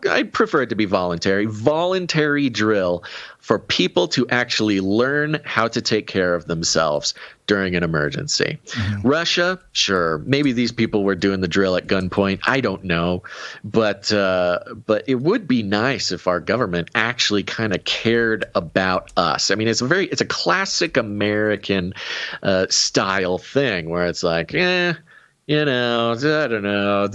I'd prefer it to be voluntary drill for people to actually learn how to take care of themselves during an emergency. Mm-hmm. Russia, sure, maybe these people were doing the drill at gunpoint. I don't know, but it would be nice if our government actually kind of cared about us. I mean, it's a classic American style thing where it's like, I don't know.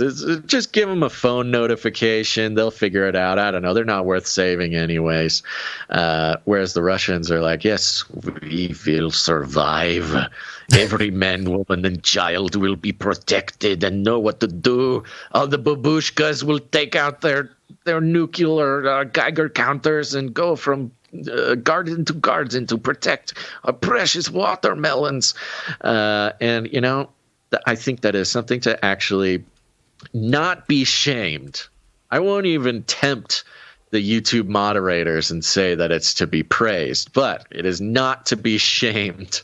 Just give them a phone notification. They'll figure it out. I don't know. They're not worth saving anyways. Whereas the Russians are like, yes, we will survive. Every man, woman, and child will be protected and know what to do. All the babushkas will take out their nuclear Geiger counters and go from garden to garden to protect our precious watermelons. I think that is something to actually not be shamed. I won't even tempt the YouTube moderators and say that it's to be praised, but it is not to be shamed.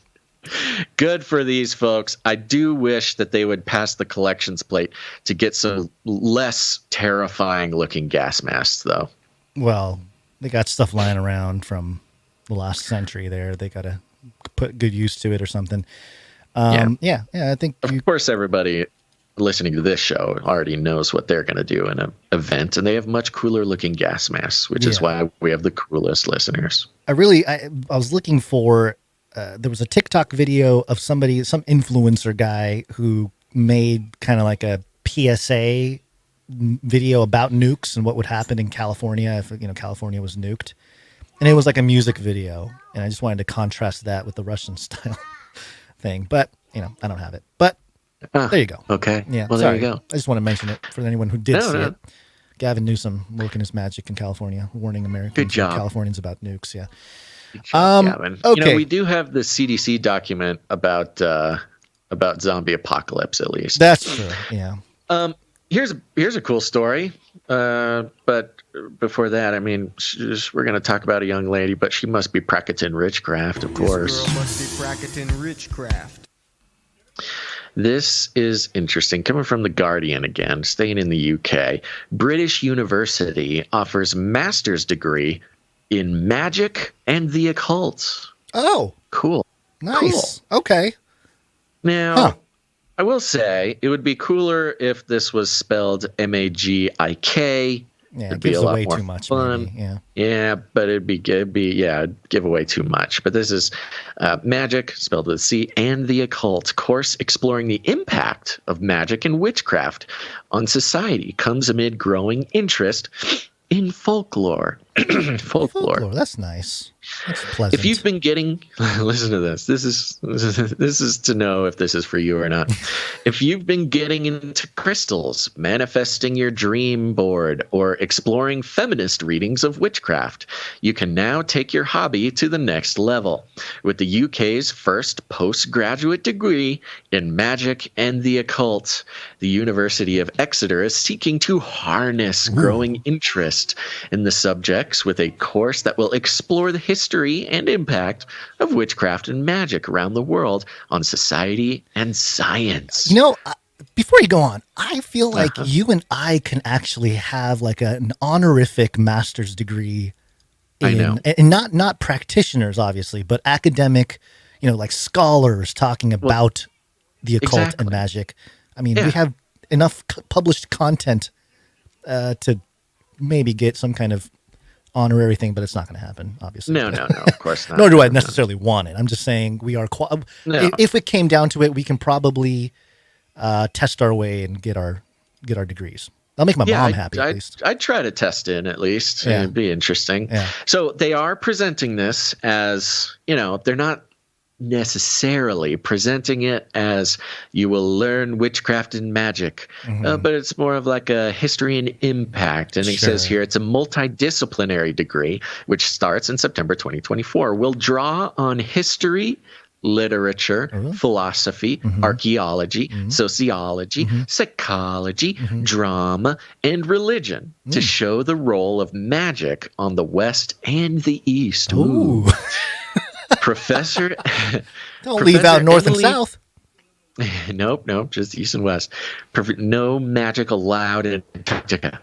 Good for these folks. I do wish that they would pass the collections plate to get some less terrifying looking gas masks, though. Well, they got stuff lying around from the last century there. They got to put good use to it or something. I think of course everybody listening to this show already knows what they're going to do in an event, and they have much cooler looking gas masks, which is why we have the coolest listeners. I was looking for there was a TikTok video of some influencer guy who made kind of like a PSA video about nukes and what would happen in California if California was nuked, and it was like a music video, and I just wanted to contrast that with the Russian style thing, but I don't have it. But there you go. Okay. Yeah. Well, sorry. There you go. I just want to mention it for anyone who did see it. Gavin Newsom working his magic in California, warning Americans Good job. and Californians about nukes. Yeah. Good job, Gavin. Okay. We do have the CDC document about zombie apocalypse, at least. That's true. Yeah. Here's a cool story. But before that, I mean, we're going to talk about a young lady, but she must be practicing witchcraft, of course. This girl must be practicing witchcraft. This is interesting. Coming from The Guardian again, staying in the UK. British University offers master's degree in magic and the occult. Oh. Cool. Nice. Cool. Okay. Now, I will say it would be cooler if this was spelled MAGIK Yeah, It'd it be gives a lot away more too much. fun. Maybe. Yeah. Yeah, but it'd give away too much. But this is Magic, spelled with a C, and the Occult, course exploring the impact of magic and witchcraft on society, comes amid growing interest in folklore. Folklore. That's nice. That's pleasant. If you've been getting, listen to this. This is to know if this is for you or not. If you've been getting into crystals, manifesting your dream board, or exploring feminist readings of witchcraft, you can now take your hobby to the next level with the UK's first postgraduate degree in magic and the occult. The University of Exeter is seeking to harness growing interest in the subjects with a course that will explore the history and impact of witchcraft and magic around the world on society and science. You know, before you go on, I feel like you and I can actually have like an honorific master's degree I know. And not practitioners, obviously, but academic, like scholars talking about the occult and magic. I mean, we have enough published content to maybe get some kind of honorary thing, but it's not going to happen, obviously. No, of course not. Nor do I necessarily want it. I'm just saying we are. If it came down to it, we can probably test our way and get our degrees. I'll make my mom happy at least. I'd try to test in at least. Yeah. It'd be interesting. Yeah. So they are presenting this as, they're not necessarily presenting it as you will learn witchcraft and magic, but it's more of like a history and impact. And it says here it's a multidisciplinary degree, which starts in September 2024. Will draw on history, literature, philosophy, archaeology, sociology, psychology, drama, and religion to show the role of magic on the West and the East. Ooh. Professor, don't leave out North and South. Nope, just East and West. No magic allowed in Antarctica.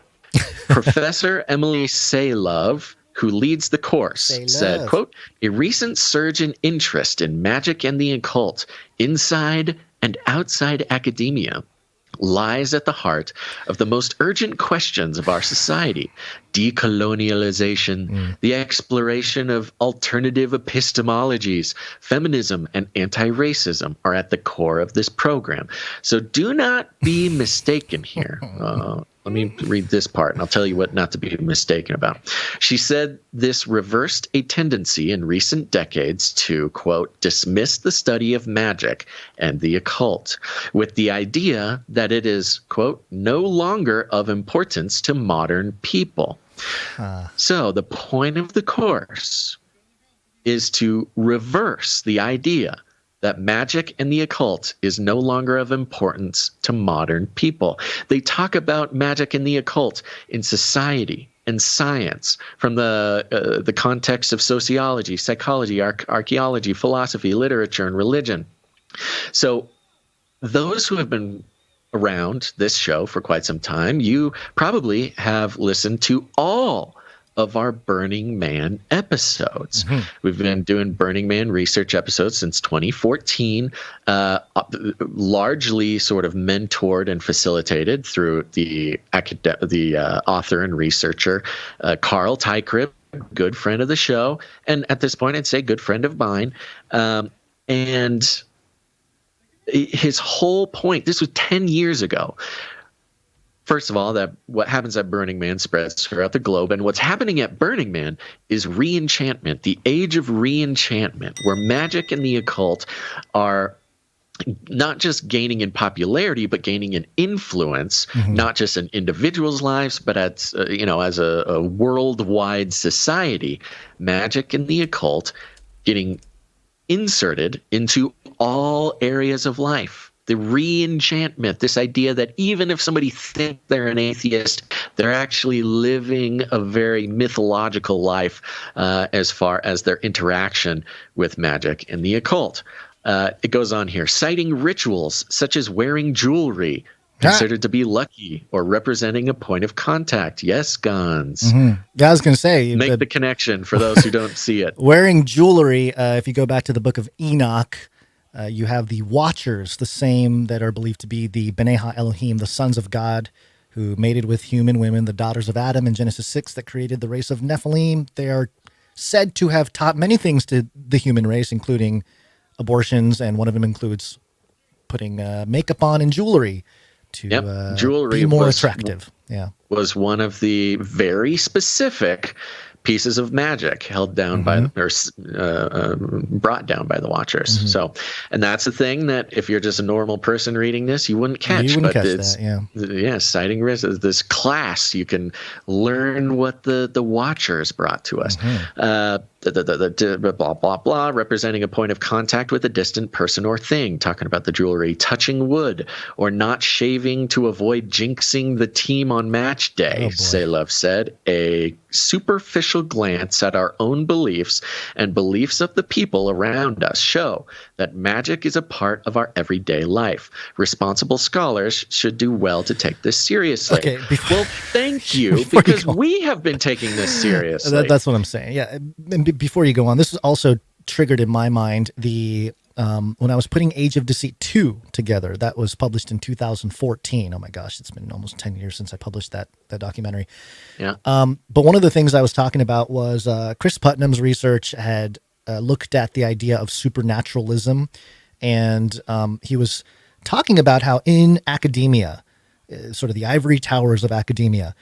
Professor Emily Saylove, who leads the course, said, quote, a recent surge in interest in magic and the occult inside and outside academia lies at the heart of the most urgent questions of our society. Decolonialization, the exploration of alternative epistemologies, feminism, and anti-racism are at the core of this program. So do not be mistaken here. Let me read this part, and I'll tell you what not to be mistaken about. She said this reversed a tendency in recent decades to, quote, dismiss the study of magic and the occult with the idea that it is, quote, no longer of importance to modern people. So the point of the course is to reverse the idea that magic and the occult is no longer of importance to modern people. They talk about magic and the occult in society and science from the context of sociology, psychology, archaeology, philosophy, literature, and religion. So those who have been around this show for quite some time, you probably have listened to all of our Burning Man episodes. We've been doing Burning Man research episodes since 2014, largely sort of mentored and facilitated through the author and researcher Carl Tykrip, good friend of the show, and at this point I'd say good friend of mine. And his whole point, this was 10 years ago. First of all, that what happens at Burning Man spreads throughout the globe. And what's happening at Burning Man is re-enchantment, the age of re-enchantment, where magic and the occult are not just gaining in popularity, but gaining in influence, not just in individuals' lives, but as a worldwide society. Magic and the occult getting inserted into all areas of life. The re-enchantment, this idea that even if somebody thinks they're an atheist, they're actually living a very mythological life as far as their interaction with magic and the occult. It goes on here, citing rituals such as wearing jewelry, considered to be lucky or representing a point of contact. Yes, Gons. Yeah, I was going to say. Make the connection for those who don't see it. Wearing jewelry, if you go back to the book of Enoch, you have the Watchers, the same that are believed to be the B'nai HaElohim, the sons of God, who mated with human women, the daughters of Adam in Genesis 6 that created the race of Nephilim. They are said to have taught many things to the human race, including abortions, and one of them includes putting makeup on and jewelry to jewelry be more attractive. Was one of the very specific pieces of magic held down by brought down by the Watchers. So, and that's the thing that if you're just a normal person reading this, you wouldn't catch. Citing risk, this class, you can learn what the Watchers brought to us. Blah blah blah, representing a point of contact with a distant person or thing. Talking about the jewelry, touching wood, or not shaving to avoid jinxing the team on match day. Salov said, a superficial glance at our own beliefs and beliefs of the people around us show that magic is a part of our everyday life. Responsible scholars should do well to take this seriously. Okay, well, thank you, because we have been taking this seriously. That's what I'm saying. Yeah, and before you go on, this is also triggered in my mind the when I was putting Age of Deceit 2 together. That was published in 2014. Oh my gosh, it's been almost 10 years since I published that documentary. Yeah. But one of the things I was talking about was Chris Putnam's research had looked at the idea of supernaturalism, and he was talking about how in academia, sort of the ivory towers of academia,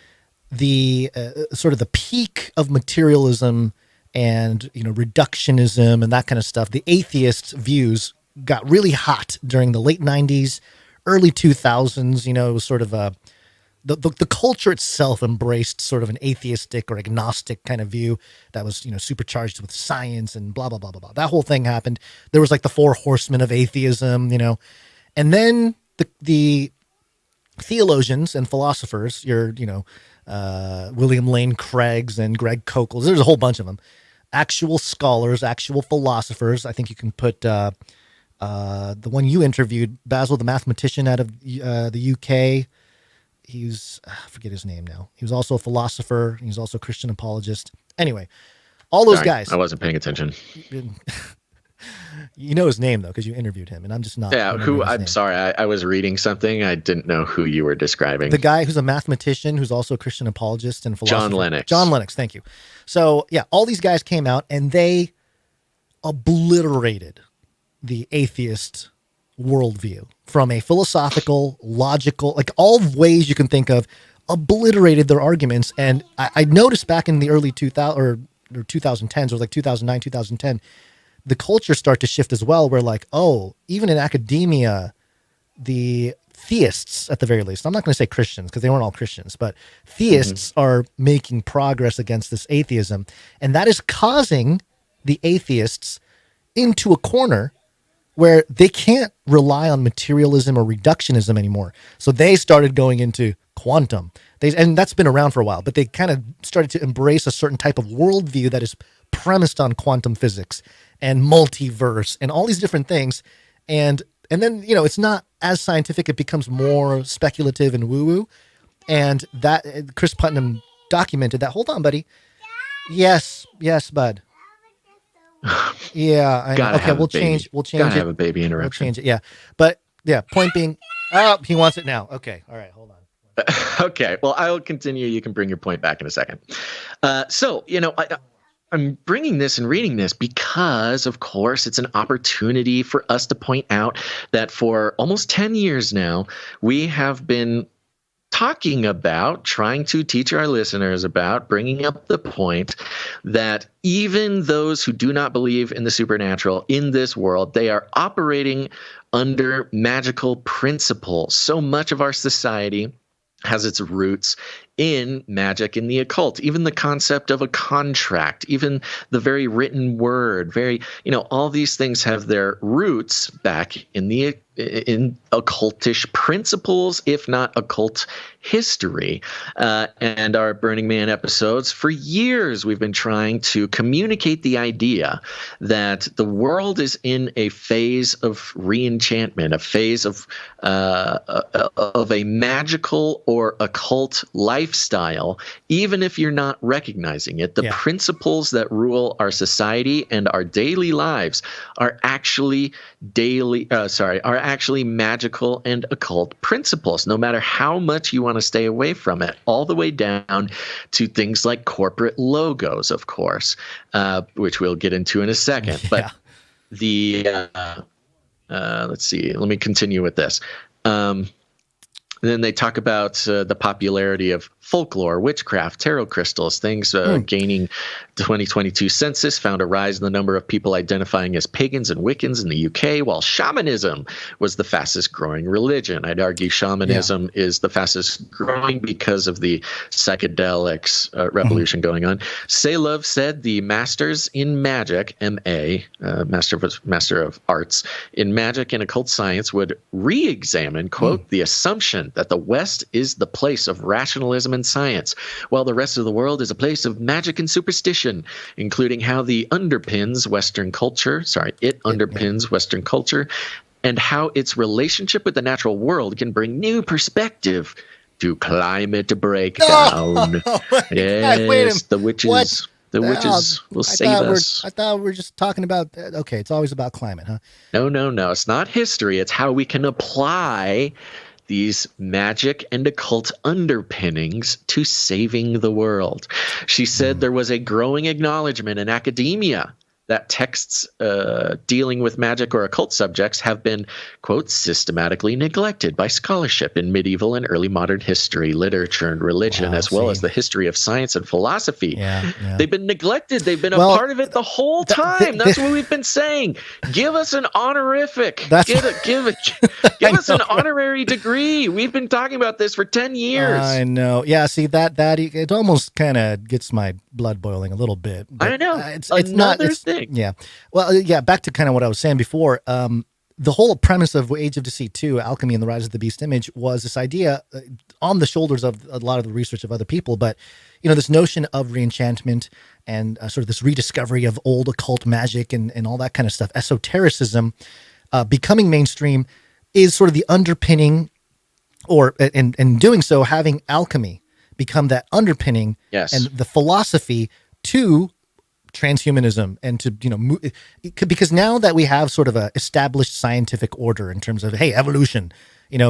the sort of the peak of materialism and reductionism and that kind of stuff, the atheist views got really hot during the late 90s, early 2000s. It was sort of the culture itself embraced sort of an atheistic or agnostic kind of view that was supercharged with science and blah blah blah blah blah. That whole thing happened. There was like the four horsemen of atheism, and then the theologians and philosophers, William Lane Craig's and Greg Koukls, there's a whole bunch of them, actual scholars, actual philosophers. I think you can put the one you interviewed, Basil, the mathematician out of the UK. He's, I forget his name now. He was also a philosopher. He's also a Christian apologist. Anyway, all those guys. I wasn't paying attention. You know his name, though, because you interviewed him, and I'm just not. Yeah, I'm sorry. I was reading something. I didn't know who you were describing. The guy who's a mathematician, who's also a Christian apologist and philosopher. John Lennox. John Lennox, thank you. So, yeah, all these guys came out, and they obliterated the atheist worldview from a philosophical, logical, like all ways you can think of, obliterated their arguments. And I noticed back in the early 2000s or 2010s, it was like 2009, 2010, the culture started to shift as well, where like, oh, even in academia, the theists, at the very least, I'm not going to say Christians because they weren't all Christians, but theists are making progress against this atheism. And that is causing the atheists into a corner where they can't rely on materialism or reductionism anymore. So they started going into quantum. And that's been around for a while, but they kind of started to embrace a certain type of worldview that is premised on quantum physics and multiverse and all these different things. And then, it's not as scientific. It becomes more speculative and woo-woo. And that Chris Putnam documented that. Hold on, buddy. Yes, bud. Yeah. Okay, we'll change Gotta it. have a baby interruption. We'll change it. Yeah. But yeah, point being, he wants it now. Okay. All right. Hold on. Okay. Well, I'll continue. You can bring your point back in a second. I'm bringing this and reading this because, of course, it's an opportunity for us to point out that for almost 10 years now, we have been talking about, trying to teach our listeners about, bringing up the point that even those who do not believe in the supernatural in this world, they are operating under magical principles. So much of our society has its roots in magic, in the occult, even the concept of a contract, even the very written word, all these things have their roots back in occultish principles, if not occult history. And our Burning Man episodes, for years, we've been trying to communicate the idea that the world is in a phase of re-enchantment, a phase of a magical or occult lifestyle, even if you're not recognizing it. The principles that rule our society and our daily lives are actually actually magical and occult principles, no matter how much you want to stay away from it, all the way down to things like corporate logos, of course, which we'll get into in a second. But let's see, let me continue with this. Then they talk about the popularity of folklore, witchcraft, tarot crystals, things gaining 2022 census found a rise in the number of people identifying as pagans and Wiccans in the UK, while shamanism was the fastest growing religion. I'd argue shamanism is the fastest growing because of the psychedelics revolution going on. Salov said the masters in magic, M.A., Master of Arts, in magic and occult science would re-examine, quote, the assumption that the West is the place of rationalism and science, while the rest of the world is a place of magic and superstition, including how it underpins Western culture, and how its relationship with the natural world can bring new perspective to climate breakdown. Yes, the witches. The witches will save us. I thought we were just talking about, okay, it's always about climate, huh? No. It's not history. It's how we can apply these magic and occult underpinnings to saving the world. She said there was a growing acknowledgement in academia that texts dealing with magic or occult subjects have been, quote, systematically neglected by scholarship in medieval and early modern history, literature, and religion, as well as the history of science and philosophy. They've been neglected. They've been a part of it the whole time. That's what we've been saying. Give us an honorific. Give us an honorary degree. We've been talking about this for 10 years. I know. Yeah, see, that it almost kind of gets my blood boiling a little bit. I know. It's another thing. Yeah. Well, yeah, back to kind of what I was saying before. The whole premise of Age of Deceit 2, Alchemy and the Rise of the Beast Image, was this idea on the shoulders of a lot of the research of other people. But, this notion of reenchantment and sort of this rediscovery of old occult magic and all that kind of stuff, esotericism, becoming mainstream is sort of the underpinning, or in doing so, having alchemy become that underpinning and the philosophy to transhumanism and to, because now that we have sort of a established scientific order in terms of, hey, evolution,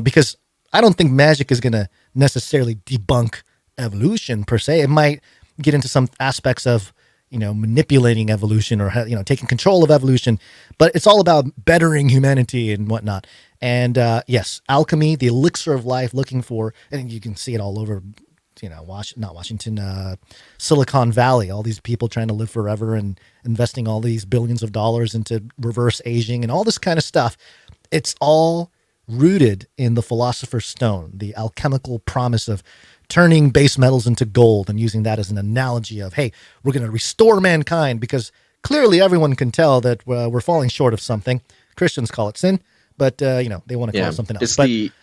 because I don't think magic is going to necessarily debunk evolution per se. It might get into some aspects of, manipulating evolution or, taking control of evolution, but it's all about bettering humanity and whatnot. And yes, alchemy, the elixir of life, looking for, and you can see it all over, not Washington, Silicon Valley, all these people trying to live forever and investing all these billions of dollars into reverse aging and all this kind of stuff. It's all rooted in the Philosopher's Stone, the alchemical promise of turning base metals into gold and using that as an analogy of, hey, we're going to restore mankind, because clearly everyone can tell that we're falling short of something. Christians call it sin, but, they want to call it something else. It's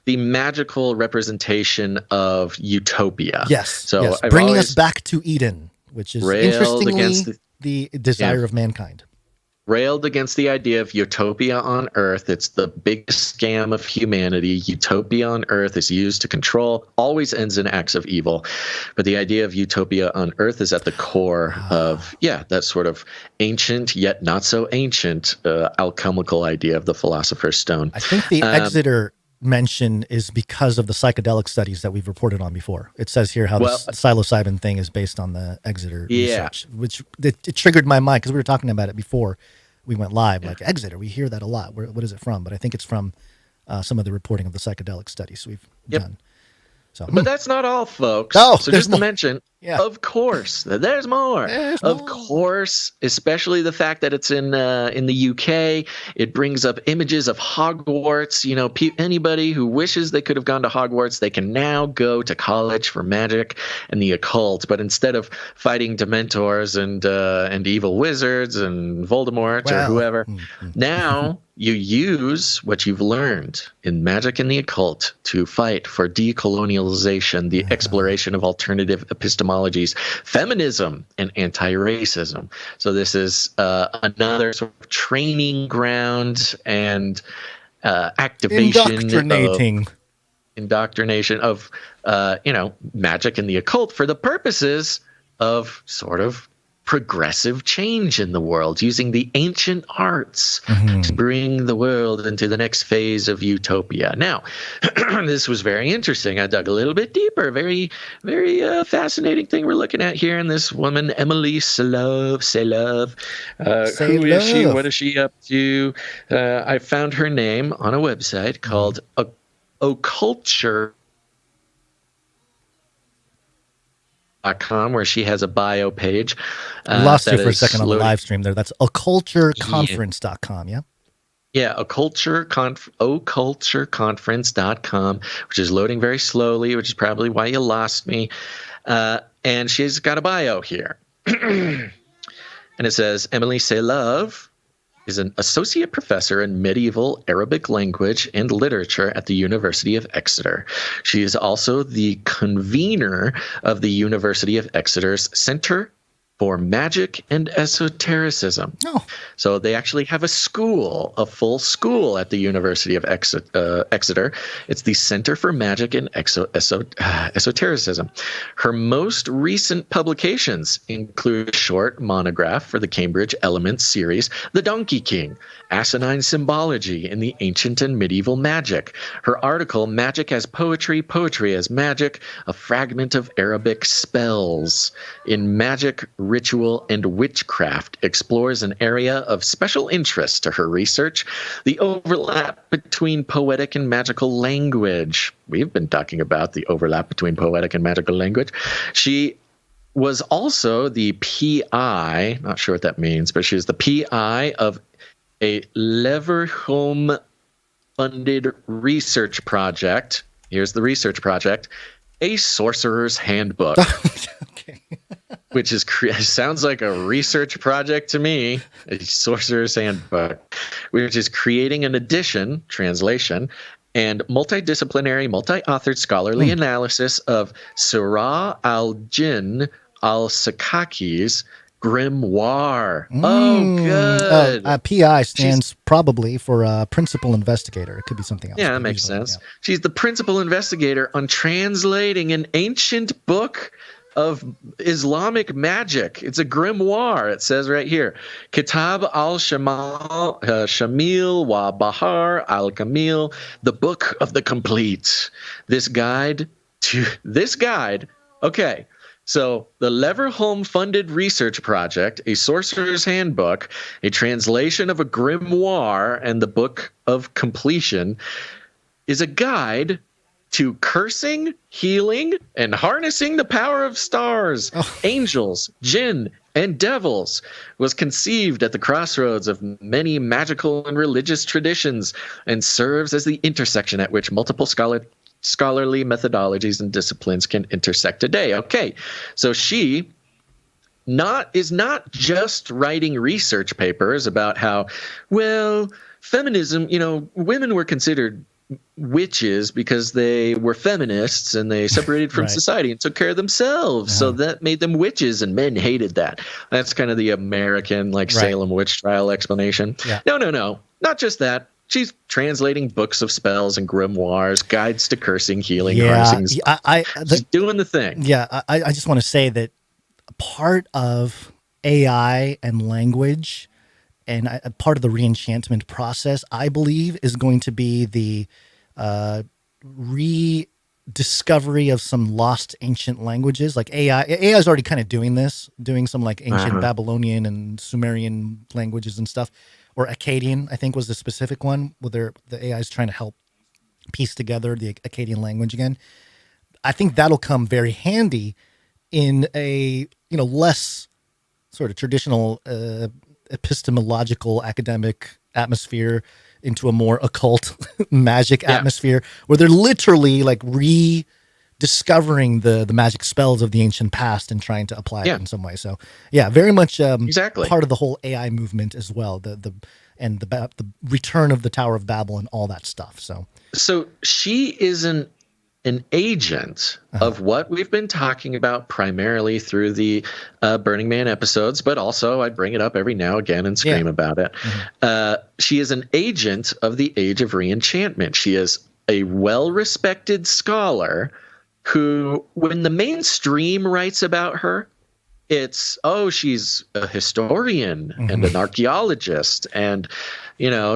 the magical representation of utopia. Yes. So bringing us back to Eden, which is interestingly the desire of mankind. Railed against the idea of utopia on Earth. It's the biggest scam of humanity. Utopia on Earth is used to control, always ends in acts of evil. But the idea of utopia on Earth is at the core of, that sort of ancient yet not so ancient alchemical idea of the Philosopher's Stone. I think the Exeter mention is because of the psychedelic studies that we've reported on before. It says here how the psilocybin thing is based on the Exeter research, which it triggered my mind because we were talking about it before we went live. Like Exeter, we hear that a lot. What is it from? But I think it's from some of the reporting of the psychedelic studies we've done. So, but that's not all, folks. Oh, so just to mention, of course, there's more. Of course, especially the fact that it's in the UK. It brings up images of Hogwarts. Anybody who wishes they could have gone to Hogwarts, they can now go to college for magic and the occult. But instead of fighting Dementors and evil wizards and Voldemort or whoever, now you use what you've learned in magic and the occult to fight for decolonialization, the exploration of alternative epistemologies, feminism, and anti-racism. So this is another sort of training ground and activation, indoctrination of magic and the occult for the purposes of sort of progressive change in the world, using the ancient arts to bring the world into the next phase of utopia. Now, this was very interesting. I dug a little bit deeper. Very, very fascinating thing we're looking at here. And this woman, Emily Selove, who is she? What is she up to? I found her name on a website called Occulture. .com, where she has a bio page. I lost you for a second on the live stream there. That's occultureconference.com, yeah? Yeah, occultureconference.com, which is loading very slowly, which is probably why you lost me. And she's got a bio here. And it says, Emily Selove is an associate professor in medieval Arabic language and literature at the University of Exeter. She is also the convener of the University of Exeter's Center for Magic and Esotericism. Oh. So they actually have a full school at the University of Exeter. It's the Center for Magic and Esotericism. Her most recent publications include a short monograph for the Cambridge Elements series, The Donkey King, Asinine Symbology in the Ancient and Medieval Magic. Her article, Magic as Poetry, Poetry as Magic, a Fragment of Arabic Spells in Magic, Ritual, and Witchcraft, explores an area of special interest to her research, the overlap between poetic and magical language. We've been talking about the overlap between poetic and magical language. She was also the PI, not sure what that means, but she was the PI of a Leverhulme-funded research project. Here's the research project. A Sorcerer's Handbook. Okay. Which is sounds like a research project to me, a Sorcerer's Handbook, which is creating an edition, translation, and multidisciplinary, multi-authored scholarly analysis of Surah al-Jinn al-Sakaki's grimoire. Oh, good. PI stands probably for principal investigator. It could be something else. Yeah, that makes sense. Yeah. She's the principal investigator on translating an ancient book of Islamic magic. It's a grimoire. It says right here, Kitab al-Shamil wa Bahar al-Kamil, the Book of the Complete. This guide. Okay. So the Leverhulme-funded research project, A Sorcerer's Handbook, a translation of a grimoire, and the Book of Completion is a guide to cursing, healing, and harnessing the power of stars, angels, jinn, and devils, was conceived at the crossroads of many magical and religious traditions and serves as the intersection at which multiple scholarly methodologies and disciplines can intersect today. Okay, so she is not just writing research papers about how, well, feminism, women were considered witches because they were feminists and they separated from society and took care of themselves. So that made them witches, and men hated that. That's kind of the American Salem witch trial explanation. Yeah. No. Not just that. She's translating books of spells and grimoires, guides to cursing, healing, harnessing. She's doing the thing. Yeah, I just want to say that part of AI and language and part of the reenchantment process, I believe, is going to be the rediscovery of some lost ancient languages. Like AI is already kind of doing some ancient Babylonian and Sumerian languages and stuff. Or Akkadian, I think, was the specific one, where the AI is trying to help piece together the Akkadian language again. I think that'll come very handy in a less sort of traditional epistemological academic atmosphere into a more occult magic atmosphere, where they're literally rediscovering the magic spells of the ancient past and trying to apply it in some way. So very much part of the whole AI movement as well. The return of the Tower of Babel and all that stuff. So she is an agent of what we've been talking about primarily through the Burning Man episodes, but also I bring it up every now and again and scream about it. She is an agent of the age of reenchantment. She is a well-respected scholar who, when the mainstream writes about her, It's, she's a historian and an archaeologist and,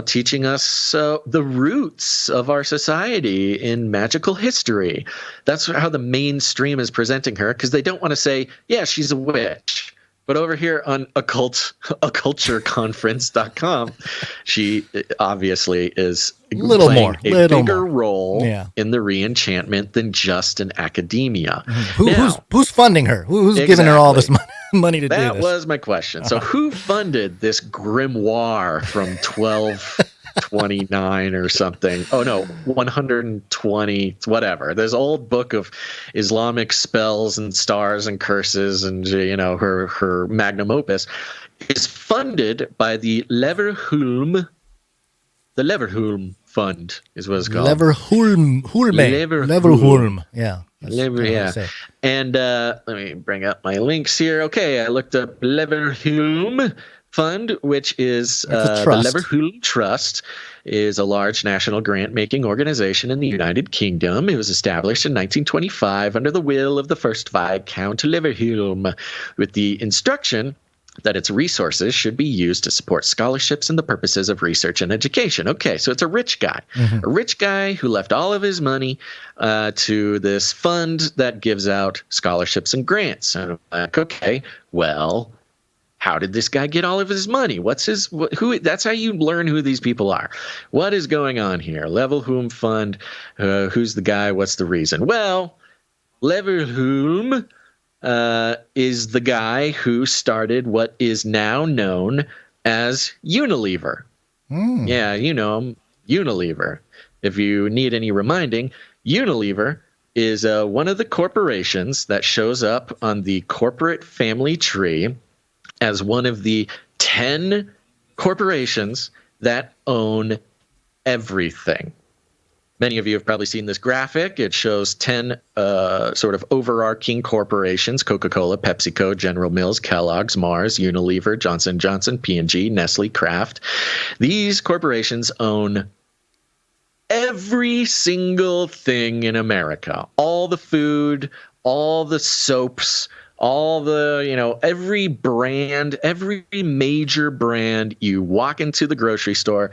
teaching us the roots of our society in magical history. That's how the mainstream is presenting her, because they don't want to say, yeah, she's a witch. But over here on occultureconference.com, she obviously is playing a bigger role in the reenchantment than just an academia. Who's funding her? Who's giving her all this money to do this? That was my question. So who funded this grimoire from 1229 or something? Oh, no, 120, whatever. There's an old book of Islamic spells and stars and curses and, her magnum opus is funded by the Leverhulme. The Leverhulme Fund is what it's called. Leverhulme. Yeah. And let me bring up my links here. Okay, I looked up Leverhulme Fund, which is the Leverhulme Trust, is a large national grant-making organization in the United Kingdom. It was established in 1925 under the will of the first Viscount Leverhulme, with the instruction that its resources should be used to support scholarships and the purposes of research and education. Okay, so it's a rich guy. A rich guy who left all of his money to this fund that gives out scholarships and grants. And I'm like, okay, well, how did this guy get all of his money? That's how you learn who these people are. What is going on here? Leverhulme Fund, who's the guy? What's the reason? Well, Leverhulme is the guy who started what is now known as Unilever. Yeah, you know him, Unilever. If you need any reminding, Unilever is one of the corporations that shows up on the corporate family tree as one of the 10 corporations that own everything. Many of you have probably seen this graphic. It shows 10 sort of overarching corporations: Coca-Cola, PepsiCo, General Mills, Kellogg's, Mars, Unilever, Johnson & Johnson, P&G, Nestle, Kraft. These corporations own every single thing in America. All the food, all the soaps, all the, every brand, every major brand. You walk into the grocery store,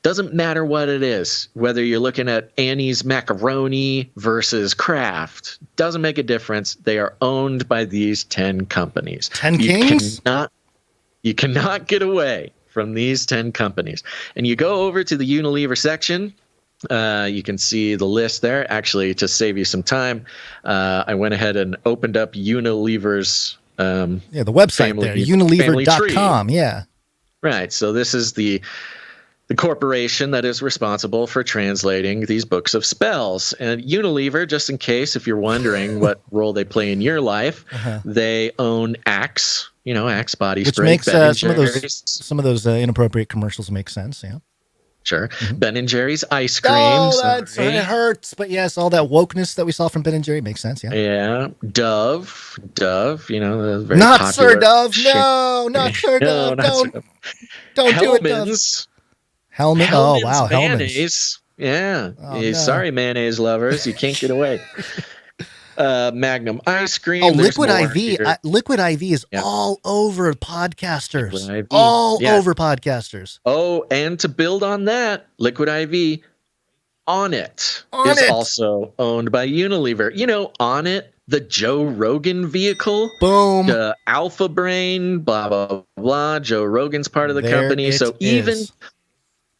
doesn't matter what it is, whether you're looking at Annie's macaroni versus Kraft, doesn't make a difference. They are owned by these 10 companies. 10 kings? You cannot get away from these 10 companies. And you go over to the Unilever section. You can see the list there. Actually, to save you some time, I went ahead and opened up Unilever's the website there, unilever.com. Yeah. Right. So this is the corporation that is responsible for translating these books of spells. And Unilever, just in case if you're wondering what role they play in your life, they own Axe, Axe body spray. Which makes some of those inappropriate commercials make sense, yeah. Sure. Ben & Jerry's ice cream. It hurts. But yes, all that wokeness that we saw from Ben & Jerry makes sense, yeah. Yeah. Dove, very not popular. Sir Dove. No, not Sir Dove. Don't do it, Dove. Hellmann's. Oh, wow. Mayonnaise. Yeah. No. Sorry, mayonnaise lovers. You can't get away. Magnum ice cream. Oh, Liquid IV. Liquid IV is all over podcasters. Over podcasters. Oh, and to build on that, Liquid IV, Onnit is also owned by Unilever. Onnit, the Joe Rogan vehicle. Boom. The Alpha Brain, blah, blah, blah. Joe Rogan's part of the company.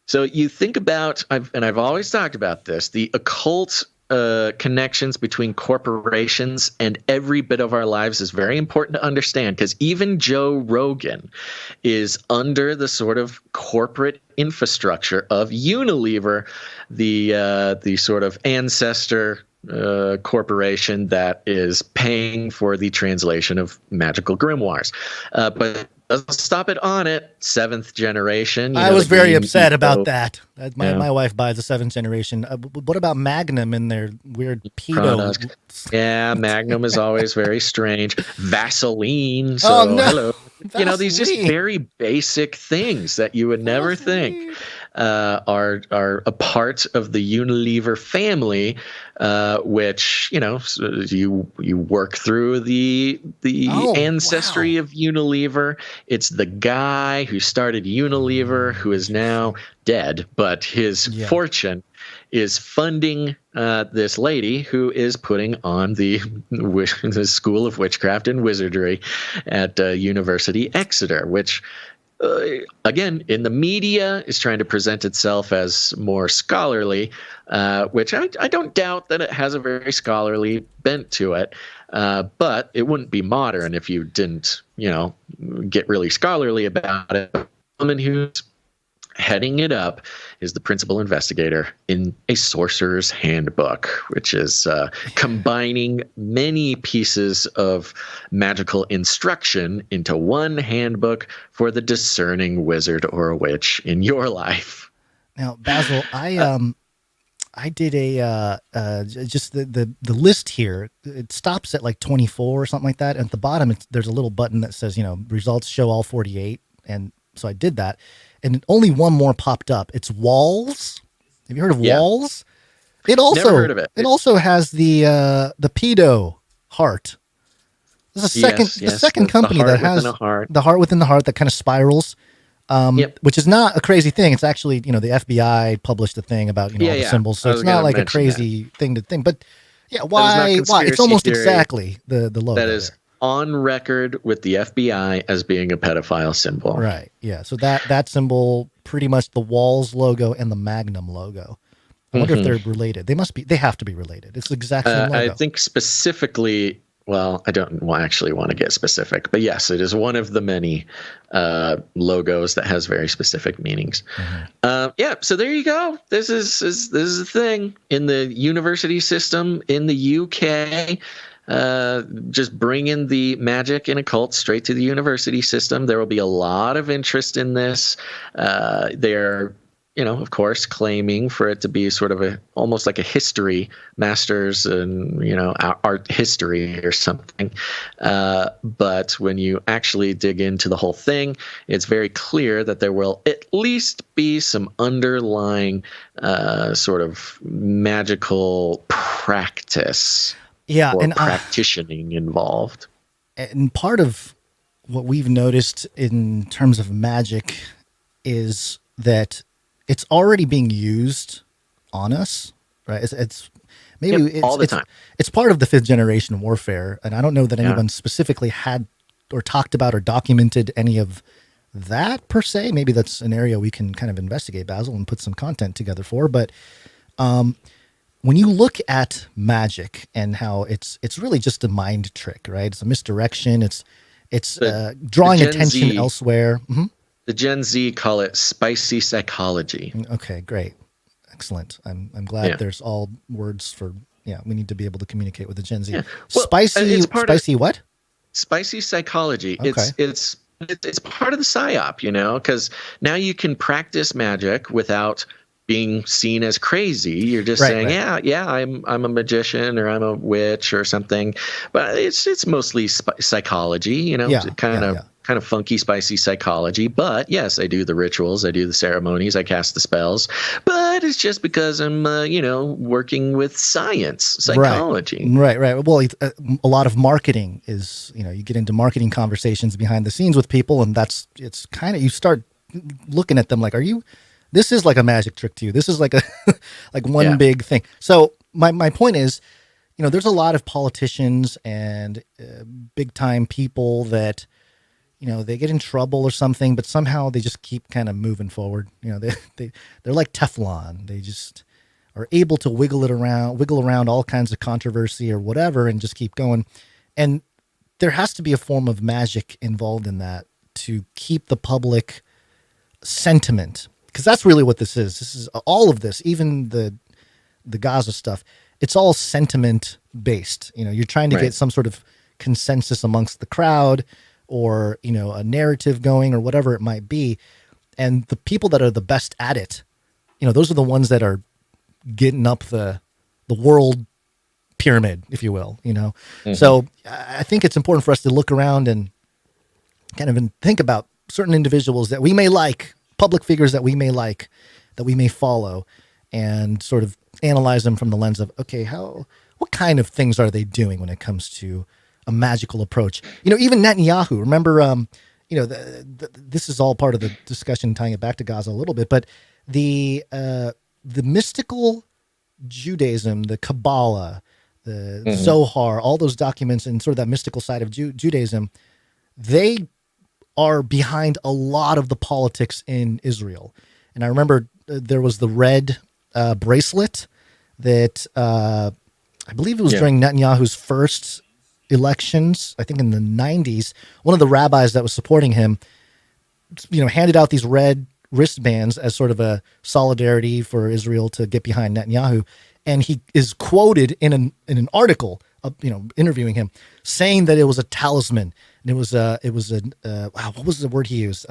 So you think about, I've always talked about this, the occult connections between corporations and every bit of our lives is very important to understand, because even Joe Rogan is under the sort of corporate infrastructure of Unilever, the sort of ancestor corporation that is paying for the translation of magical grimoires. But doesn't stop it on it. 7th generation. I was very upset about that. My wife buys the 7th generation. What about Magnum in their weird pedo? Yeah, Magnum is always very strange. Vaseline. So, hello. Vaseline. These just very basic things that you would never think. are a part of the Unilever family, which you work through the ancestry of Unilever. It's the guy who started Unilever who is now dead, but his fortune is funding this lady who is putting on the School of Witchcraft and Wizardry at University Exeter, which again, in the media is trying to present itself as more scholarly, which I don't doubt that it has a very scholarly bent to it, but it wouldn't be modern if you didn't, get really scholarly about it. The woman who's heading it up is the principal investigator in A Sorcerer's Handbook, which is combining many pieces of magical instruction into one handbook for the discerning wizard or witch in your life. Now, Basil, I did just the list here. It stops at like 24 or something like that. And at the bottom, there's a little button that says, results show all 48. And so I did that. And only one more popped up. It's Walls. Have you heard of Walls? It also never heard of it. It also has the pedo heart. This is the second company that has the heart within the heart that kind of spirals. Which is not a crazy thing. It's actually, the FBI published a thing about all the symbols, so it's not like a crazy thing to think. But why? It's almost exactly the logo. That is on record with the FBI as being a pedophile symbol. Right. Yeah. So that symbol, pretty much the Walls logo and the Magnum logo. I wonder if they're related. They must be. They have to be related. It's the exact same logo. I think specifically. Well, I don't actually want to get specific, but yes, it is one of the many logos that has very specific meanings. So there you go. This is a thing in the university system in the UK. Just bringing the magic and occult straight to the university system. There will be a lot of interest in this. They're, of course, claiming for it to be sort of almost like a history master's and, art history or something. But when you actually dig into the whole thing, it's very clear that there will at least be some underlying sort of magical practice. Or practitioning involved. And part of what we've noticed in terms of magic is that it's already being used on us, right? It's all the time. It's part of the 5th generation warfare, and I don't know that anyone specifically had or talked about or documented any of that per se. Maybe that's an area we can kind of investigate, Basil, and put some content together for. But when you look at magic and how it's really just a mind trick, right? It's a misdirection. It's drawing attention elsewhere. Mm-hmm. The Gen Z call it spicy psychology. Okay, great. Excellent. I'm glad there's all words for, we need to be able to communicate with the Gen Z. Yeah. Well, spicy what? Spicy psychology. Okay. It's part of the PSYOP, because now you can practice magic without being seen as crazy. You're just saying, I'm a magician or I'm a witch or something, but it's mostly psychology, kind of funky, spicy psychology. But yes, I do the rituals, I do the ceremonies, I cast the spells, but it's just because I'm, working with science, psychology. Right. Well, a lot of marketing is, you get into marketing conversations behind the scenes with people, and it's kind of, you start looking at them like, this is like a magic trick to you. This is like one big thing. So my point is, there's a lot of politicians and big time people that, they get in trouble or something, but somehow they just keep kind of moving forward. They're like Teflon. They just are able to wiggle around all kinds of controversy or whatever and just keep going. And there has to be a form of magic involved in that to keep the public sentiment. Because that's really what this is. This is all of this, even the Gaza stuff. It's all sentiment based. You're trying to get some sort of consensus amongst the crowd, or a narrative going, or whatever it might be. And the people that are the best at it, those are the ones that are getting up the world pyramid, if you will. Mm-hmm. So I think it's important for us to look around and kind of think about certain individuals that we may like. Public figures that we may like, that we may follow and sort of analyze them from the lens of, okay, what kind of things are they doing when it comes to a magical approach? Even Netanyahu, remember, this is all part of the discussion, tying it back to Gaza a little bit, but the mystical Judaism, the Kabbalah, the Zohar, all those documents and sort of that mystical side of Judaism, they are behind a lot of the politics in Israel. And I remember there was the red bracelet that I believe it was during Netanyahu's first elections, I think in the 90s. One of the rabbis that was supporting him, handed out these red wristbands as sort of a solidarity for Israel to get behind Netanyahu. And he is quoted in an article, interviewing him, saying that it was a talisman. And it was what was the word he used?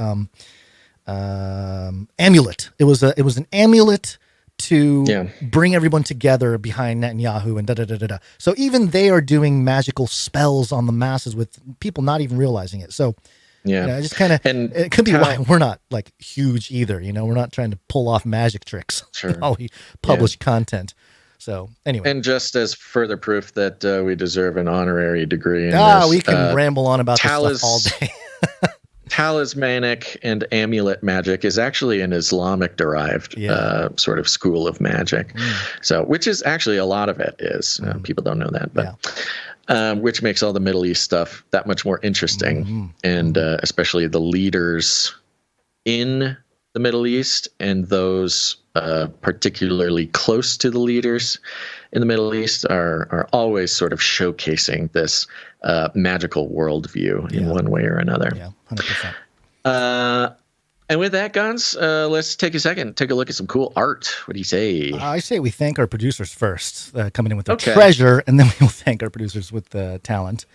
Amulet. It was an amulet to bring everyone together behind Netanyahu and da-da-da-da-da. So even they are doing magical spells on the masses with people not even realizing it. So it just kind of, it could be why we're not like huge either. We're not trying to pull off magic tricks while we publish content. So anyway. And just as further proof that we deserve an honorary degree in this, we can ramble on about this stuff all day. Talismanic and amulet magic is actually an Islamic derived sort of school of magic. So, which is actually a lot of it is. People don't know that, but which makes all the Middle East stuff that much more interesting. And especially the leaders in the Middle East and those particularly close to the leaders in the Middle East are always sort of showcasing this magical worldview in one way or another. Yeah, 100%. And with that, Gons, let's take a second, take a look at some cool art. What do you say? I say we thank our producers first, coming in with their treasure, and then we will thank our producers with the talent.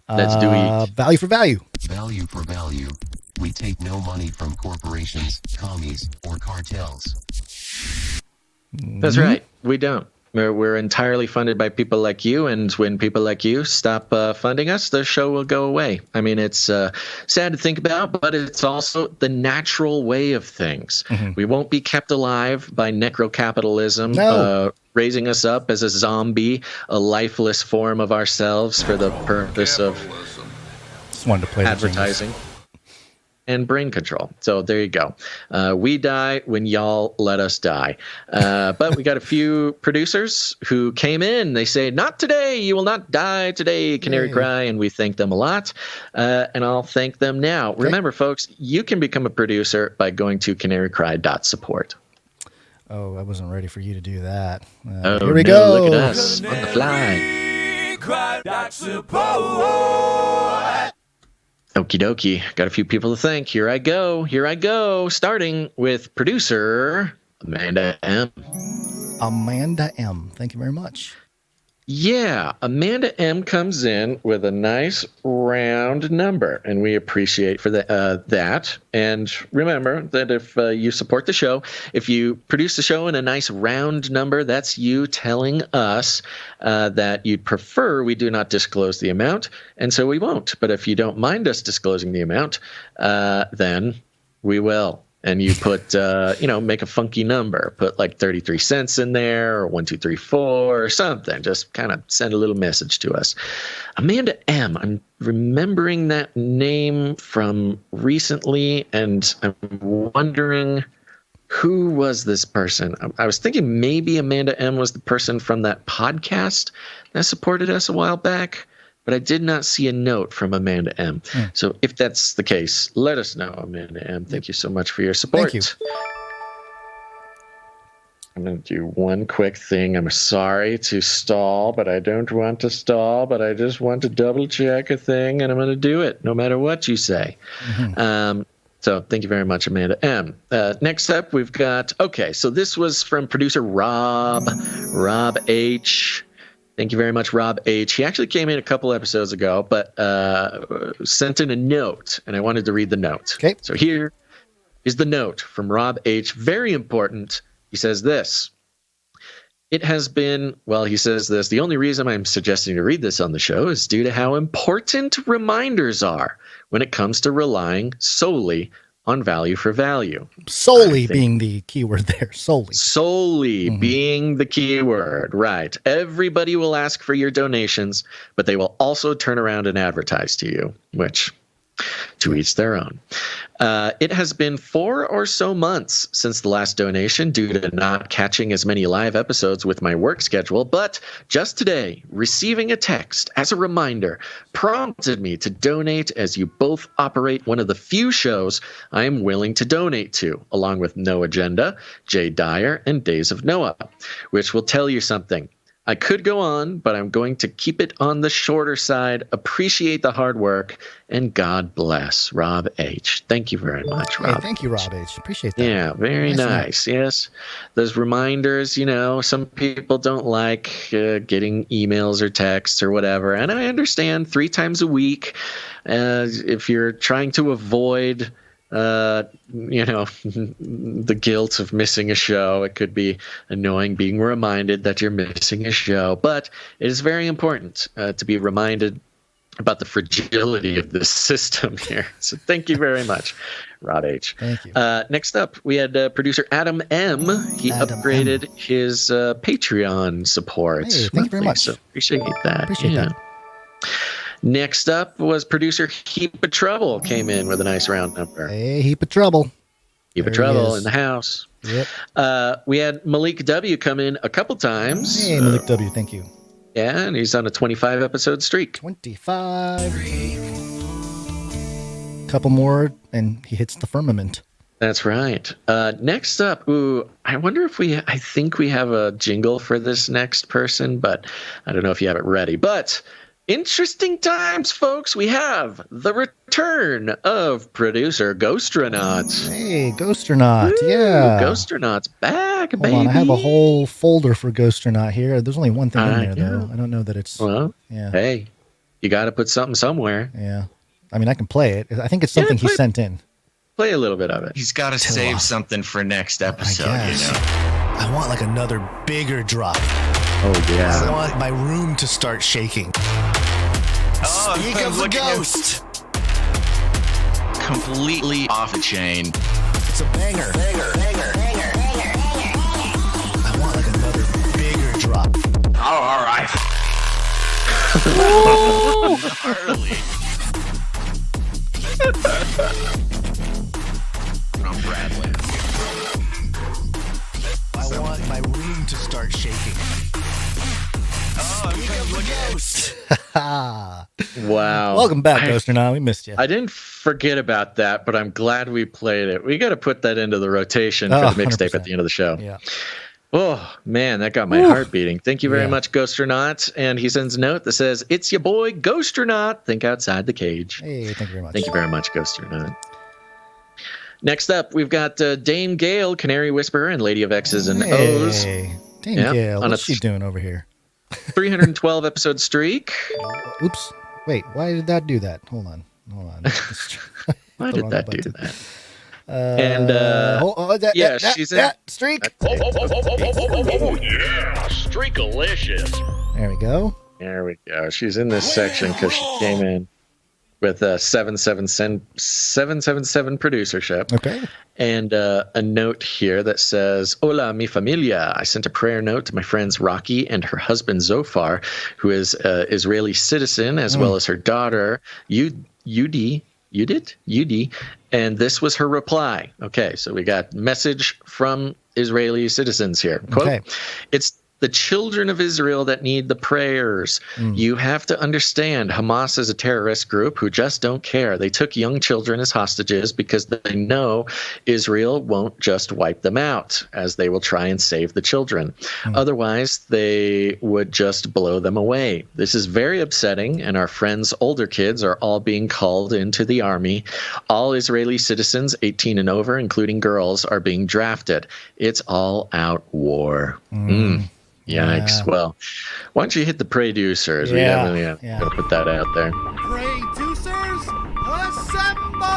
Let's do it. Value for value. Value for value. We take no money from corporations, commies, or cartels. That's right. We don't. We're entirely funded by people like you, and when people like you stop funding us, the show will go away. I mean, it's sad to think about, but it's also the natural way of things. We won't be kept alive by necrocapitalism, raising us up as a zombie, a lifeless form of ourselves for the purpose of just wanted to play advertising and brain control. So there you go. We die when y'all let us die. But we got a few producers who came in. They say, not today. You will not die today, Canary Cry. And we thank them a lot. And I'll thank them now. Okay. Remember, folks, you can become a producer by going to canarycry.support. Oh, I wasn't ready for you to do that. Here we go. Look at us on the fly. Okie dokie. Got a few people to thank. Here I go. Starting with producer Amanda M. Amanda M. Thank you very much. Yeah, Amanda M comes in with a nice round number, and we appreciate for that. And remember that if you support the show, if you produce the show in a nice round number, that's you telling us that you'd prefer we do not disclose the amount, and so we won't. But if you don't mind us disclosing the amount, then we will. And you put, make a funky number. Put like 33 cents in there or 1, 2, 3, 4 or something. Just kind of send a little message to us. Amanda M. I'm remembering that name from recently, and I'm wondering who was this person. I was thinking maybe Amanda M. was the person from that podcast that supported us a while back. But I did not see a note from Amanda M. So if that's the case, let us know, Amanda M. Thank you so much for your support. Thank you. I'm going to do one quick thing. I'm sorry to stall, but I don't want to stall, but I just want to double check a thing, and I'm going to do it no matter what you say. So thank you very much, Amanda M. Next up, we've got, so this was from producer Rob H. Thank you very much, Rob H. He actually came in a couple episodes ago, but sent in a note, and I wanted to read the note. Okay. So here is the note from Rob H. Very important. He says this. It has been, he says this, the only reason I'm suggesting to read this on the show is due to how important reminders are when it comes to relying solely on value for value. Solely being the keyword there. Solely being the keyword. Right. Everybody will ask for your donations, but they will also turn around and advertise to you, which to each their own. It has been 4 or so months since the last donation due to not catching as many live episodes with my work schedule, but just today, receiving a text as a reminder prompted me to donate, as you both operate one of the few shows I am willing to donate to, along with No Agenda, Jay Dyer, and Days of Noah, which will tell you something. I could go on, but I'm going to keep it on the shorter side. Appreciate the hard work, and God bless Rob H. Thank you very much, Rob. Hey, thank you, Rob H. Appreciate that. Yeah, very nice. Yes. Those reminders, some people don't like getting emails or texts or whatever. And I understand 3 times a week, if you're trying to avoid the guilt of missing a show, it could be annoying being reminded that you're missing a show, but it is very important to be reminded about the fragility of this system here. So thank you very much, Rod H. Thank you. Next up, we had producer Adam M. He upgraded his Patreon support. Hey, thank you very much. So appreciate that. Appreciate that. Next up was producer Heap of Trouble, came in with a nice round number. Hey, Heap of Trouble. Heap of Trouble in the house. Yep. We had Malik W come in a couple times. Hey, Malik W, thank you. Yeah, and he's on a 25-episode streak. 25. Couple more, and he hits the firmament. That's right. Next up, I wonder if I think we have a jingle for this next person, but I don't know if you have it ready. But interesting times, folks. We have the return of producer Ghostronaut. Hey, Ghostronaut. Yeah. Ghostronaut's back, baby. Hold on, I have a whole folder for Ghostronaut here. There's only one thing in there, though. I don't know that it's... Well, hey, you got to put something somewhere. Yeah. I mean, I can play it. I think it's something he sent in. Play a little bit of it. He's got to save something for next episode, I want like another bigger drop. Oh, yeah. I want my room to start shaking. Speak of the ghost. Completely off the chain. It's a banger. I want like another bigger drop. Oh, all right. Early. From Bradley. I want my room to start shaking. Oh, I'm ghost. Wow. Welcome back, Ghostronaut. We missed you. I didn't forget about that, but I'm glad we played it. We got to put that into the rotation for the mixtape at the end of the show. Yeah. Oh, man, that got my heart beating. Thank you very much, Ghostronaut. And he sends a note that says, "It's your boy, Ghostronaut. Think outside the cage." Hey, thank you very much. Thank you very much, Ghostronaut. Next up, we've got Dame Gale, Canary Whisperer, and Lady of X's and O's. Hey, Dame Gale. What's she doing over here? 312 episode streak. Oops. Wait, why did that do that? Hold on. Why did that do that? She's in streak. Oh, yeah, streakalicious. There we go. There we go. She's in this section because she came in with a 777 producership. Okay. And a note here that says, "Hola, mi familia. I sent a prayer note to my friends Rocky and her husband Zofar, who is an Israeli citizen, as well as her daughter, Yudi. And this was her reply." Okay, so we got message from Israeli citizens here. Quote, okay. "It's the children of Israel that need the prayers. You have to understand, Hamas is a terrorist group who just don't care. They took young children as hostages because they know Israel won't just wipe them out, as they will try and save the children. Otherwise, they would just blow them away. This is very upsetting, and our friends' older kids are all being called into the army. All Israeli citizens 18 and over, including girls, are being drafted. It's all-out war." Yikes. Yeah. Well, why don't you hit the producers? We haven't got to put that out there. Producers, assemble!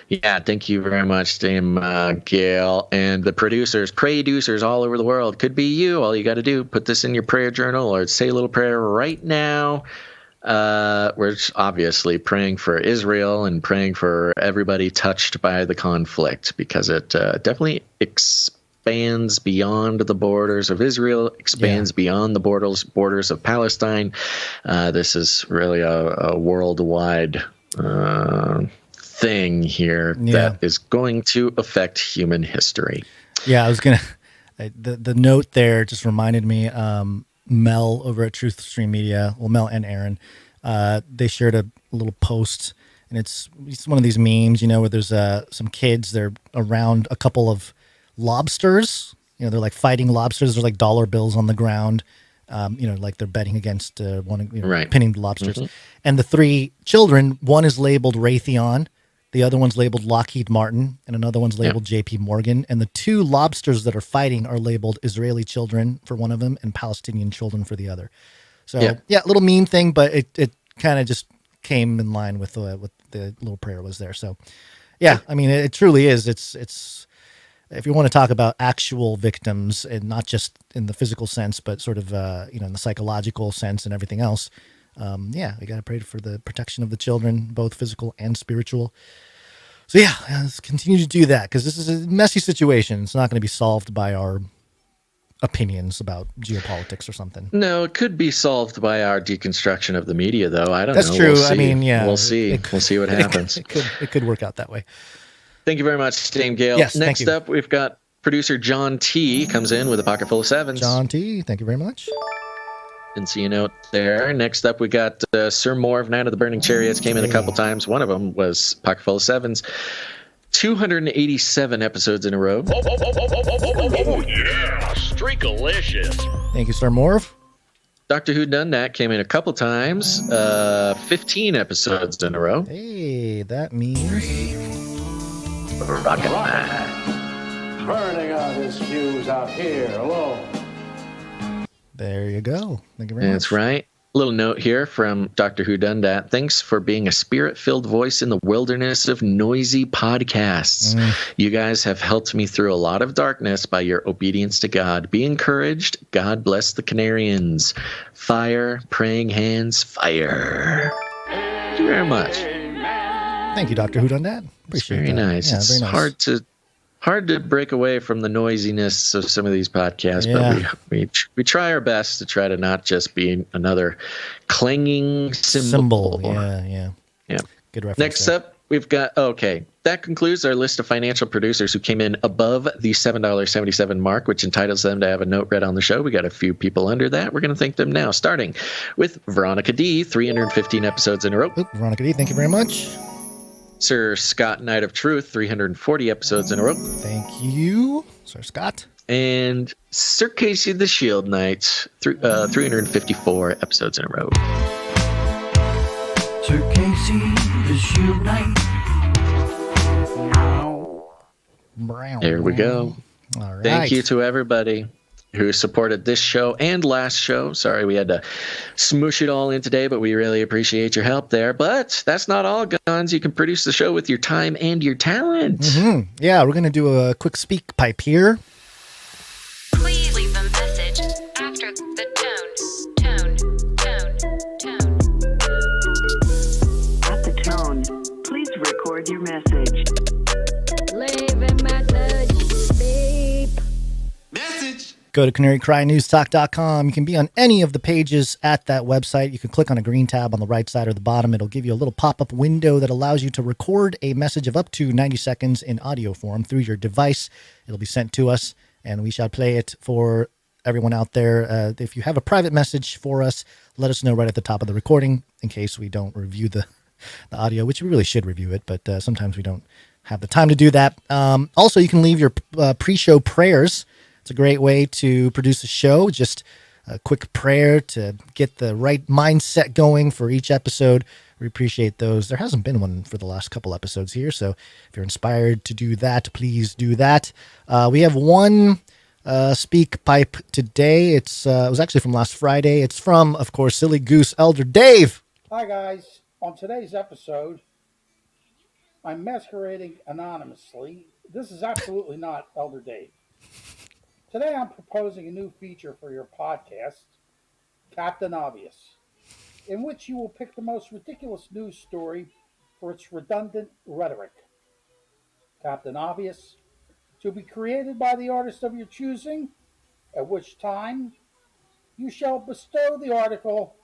Yeah, thank you very much, Dame Gail. And the producers all over the world. Could be you. All you got to do, put this in your prayer journal or say a little prayer right now. We're obviously praying for Israel and praying for everybody touched by the conflict, because it definitely expands beyond the borders of Israel, expands beyond the borders of Palestine. This is really a worldwide thing here that is going to affect human history. Yeah, I was gonna. The note there just reminded me. Mel over at Truth Stream Media, well, Mel and Aaron, they shared a little post, and it's one of these memes, where there's some kids. They're around a couple of lobsters. They're like fighting lobsters. There's like dollar bills on the ground. Like they're betting against one, pinning the lobsters. Mm-hmm. And the three children, one is labeled Raytheon, the other one's labeled Lockheed Martin, and another one's labeled JP Morgan. And the two lobsters that are fighting are labeled Israeli children for one of them and Palestinian children for the other. So, little meme thing, but it kind of just came in line with what the little prayer was there. So, I mean, it truly is. It's if you want to talk about actual victims and not just in the physical sense, but sort of, in the psychological sense and everything else. We got to pray for the protection of the children, both physical and spiritual. So let's continue to do that, because this is a messy situation. It's not going to be solved by our opinions about geopolitics or something. No, it could be solved by our deconstruction of the media, though. I don't know. That's true. We'll I mean, we'll see. We'll see what happens. It could work out that way. Thank you very much, Dame Gale. Yes, Next up, we've got producer John T. comes in with a pocket full of sevens. John T., thank you very much. Didn't see a note there. Next up, we got Sir Moore of Night of the Burning Chariots. Came in a couple times. One of them was pocket full of sevens. 287 episodes in a row. Oh yeah, streakalicious. Thank you, Sir Moore. Doctor Who Done That came in a couple times. 15 episodes in a row. Hey, that means Rocket Man. Burning out his fuse out here alone. There you go. Thank you very much. That's right. Little note here from Doctor Who Done That. Thanks for being a spirit-filled voice in the wilderness of noisy podcasts. You guys have helped me through a lot of darkness by your obedience to God. Be encouraged. God bless the Canarians. Fire, praying hands, fire. Thank you very much. Thank you, Doctor Who Done That. Appreciate very that. Nice. Yeah, it's very nice. hard to break away from the noisiness of some of these podcasts, but we try our best to try to not just be another clanging cymbal. Yeah. Good reference. Next up, we've got, that concludes our list of financial producers who came in above the $7.77 mark, which entitles them to have a note read on the show. We got a few people under that. We're going to thank them now, starting with Veronica D., 315 episodes in a row. Veronica D., thank you very much. Sir Scott Knight of Truth, 340 episodes in a row. Thank you, Sir Scott. And Sir Casey the Shield Knight, 354 episodes in a row. Sir Casey the Shield Knight. There we go. All right. Thank you to everybody who supported this show and last show. Sorry we had to smoosh it all in today, but we really appreciate your help there. But that's not all, Guns. You can produce the show with your time and your talent. Mm-hmm. Yeah, we're going to do a quick speak pipe here. Please leave a message after the tone. At the tone, please record your message. Leave a message. Beep. Message. Go to canarycrynewstalk.com. You can be on any of the pages at that website. You can click on a green tab on the right side or the bottom. It'll give you a little pop-up window that allows you to record a message of up to 90 seconds in audio form through your device. It'll be sent to us, and we shall play it for everyone out there. If you have a private message for us, let us know right at the top of the recording in case we don't review the audio, which we really should review it, but sometimes we don't have the time to do that. Also, you can leave your pre-show prayers. It's a great way to produce a show. Just a quick prayer to get the right mindset going for each episode. We appreciate those. There hasn't been one for the last couple episodes here, so if you're inspired to do that, please do that. We have one speak pipe today. It was actually from last Friday. It's from, of course, Silly Goose Elder Dave. Hi, guys. On today's episode, I'm masquerading anonymously. This is absolutely not Elder Dave. Today I'm proposing a new feature for your podcast, Captain Obvious. in which you will pick the most ridiculous news story for its redundant rhetoric. Captain Obvious, to be created by the artist of your choosing, at which time you shall bestow the article,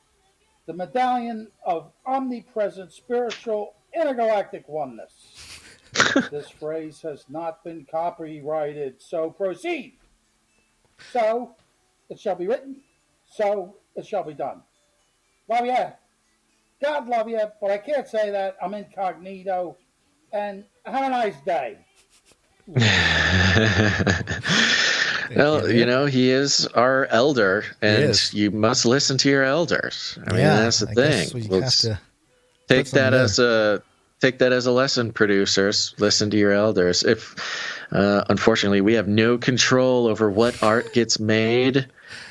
the medallion of omnipresent spiritual intergalactic oneness. This phrase has not been copyrighted, so proceed. So it shall be written, so it shall be done. Love ya. God love you, but I can't say that. I'm incognito. And have a nice day. Well, you know, he is our elder, and you must listen to your elders. I mean, that's the thing. Let's take that as a lesson, producers. Listen to your elders. If unfortunately, we have no control over what art gets made,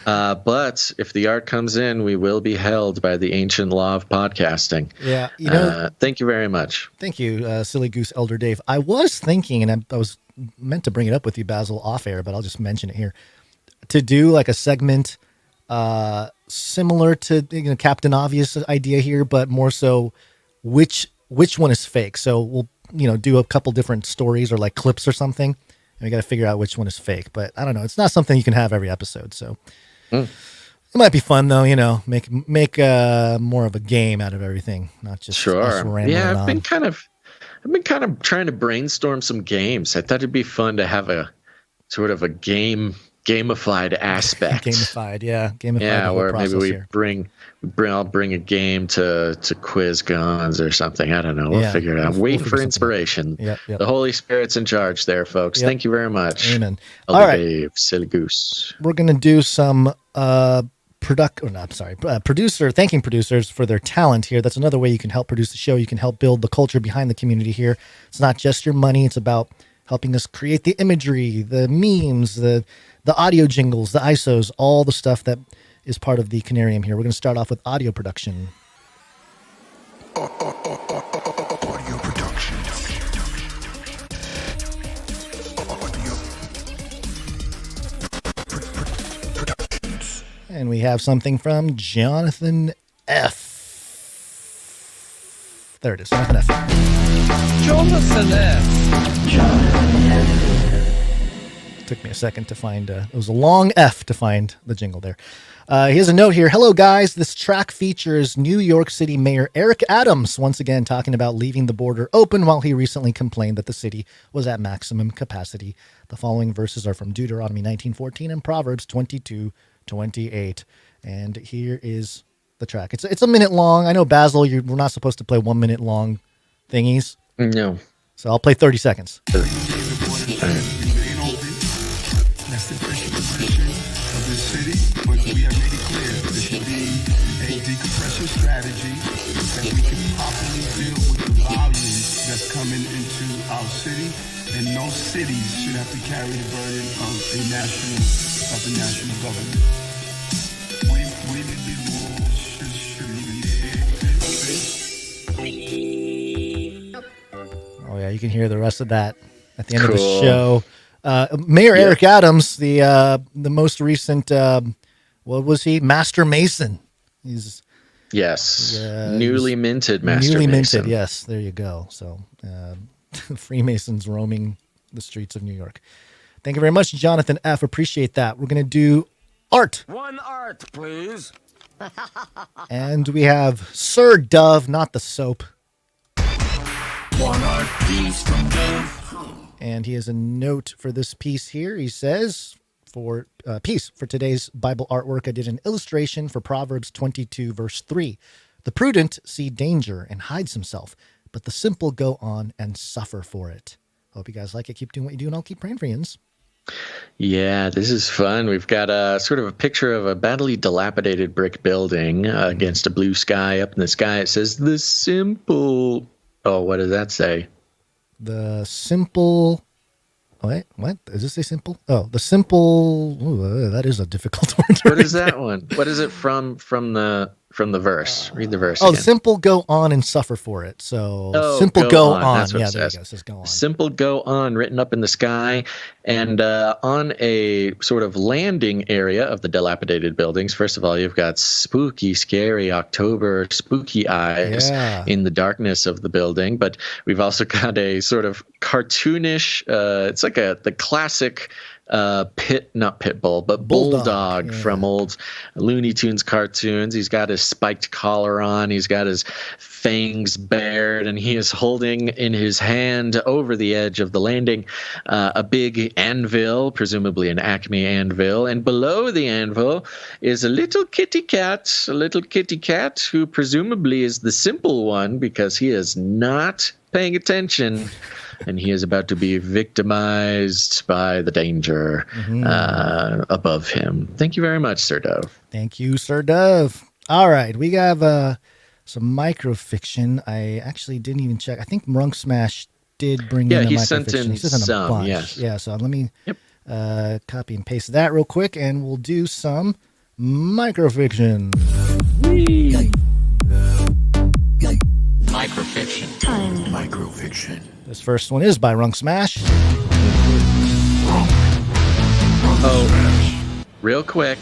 but if the art comes in, we will be held by the ancient law of podcasting. Yeah, you know. Thank you very much. Thank you, Silly Goose Elder Dave. I was thinking, and I was meant to bring it up with you, Basil, off air, but I'll just mention it here, to do like a segment similar to Captain Obvious idea here, but more so which one is fake. So we'll do a couple different stories or like clips or something, and we got to figure out which one is fake. But I don't know, it's not something you can have every episode, so it might be fun though. Make more of a game out of everything, not just us rambling on. I've been kind of trying to brainstorm some games. I thought it'd be fun to have a sort of a gamified aspect. Gamified. Yeah, where maybe I'll bring a game to quiz guns or something. I don't know. We'll figure it out. Wait for inspiration. Yep. The Holy Spirit's in charge there, folks. Thank you very much. Amen. Elder All right. Dave, Silly Goose. We're going to do some producer, thanking producers for their talent here. That's another way you can help produce the show. You can help build the culture behind the community here. It's not just your money. It's about helping us create the imagery, the memes, the audio jingles, the ISOs, all the stuff that is part of the Canarium here. We're going to start off with audio production. Audio production. And we have something from Jonathan F. There it is, Jonathan F. Jonathan F. Took me a second to find, it was a long F to find the jingle there. He has a note here. Hello, guys. This track features New York City Mayor Eric Adams once again talking about leaving the border open while he recently complained that the city was at maximum capacity. The following verses are from Deuteronomy 19:14 and Proverbs 22:28. And here is the track. It's a minute long. I know, Basil, we're not supposed to play 1 minute long thingies. No. So I'll play 30 seconds. That's the official position of the city, but we have made it clear there should be a decompression strategy that we can properly deal with the volume that's coming into our city, and no cities should have to carry the burden of the national government. We need these rules Oh yeah, you can hear the rest of that at the end of the show. Mayor Eric Adams, the most recent, what was he? Master Mason. He's newly minted Master Mason. Newly minted, yes. There you go. So Freemasons roaming the streets of New York. Thank you very much, Jonathan F. Appreciate that. We're going to do art. One art, please. And we have Sir Dove, not the soap. One art piece from Dove. And he has a note for this piece here. He says, for today's Bible artwork, I did an illustration for Proverbs 22, verse 3. The prudent see danger and hides himself, but the simple go on and suffer for it. Hope you guys like it. Keep doing what you do, and I'll keep praying for you. Yeah, this is fun. We've got a sort of a picture of a badly dilapidated brick building against a blue sky. Up in the sky, it says, the simple... Oh, what does that say? The simple... Wait, what? Does it say simple? Oh, the simple... Ooh, that is a difficult word. What is that one? What is it from from the verse. Read the verse Oh, again. simple go on and suffer for it. So simple go on. That's what Yeah, it there you says. go. It says go on. Simple go on, written up in the sky, and on a sort of landing area of the dilapidated buildings. First of all, you've got spooky, scary October spooky eyes in the darkness of the building. But we've also got a sort of cartoonish. It's like the classic. Not pit bull, but bulldog from old Looney Tunes cartoons. He's got his spiked collar on. He's got his fangs bared, and he is holding in his hand over the edge of the landing a big anvil, presumably an Acme anvil. And below the anvil is a little kitty cat who presumably is the simple one because he is not paying attention. And he is about to be victimized by the danger above him. Thank you very much, Sir Dove. Thank you, Sir Dove. All right, we have some microfiction. I actually didn't even check. I think Mrunk Smash did bring in a he microfiction. sent in some, a bunch. yes. Yeah, so let me copy and paste that real quick, and we'll do some microfiction. Microfiction. Microfiction. This first one is by Runk Smash. Oh, real quick.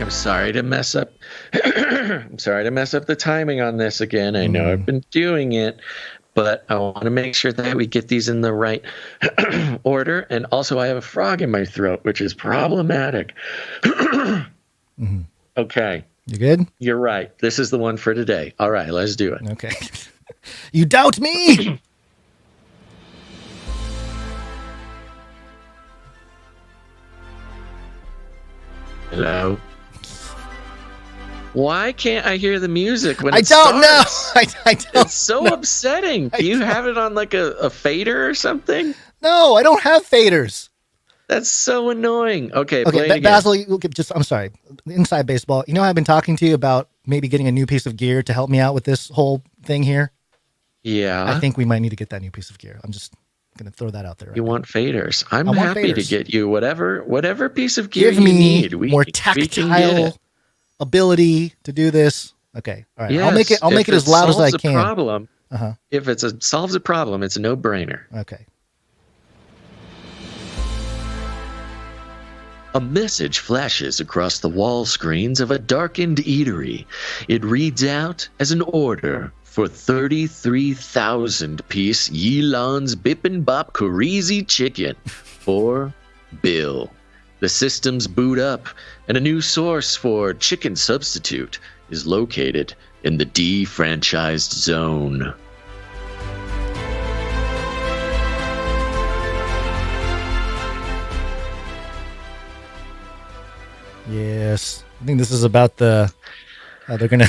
I'm sorry to mess up. I'm sorry to mess up the timing on this again. I know I've been doing it, but I want to make sure that we get these in the right order. And also, I have a frog in my throat, which is problematic. Okay. You good? You're right. This is the one for today. All right, let's do it. Okay. You doubt me? Hello? Why can't I hear the music when I it don't know. starts? I don't It's so upsetting. Do you have it on like a fader or something? No, I don't have faders. That's so annoying. Okay, play it again. Basil, I'm sorry. Inside baseball. You know, I've been talking to you about maybe getting a new piece of gear to help me out with this whole thing here. Yeah. I think we might need to get that new piece of gear. I'm just going to throw that out there. You want faders. I'm happy to get you whatever piece of gear Give you me need. More tactile ability to do this. Okay. All right. Yes, I'll make it as loud as I can. Problem, if it solves a problem, it's a no-brainer. Okay. A message flashes across the wall screens of a darkened eatery. It reads out as an order for 33,000-piece Yeelan's Bippin' Bop Crazy Chicken for Bill. The systems boot up, and a new source for chicken substitute is located in the defranchised zone. Yes. I think this is about the they're going to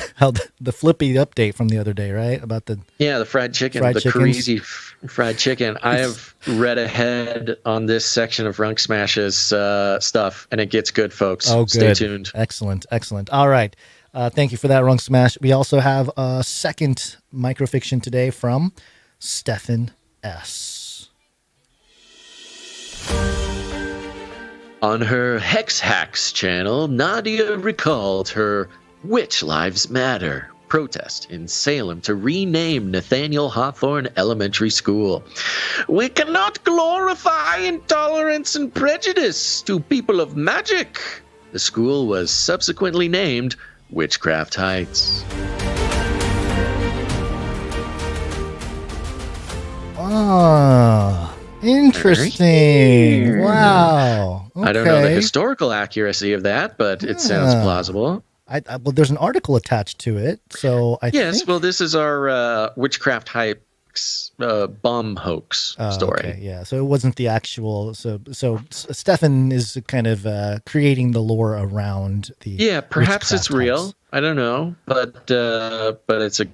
the Flippy update from the other day, right? About the fried chicken, fried the chickens. crazy fried chicken. I have read ahead on this section of Runk Smash's stuff, and it gets good, folks. Oh, good. Stay tuned. Excellent. All right. Thank you for that, Runk Smash. We also have a second microfiction today from Stephen S. On her Hex Hacks channel, Nadia recalled her Which Lives Matter protest in Salem to rename Nathaniel Hawthorne Elementary School. We cannot glorify intolerance and prejudice to people of magic. The school was subsequently named Witchcraft Heights. Ah, interesting. Wow. Okay. I don't know the historical accuracy of that, but it sounds plausible. Well, there's an article attached to it, so I Yes, think... well, this is our Witchcraft Heights bomb hoax story. Okay, yeah, so it wasn't the actual. So Stefan is kind of creating the lore around the. Yeah, perhaps it's real. Heights. I don't know, but it's a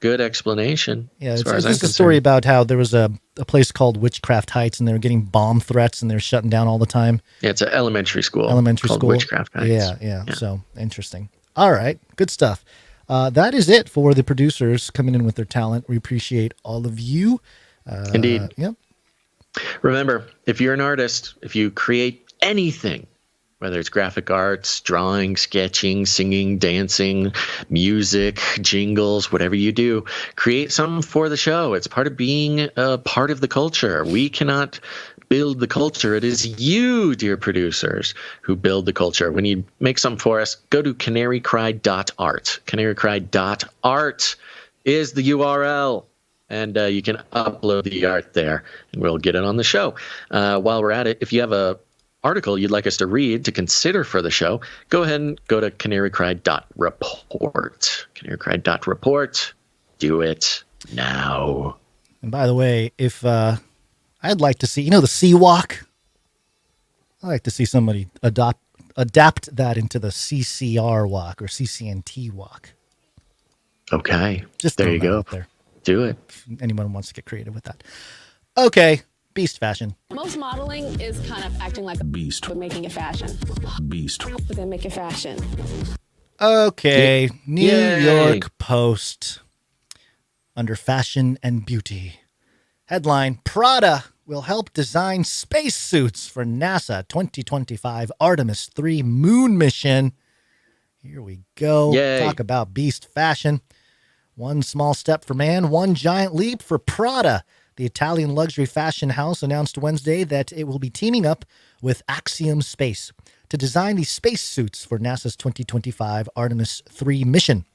good explanation. Yeah, as far as it's a story about how there was a place called Witchcraft Heights, and they were getting bomb threats, and they're shutting down all the time. Yeah, it's an elementary school. Called Witchcraft Heights. Yeah. So interesting. All right, good stuff. That is it for the producers coming in with their talent. We appreciate all of you. Indeed. Yep. Remember, if you're an artist, if you create anything, whether it's graphic arts, drawing, sketching, singing, dancing, music, jingles, whatever you do, create something for the show. It's part of being a part of the culture. We cannot build the culture. It is you, dear producers, who build the culture. When you make something for us, go to canarycry.art. Canarycry.art is the URL. And you can upload the art there, and we'll get it on the show. While we're at it, if you have a article you'd like us to read, to consider for the show, go ahead and go to canarycry.report. Canarycry.report. Do it now. And by the way, if I'd like to see, the Sea Walk? I'd like to see somebody adapt that into the CCR walk or CCNT walk. Okay. Just there you go. There. Do it. If anyone wants to get creative with that. Okay. Beast fashion. Most modeling is kind of acting like a beast, but making it fashion. Beast. But then make it fashion. Okay. New Yay. York Post. Under fashion and beauty. Headline, Prada will help design spacesuits for NASA 2025 Artemis 3 moon mission. Here we go. Yay. Talk about beast fashion. One small step for man, one giant leap for Prada. The Italian luxury fashion house announced Wednesday that it will be teaming up with Axiom Space to design these spacesuits for NASA's 2025 Artemis 3 mission.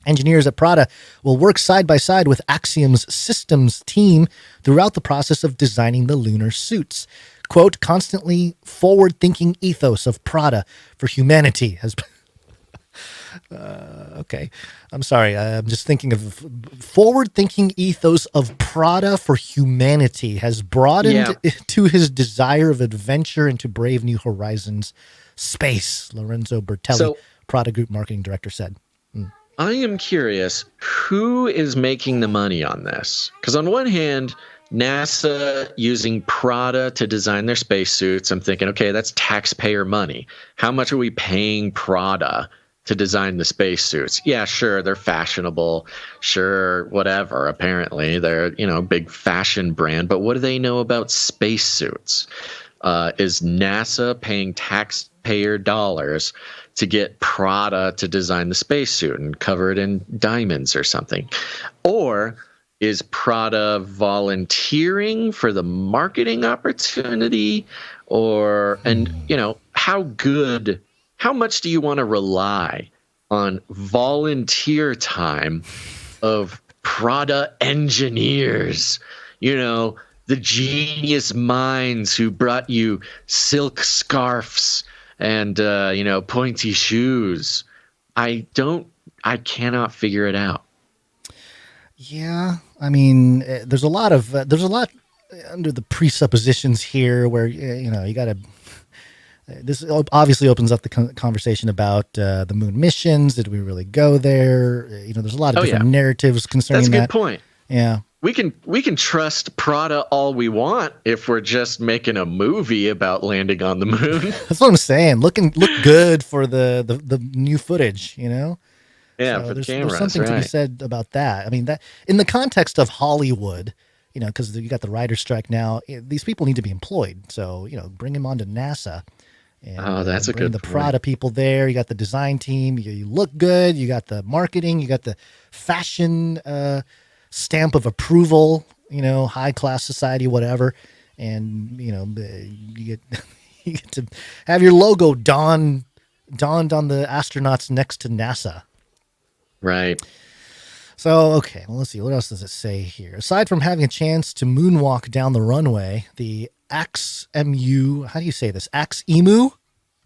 Engineers at Prada will work side by side with Axiom's systems team throughout the process of designing the lunar suits. Quote, constantly forward-thinking ethos of Prada for humanity has been... okay. I'm sorry. I'm just thinking of forward-thinking ethos of Prada for humanity has broadened to his desire of adventure into brave new horizons. Space, Lorenzo Bertelli, Prada Group marketing director, said. I am curious, who is making the money on this? Because on one hand, NASA using Prada to design their spacesuits, I'm thinking, okay, that's taxpayer money. How much are we paying Prada to design the spacesuits? Yeah, sure, they're fashionable. Sure, whatever. Apparently, they're, a big fashion brand. But what do they know about spacesuits? Is NASA paying taxpayer dollars to get Prada to design the spacesuit and cover it in diamonds or something? Or is Prada volunteering for the marketing opportunity? How much do you want to rely on volunteer time of Prada engineers? The genius minds who brought you silk scarves and, pointy shoes. I cannot figure it out. Yeah. I mean, there's a lot under the presuppositions here where, you got to, this obviously opens up the conversation about the moon missions. Did we really go there? There's a lot of different narratives concerning that. That's a good point. Yeah. We can trust Prada all we want if we're just making a movie about landing on the moon. That's what I'm saying. Look good for the new footage, Yeah, so for the cameras. There's something to be said about that. I mean, that in the context of Hollywood, because you got the writer's strike now, these people need to be employed. So, bring them onto NASA. And, that's a good the point. Prada people there. You got the design team. You look good. You got the marketing. You got the fashion stamp of approval. High class society, whatever. And you get to have your logo donned on the astronauts next to NASA. Right. So, okay, well, let's see. What else does it say here? Aside from having a chance to moonwalk down the runway, the AXMU, how do you say this? AXEMU?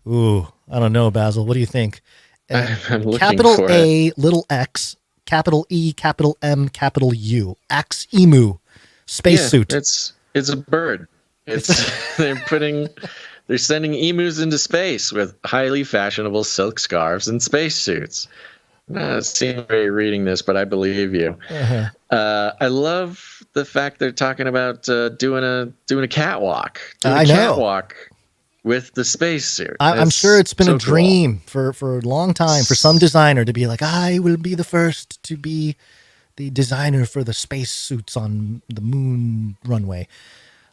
Ooh, I don't know, Basil. What do you think? I'm looking capital for A, it. little x, capital E, capital M, capital U. AXEMU. Spacesuit. Yeah, it's a bird. They're sending emus into space with highly fashionable silk scarves and spacesuits. It seems very reading this, but I believe you. Uh-huh. I love the fact they're talking about doing a catwalk. I know. Catwalk with the spacesuit. I'm sure it's been so a dream for a long time for some designer to be like, I will be the first to be the designer for the spacesuits on the moon runway.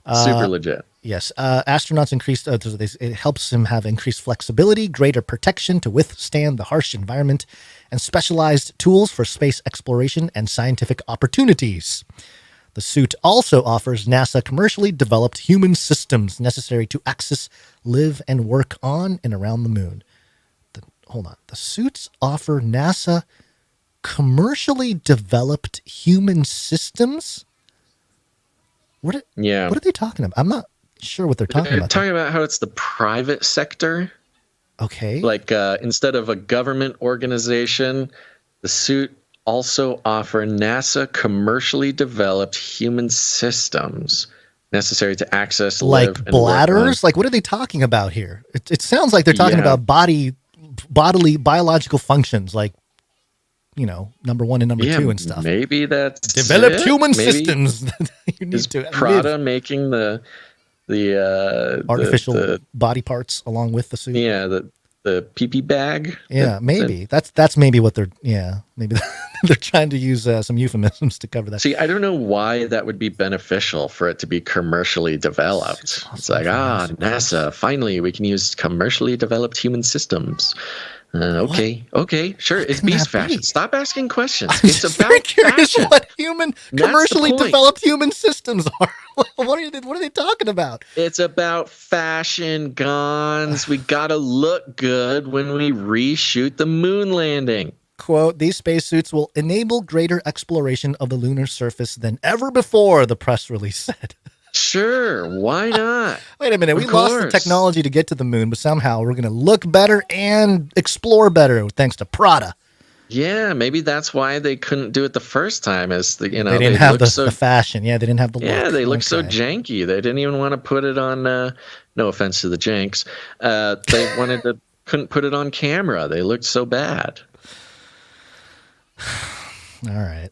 Super legit. Yes. Astronauts increased, it helps him have increased flexibility, greater protection to withstand the harsh environment, and specialized tools for space exploration and scientific opportunities. The suit also offers NASA commercially developed human systems necessary to access, live, and work on and around the moon. Hold on. The suits offer NASA commercially developed human systems? What are they talking about? I'm not sure what they're talking about. Talking about how it's the private sector. Okay. Like instead of a government organization, the suit also offer NASA commercially developed human systems necessary to access, like live, and bladders. Like, what are they talking about here? It sounds like they're talking about bodily biological functions, like, you know, number 1 and number 2 and stuff. Maybe that's developed human systems. You need to Prada making the artificial body parts along with the suit. Yeah, the pee-pee bag. Yeah, maybe that's maybe what they're. Yeah, maybe they're trying to use some euphemisms to cover that. See, I don't know why that would be beneficial for it to be commercially developed. It's like, NASA, finally we can use commercially developed human systems. Okay, sure. It's beast fashion. Stop asking questions. It's about very curious fashion. what commercially developed human systems are. What are they talking about? It's about fashion, Gons. We gotta look good when we reshoot the moon landing. Quote, these spacesuits will enable greater exploration of the lunar surface than ever before, the press release said. Sure, why not? Wait a minute, we lost the technology to get to the moon, but somehow we're going to look better and explore better thanks to Prada. Yeah, maybe that's why they couldn't do it the first time. They didn't have the fashion. Yeah, they didn't have the look. Yeah, they looked so janky. They didn't even want to put it on. No offense to the janks. They couldn't put it on camera. They looked so bad. All right.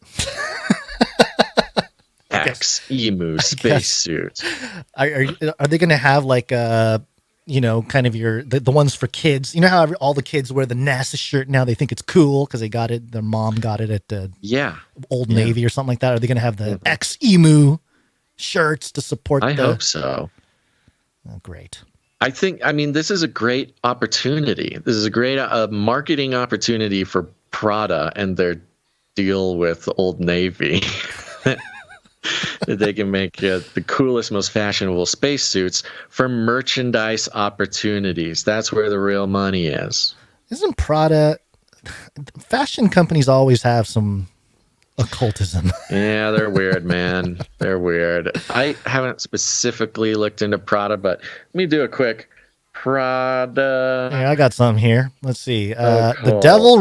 Emu spacesuits. Are they going to have like kind of the ones for kids? You know how all the kids wear the NASA shirt now? They think it's cool because they got it. Their mom got it at Old Navy or something like that. Are they going to have the Emu shirts to support? I hope so. Oh, great. I mean, this is a great opportunity. This is a great marketing opportunity for Prada and their deal with Old Navy. That they can make the coolest, most fashionable spacesuits for merchandise opportunities. That's where the real money is. Isn't Prada... Fashion companies always have some occultism. Yeah, they're weird, man. They're weird. I haven't specifically looked into Prada, but let me do a quick Prada. Yeah, I got some here. Let's see. The devil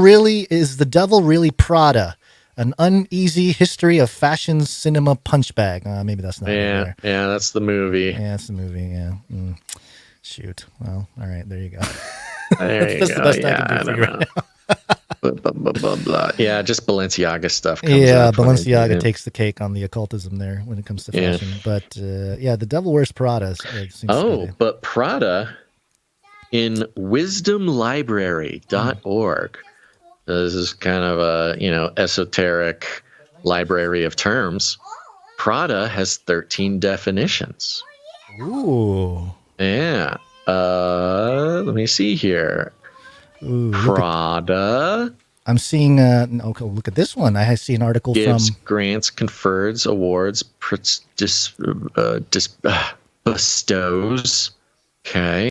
really Prada? An uneasy history of fashion cinema punch bag. Maybe that's not. Yeah, that's the movie. Yeah, that's the movie. Yeah. Shoot. Well, all right. There you go. That's the best I can do for you right now. blah, blah. Yeah, just Balenciaga stuff. Balenciaga takes the cake on the occultism there when it comes to fashion. But the devil wears Prada. But Prada in wisdomlibrary.org. This is kind of a, esoteric library of terms. Prada has 13 definitions. Ooh. Yeah. Let me see here. Ooh, Prada. I'm seeing, look at this one. I see an article gives from... grants, confers, awards, bestows. Okay.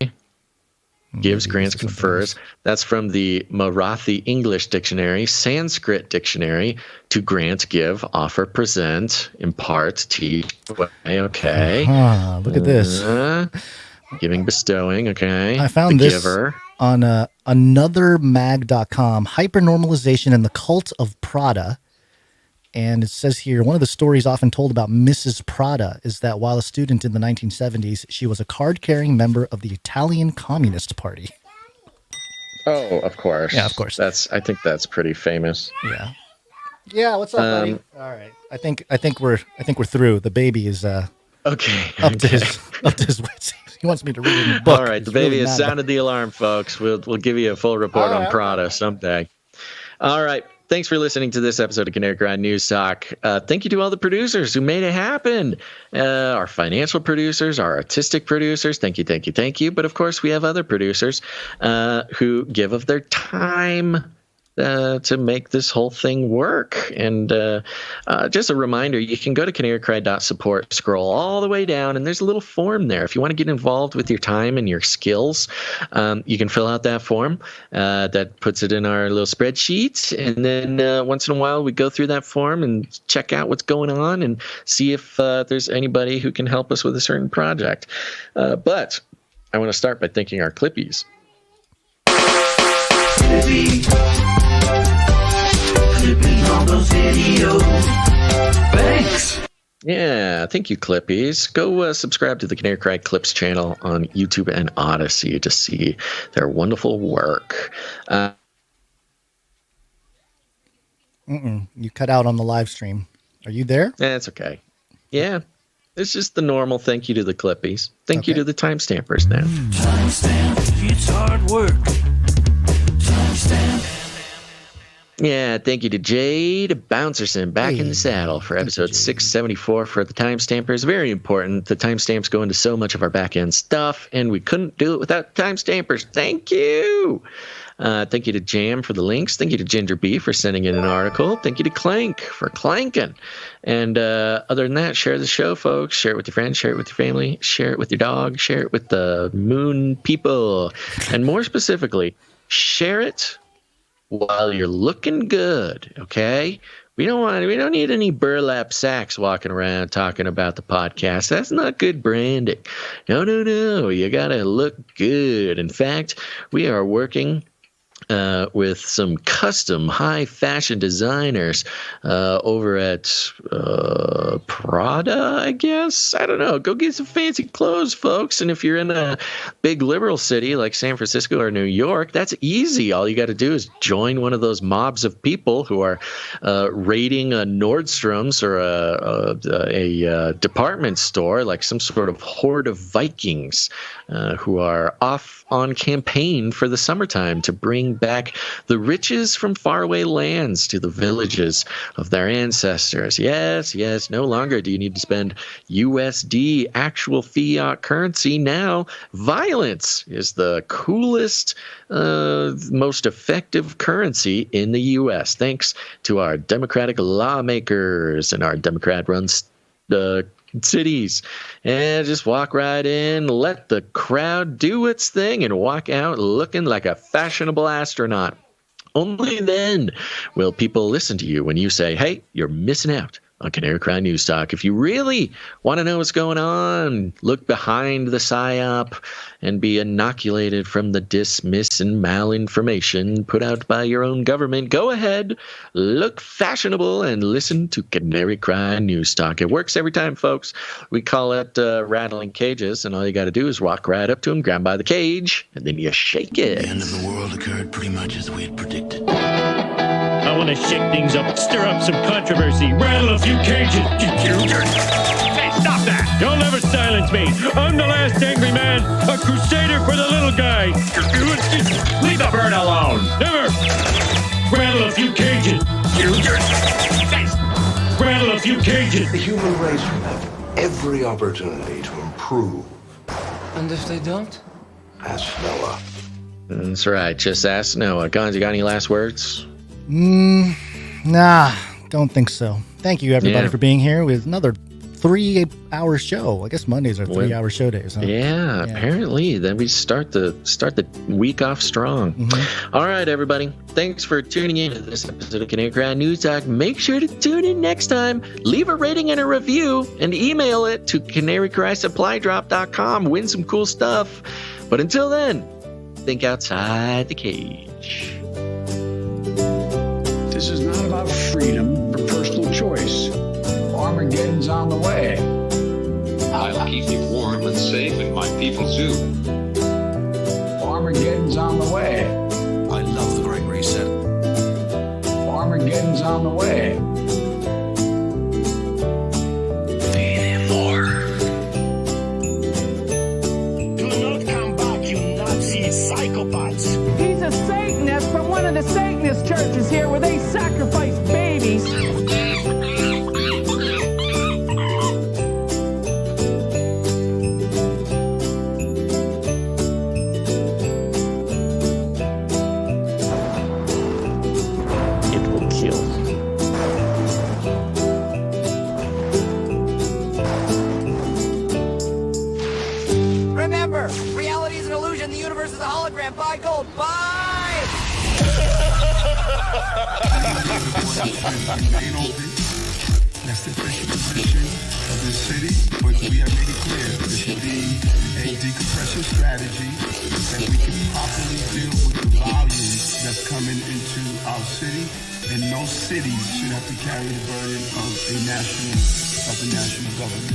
Gives, grants, confers. That's from the Marathi English Dictionary, Sanskrit Dictionary, to grant, give, offer, present, impart, teach. Okay. Look at this. Giving, bestowing. Okay. I found this giver. On anothermag.com, Hypernormalization and the Cult of Prada. And it says here, one of the stories often told about Mrs. Prada is that while a student in the 1970s, she was a card-carrying member of the Italian Communist Party. Oh, of course. Yeah, of course. I think that's pretty famous. Yeah. Yeah, what's up, buddy? All right. I think we're through. The baby is up to his wits. He wants me to read his book. All right, the baby has sounded the alarm, folks. We'll give you a full report on Prada someday. All right. Thanks for listening to this episode of Canary Cry News Talk. Thank you to all the producers who made it happen. Our financial producers, our artistic producers. Thank you. But of course, we have other producers who give of their time to make this whole thing work. And just a reminder, you can go to canarycry.support, scroll all the way down, and there's a little form there. If you want to get involved with your time and your skills, you can fill out that form. That puts it in our little spreadsheet. And then once in a while, we go through that form and check out what's going on and see if there's anybody who can help us with a certain project. But I want to start by thanking our Clippies. Clipping all those videos. Thanks. Yeah, thank you, Clippies. Go subscribe to the Canary Cry Clips channel on YouTube and Odyssey to see their wonderful work. You cut out on the live stream. Are you there? That's okay. Yeah, it's just the normal thank you to the Clippies. Thank you to the timestampers now. Timestamp, it's hard work. Timestamp. Yeah, thank you to Jade Bouncerson back in the saddle for episode 674 for the timestampers. Very important. The timestamps go into so much of our back-end stuff, and we couldn't do it without timestampers. Thank you. Thank you to Jam for the links. Thank you to Ginger B for sending in an article. Thank you to Clank for clanking. And other than that, share the show, folks. Share it with your friends. Share it with your family. Share it with your dog. Share it with the moon people. And more specifically, share it while you're looking good, okay? We don't need any burlap sacks walking around talking about the podcast. That's not good branding. No. You gotta look good. In fact, we are working with some custom high fashion designers over at Prada, I guess. I don't know. Go get some fancy clothes, folks. And if you're in a big liberal city like San Francisco or New York, that's easy. All you got to do is join one of those mobs of people who are raiding a Nordstrom's or a department store, like some sort of horde of Vikings who are off on campaign for the summertime to bring back the riches from faraway lands to the villages of their ancestors. Yes, no longer do you need to spend USD, actual fiat currency. Now, violence is the coolest, most effective currency in the U.S. thanks to our Democratic lawmakers and our Democrat-run cities. And just walk right in, let the crowd do its thing, and walk out looking like a fashionable astronaut. Only then will people listen to you when you say, hey, you're missing out on Canary Cry News Talk. If you really want to know what's going on, look behind the PSYOP and be inoculated from the dismiss and malinformation put out by your own government, go ahead, look fashionable, and listen to Canary Cry News Talk. It works every time, folks. We call it rattling cages, and all you got to do is walk right up to him, grab by the cage, and then you shake it. The end of the world occurred pretty much as we had predicted. I want to shake things up, stir up some controversy, rattle a few cages. Hey, stop that! You'll never silence me. I'm the last angry man, a crusader for the little guy. Leave the bird alone. Never. Rattle a few cages. Rattle a few cages. The human race will have every opportunity to improve. And if they don't? Ask Noah. That's right. Just ask Noah. Gons, you got any last words? Nah, don't think so. Thank you, everybody, for being here with another 3-hour show. I guess Mondays are 3-hour show days, huh? Yeah, apparently. Then we start the week off strong. Mm-hmm. All right, everybody. Thanks for tuning in to this episode of Canary Cry News Talk. Make sure to tune in next time. Leave a rating and a review and email it to canarycrysupply.com. Win some cool stuff. But until then, think outside the cage. This is not about freedom for personal choice. Armageddon's on the way. I'll keep you warm and safe in my people's zoo. Armageddon's on the way. I love the Great Reset. Armageddon's on the way. Feed him more. Do not come back, you Nazi psychopaths. He's a Satanist from one of the Satanist churches here where they sacrifice Remember, reality is an illusion. The universe is a hologram. Buy gold. Buy! That's the official position of this city, but we have made it clear there should be a decompression strategy that we can properly deal with the volumes that's coming into our city, and no city should have to carry the burden of the national government.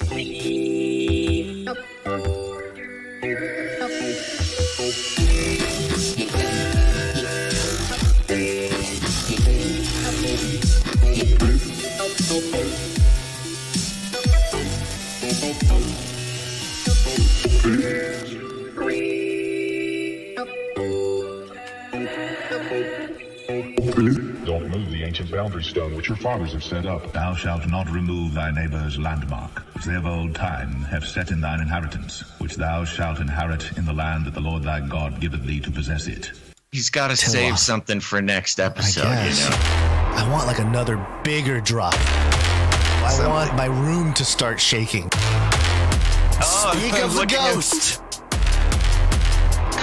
We need more Don't move the ancient boundary stone which your fathers have set up. Thou shalt not remove thy neighbour's landmark, which they of old time have set in thine inheritance, which thou shalt inherit in the land that the Lord thy God giveth thee to possess it. He's got to save something for next episode, I want like another bigger drop. I want my room to start shaking. Speak of the ghost.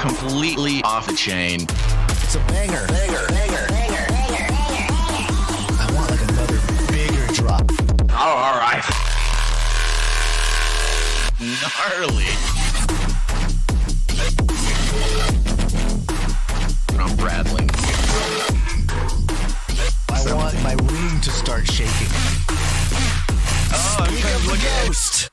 Completely off the chain. It's a banger. I want like another bigger drop. Oh, all right. Gnarly. I'm rattling. I want my room to start shaking. Oh, I'm Speak of the ghost.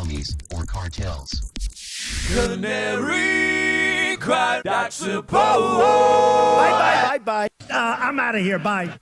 commies, or cartels. Canary, cry, that's a Bye. I'm out of here. Bye.